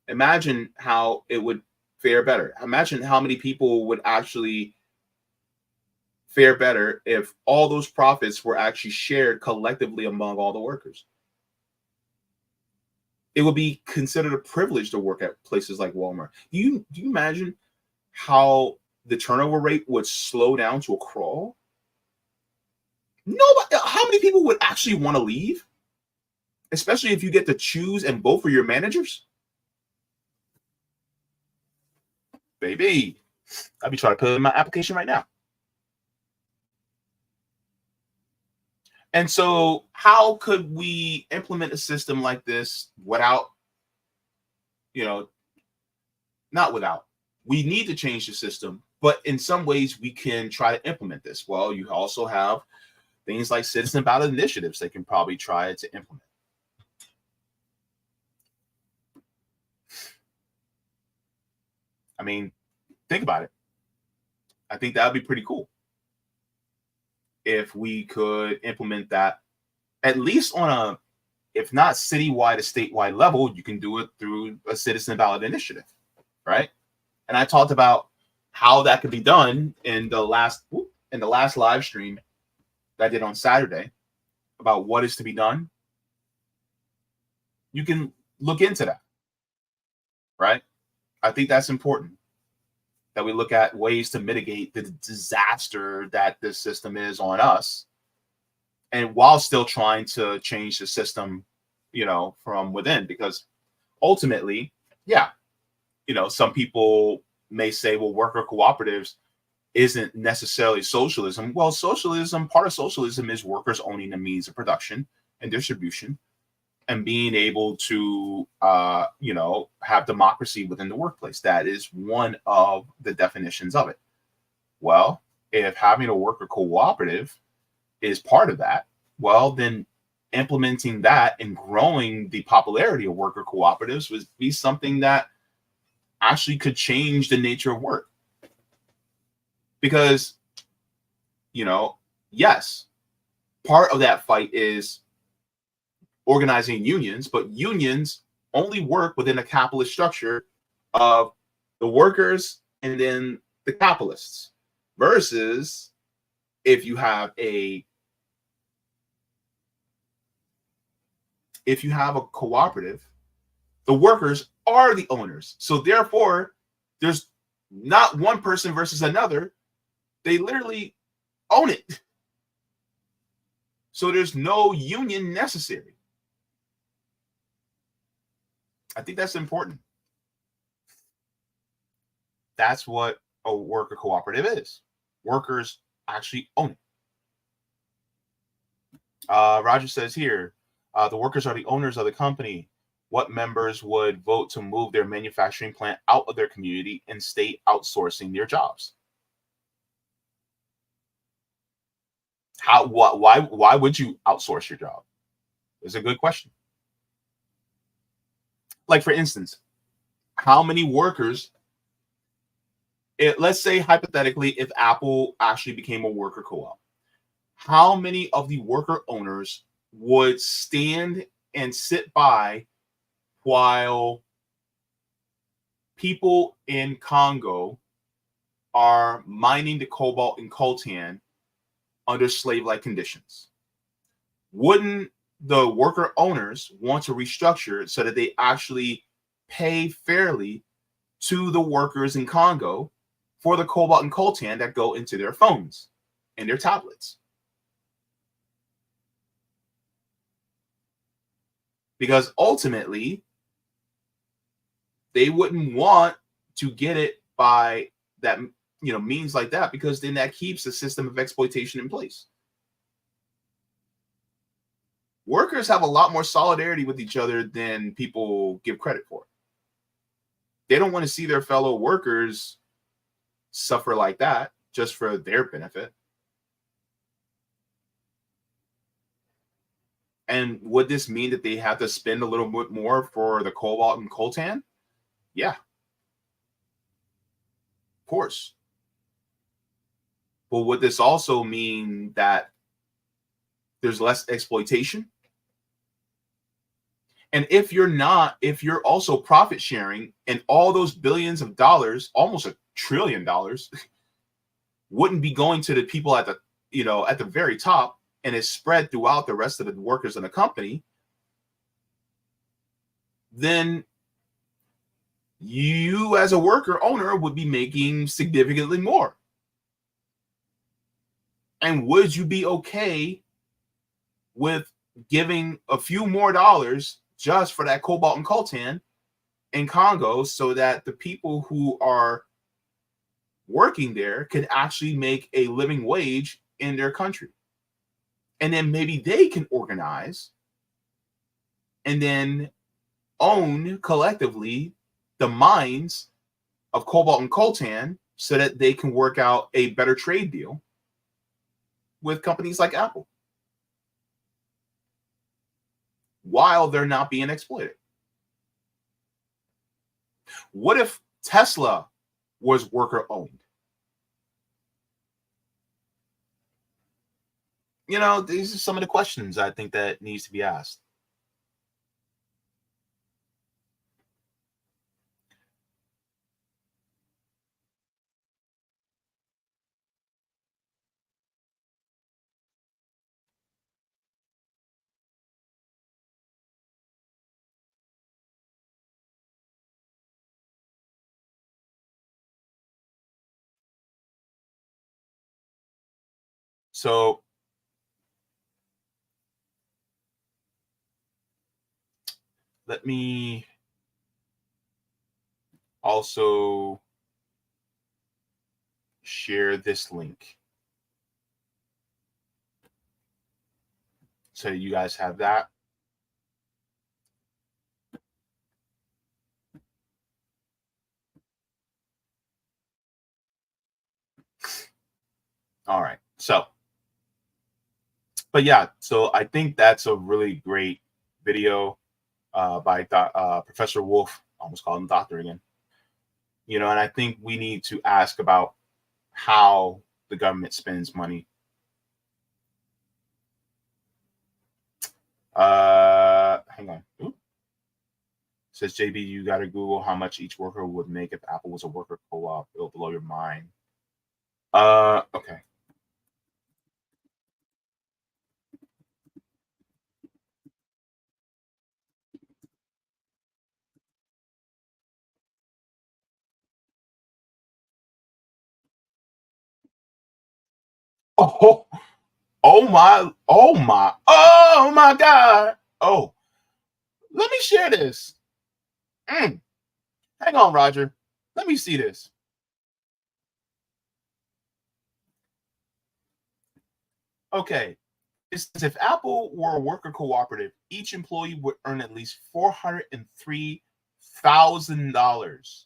Imagine how it would fare better. Imagine how many people would actually fare better if all those profits were actually shared collectively among all the workers. It would be considered a privilege to work at places like Walmart. Do you imagine how the turnover rate would slow down to a crawl? Nobody. How many people would actually want to leave? Especially if you get to choose and vote for your managers. Baby, I'll be trying to put it in my application right now. And so how could we implement a system like this without, not without, we need to change the system, but in some ways we can try to implement this. Well, you also have things like citizen ballot initiatives they can probably try to implement. I mean, think about it. I think that would be pretty cool if we could implement that, at least on a, if not citywide, a statewide level. You can do it through a citizen ballot initiative, right? And I talked about how that could be done in the last live stream that I did on Saturday about what is to be done. You can look into that, right? I think that's important, that we look at ways to mitigate the disaster that this system is on us, and while still trying to change the system, from within. Because ultimately, some people may say, well, worker cooperatives isn't necessarily socialism. Well, part of socialism is workers owning the means of production and distribution, and being able to, have democracy within the workplace. That is one of the definitions of it. Well, if having a worker cooperative is part of that, well, then implementing that and growing the popularity of worker cooperatives would be something that actually could change the nature of work. Because, you know, yes, part of that fight is organizing unions, but unions only work within a capitalist structure of the workers and then the capitalists, versus if you have a cooperative, the workers are the owners. So therefore, there's not one person versus another. They literally own it. So there's no union necessary. I think that's important. That's what a worker cooperative is. Workers actually own it. Roger says here, the workers are the owners of the company. What members would vote to move their manufacturing plant out of their community and stay outsourcing their jobs? Why would you outsource your job? It's a good question. Like, for instance, how many workers, let's say hypothetically, if Apple actually became a worker co-op, how many of the worker owners would stand and sit by while people in Congo are mining the cobalt and coltan under slave-like conditions? Wouldn't the worker owners want to restructure so that they actually pay fairly to the workers in Congo for the cobalt and coltan that go into their phones and their tablets? Because ultimately, they wouldn't want to get it by that, means like that, because then that keeps the system of exploitation in place. Workers have a lot more solidarity with each other than people give credit for. They don't want to see their fellow workers suffer like that just for their benefit. And would this mean that they have to spend a little bit more for the cobalt and coltan? Yeah. Of course. But would this also mean that there's less exploitation? And if you're also profit sharing, and all those billions of dollars, almost $1 trillion, wouldn't be going to the people at the very top, and is spread throughout the rest of the workers in the company, then you as a worker owner would be making significantly more. And would you be okay with giving a few more dollars just for that cobalt and coltan in Congo so that the people who are working there can actually make a living wage in their country? And then maybe they can organize and then own collectively the mines of cobalt and coltan so that they can work out a better trade deal with companies like Apple while they're not being exploited. What if Tesla was worker owned? These are some of the questions I think that needs to be asked. So let me also share this link so you guys have that. All right. So I think that's a really great video by Professor Wolff. I almost called him doctor again. You know, and I think we need to ask about how the government spends money. Hang on. Ooh. Says JB, you got to Google how much each worker would make if Apple was a worker co-op. It'll blow your mind. Okay. Oh, oh my God. Oh, let me share this. Hang on, Roger. Let me see this. Okay. It says if Apple were a worker cooperative, each employee would earn at least $403,000.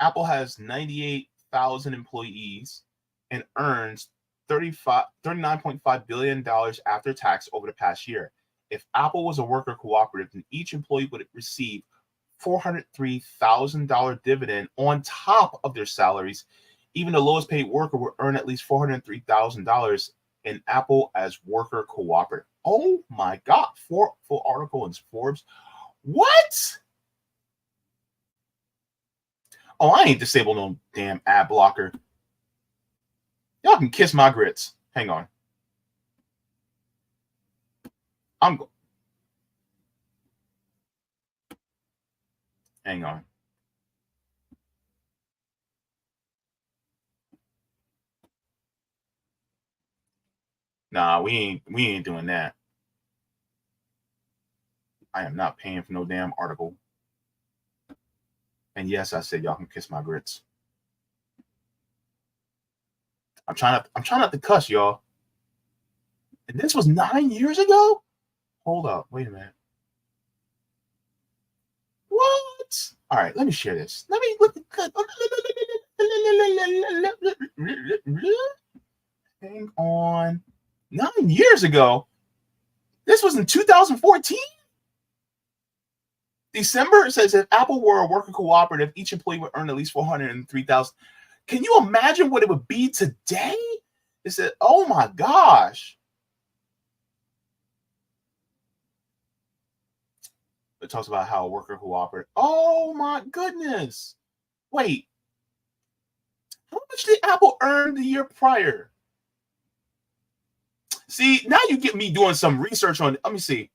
Apple has 98,000 employees and earns $39.5 billion after tax over the past year. If Apple was a worker cooperative, then each employee would receive $403,000 dividend on top of their salaries. Even the lowest paid worker would earn at least $403,000 in Apple as worker cooperative. Oh my God. Full article in Forbes. What? Oh, I ain't disabled no damn ad blocker. Y'all can kiss my grits. Hang on. Hang on. Nah, we ain't doing that. I am not paying for no damn article. And yes, I said y'all can kiss my grits. I'm trying not to cuss, y'all. And this was 9 years ago? Hold up. Wait a minute. What? All right, let me share this. Let me look. Hang on. 9 years ago? This was in 2014? December, it says if Apple were a worker cooperative, each employee would earn at least $403,000. Can you imagine what it would be today? It said, oh my gosh. It talks about how a worker cooperative. Oh my goodness. Wait. How much did Apple earn the year prior? See, now you get me doing some research on it. Let me see.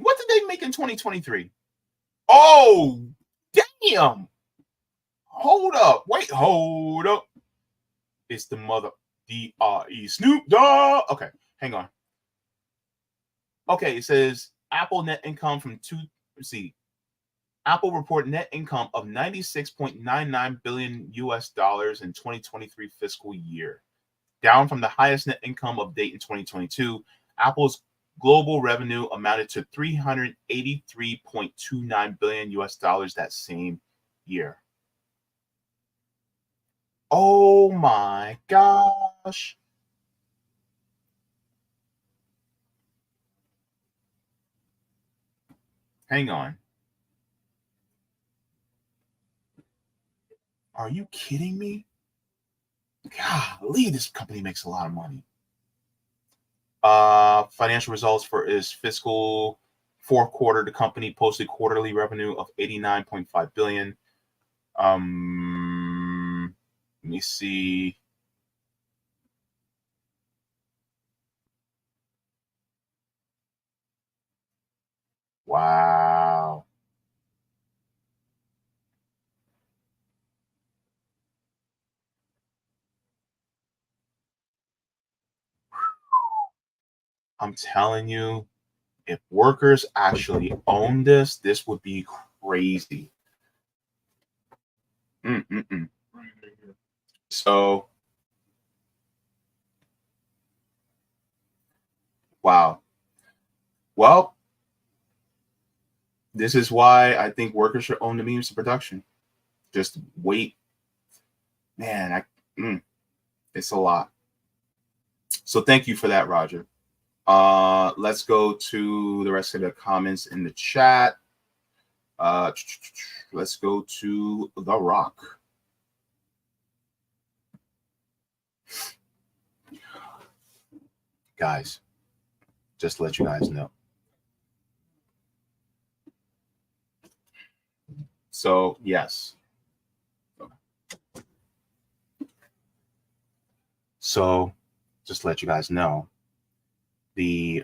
What did they make in 2023? Oh, damn. Hold up. Wait, hold up. It's the mother D-R-E Snoop Dogg. Okay, hang on. Okay, it says Apple net income from Apple reported net income of $96.99 billion US dollars in 2023 fiscal year, down from the highest net income of date in 2022. Apple's global revenue amounted to $383.29 billion US dollars that same year. Oh my gosh. Hang on. Are you kidding me? Golly, this company makes a lot of money. Financial results for its fiscal fourth quarter, the company posted quarterly revenue of $89.5 billion. Let me see. Wow. I'm telling you, if workers actually own this, this would be crazy. So, wow. Well, this is why I think workers should own the means of production. Just wait. Man, It's a lot. So thank you for that, Roger. Let's go to the rest of the comments in the chat. Let's go to The Rock. Guys, just to let you guys know. So, yes. So, just to let you guys know, the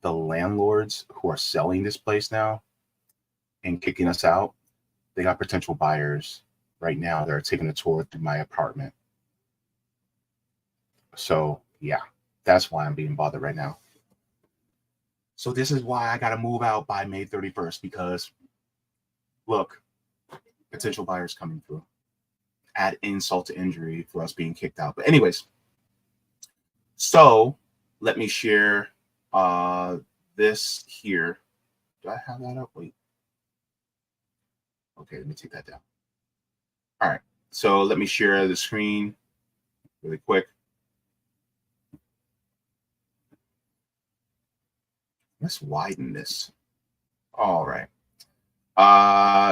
landlords who are selling this place now and kicking us out, they got potential buyers right now that are taking a tour through my apartment. So, yeah, that's why I'm being bothered right now. So this is why I got to move out by May 31st, because, look, potential buyers coming through. Add insult to injury for us being kicked out. But anyways, so let me share this here. Do I have that up? Wait. Okay, let me take that down. All right. So let me share the screen really quick. Let's widen this. All right.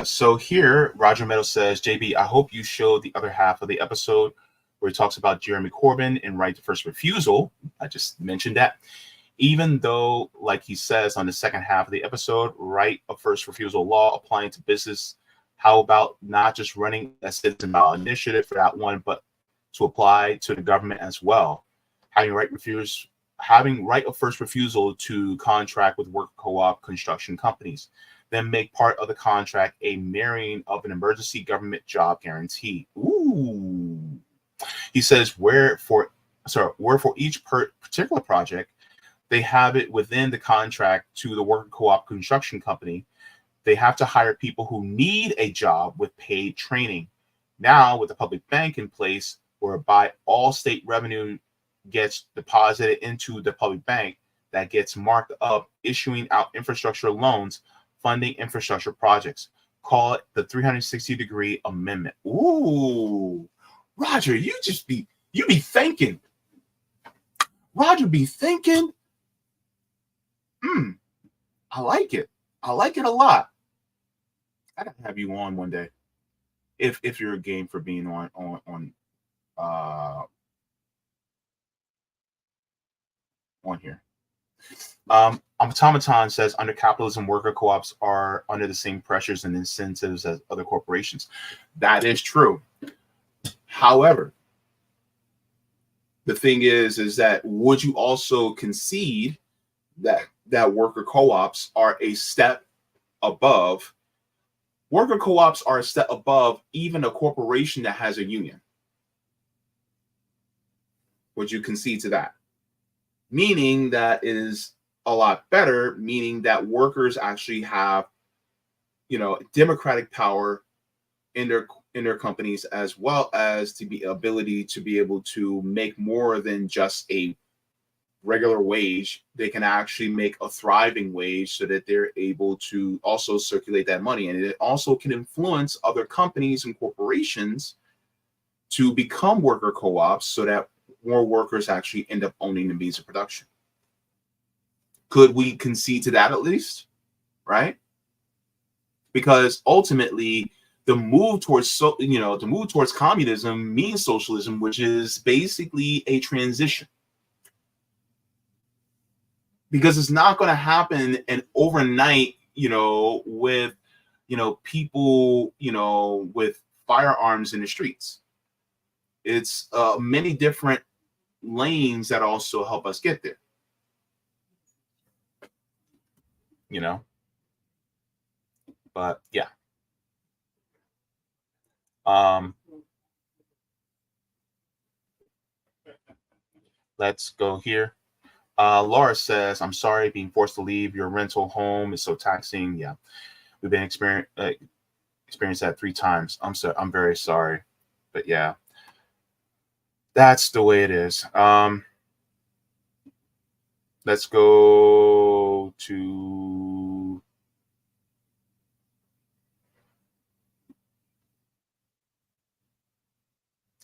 So here, Roger Meadows says, JB, I hope you showed the other half of the episode where he talks about Jeremy Corbyn and right to first refusal. I just mentioned that. Even though, like he says on the second half of the episode, right of first refusal law applying to business, how about not just running a citizen ballot initiative for that one, but to apply to the government as well? Having right of first refusal to contract with work co-op construction companies, then make part of the contract a marrying of an emergency government job guarantee. Ooh. He says where for each particular project, they have it within the contract to the worker co-op construction company. They have to hire people who need a job with paid training. Now, with the public bank in place, whereby all state revenue gets deposited into the public bank, that gets marked up, issuing out infrastructure loans, funding infrastructure projects. Call it the 360-degree amendment. Ooh, Roger, you be thinking. Roger be thinking. I like it. I like it a lot. I gotta have you on one day, if you're a game for being on here. Automaton says under capitalism, worker co-ops are under the same pressures and incentives as other corporations. That is true. However, the thing is that would you also concede that worker co-ops are a step above? Worker co-ops are a step above even a corporation that has a union. Would you concede to that? Meaning that it is a lot better, meaning that workers actually have, democratic power in their companies, as well as to be ability to be able to make more than just a regular wage. They can actually make a thriving wage so that they're able to also circulate that money. And it also can influence other companies and corporations to become worker co-ops so that more workers actually end up owning the means of production. Could we concede to that at least? Right? Because ultimately the move towards communism means socialism, which is basically a transition. Because it's not going to happen and overnight, with, people, with firearms in the streets. It's many different lanes that also help us get there. But yeah. Let's go here. Laura says, I'm sorry being forced to leave your rental home is so taxing. Yeah, we've been experienced that 3 times. I'm very sorry, but yeah, that's the way it is. Let's go to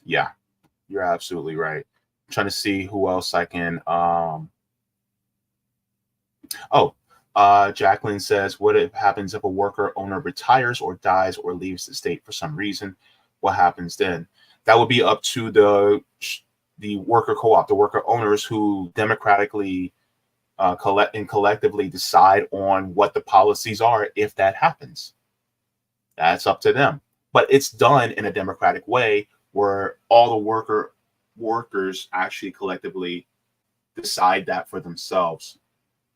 yeah. You're absolutely right. I'm trying to see who else I can. Jacqueline says, what happens if a worker owner retires or dies or leaves the state for some reason? What happens then? That would be up to the worker co-op, the worker owners who democratically collectively decide on what the policies are if that happens. That's up to them. But it's done in a democratic way where all the workers actually collectively decide that for themselves.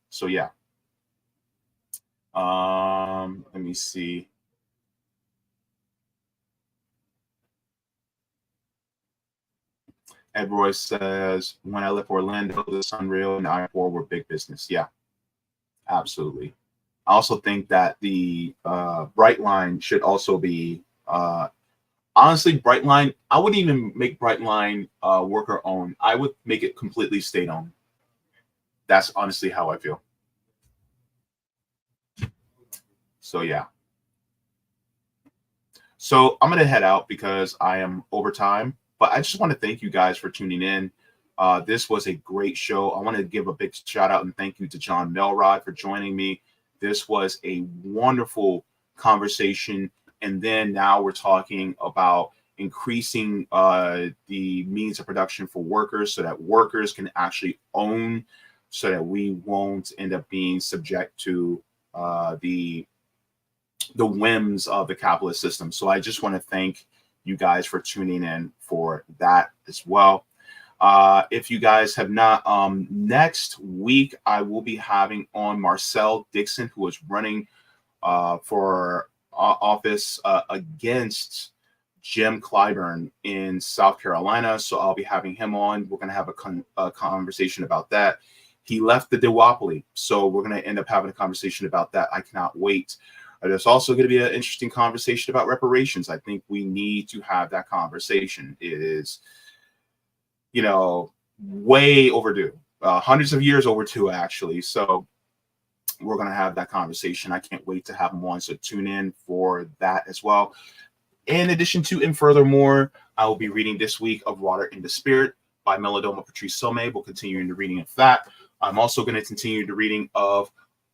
So yeah. Let me see. Ed Royce says, when I left Orlando, the Sunrail and I-4 were big business. Yeah, absolutely. I also think that the Brightline should also be, honestly, Brightline, I wouldn't even make Brightline worker owned. I would make it completely state owned. That's honestly how I feel. So yeah. So I'm going to head out because I am over time, but I just want to thank you guys for tuning in. This was a great show. I want to give a big shout out and thank you to Jon Melrod for joining me. This was a wonderful conversation. And then now we're talking about increasing the means of production for workers so that workers can actually own, so that we won't end up being subject to the whims of the capitalist system. So I just want to thank you guys for tuning in for that as well. If you guys have not, next week I will be having on Marcel Dixon, who is running for office against Jim Clyburn in South Carolina. So I'll be having him on. We're going to have a conversation about that. He left the duopoly, so we're going to end up having a conversation about that. I cannot wait. There's also going to be an interesting conversation about reparations. I think we need to have that conversation. It is, way overdue, hundreds of years overdue, actually. So we're going to have that conversation. I can't wait to have them on. So tune in for that as well. In addition to, and furthermore, I will be reading this week of Water in the Spirit by Melodoma Patrice Somé. We'll continue the reading of that. I'm also going to continue the reading of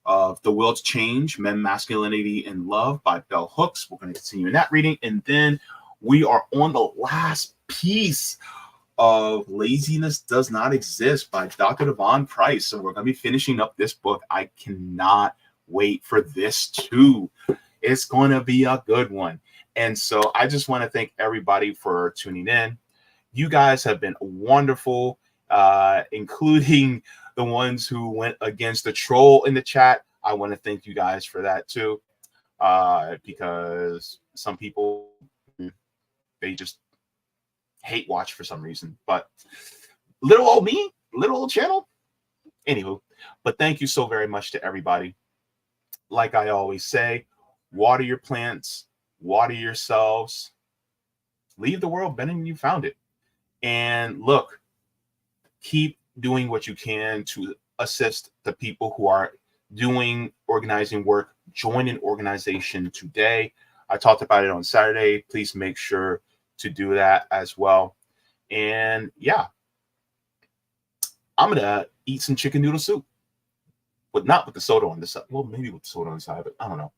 The Will to Change, Men, Masculinity, and Love by Bell Hooks. We're going to continue in that reading. And then we are on the last piece of Laziness Does Not Exist by Dr. Devon Price. So we're going to be finishing up this book. I cannot wait for this too. It's going to be a good one. And so I just want to thank everybody for tuning in. You guys have been wonderful, including the ones who went against the troll in the chat. I want to thank you guys for that too, because some people, they just hate watch for some reason. But little old me, little old channel. Anywho, but thank you so very much to everybody. Like I always say, water your plants, water yourselves, leave the world better than you found it. And look, keep doing what you can to assist the people who are doing organizing work. Join an organization today. I talked about it on Saturday. Please make sure to do that as well. And yeah, I'm gonna eat some chicken noodle soup, but not with the soda on the side. Well, maybe with the soda on the side, but I don't know.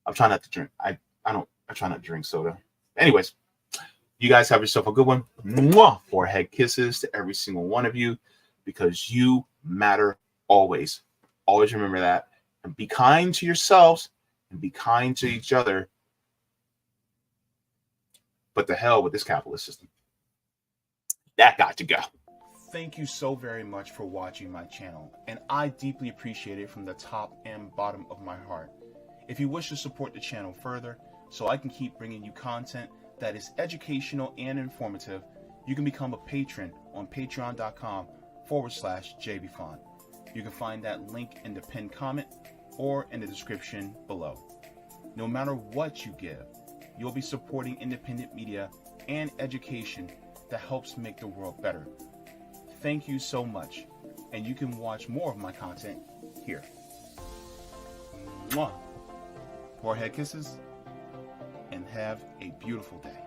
I'm trying not to drink. I try not to drink soda. Anyways, you guys have yourself a good one. Mwah! Forehead kisses to every single one of you, because you matter always. Always remember that. And be kind to yourselves and be kind to each other. But the hell with this capitalist system. That got to go. Thank you so very much for watching my channel, and I deeply appreciate it from the top and bottom of my heart. If you wish to support the channel further, so I can keep bringing you content that is educational and informative, you can become a patron on patreon.com/Jaybefaunt. You can find that link in the pinned comment or in the description below. No matter what you give, you'll be supporting independent media and education that helps make the world better. Thank you so much, and you can watch more of my content here. Mwah. Forehead kisses, and have a beautiful day.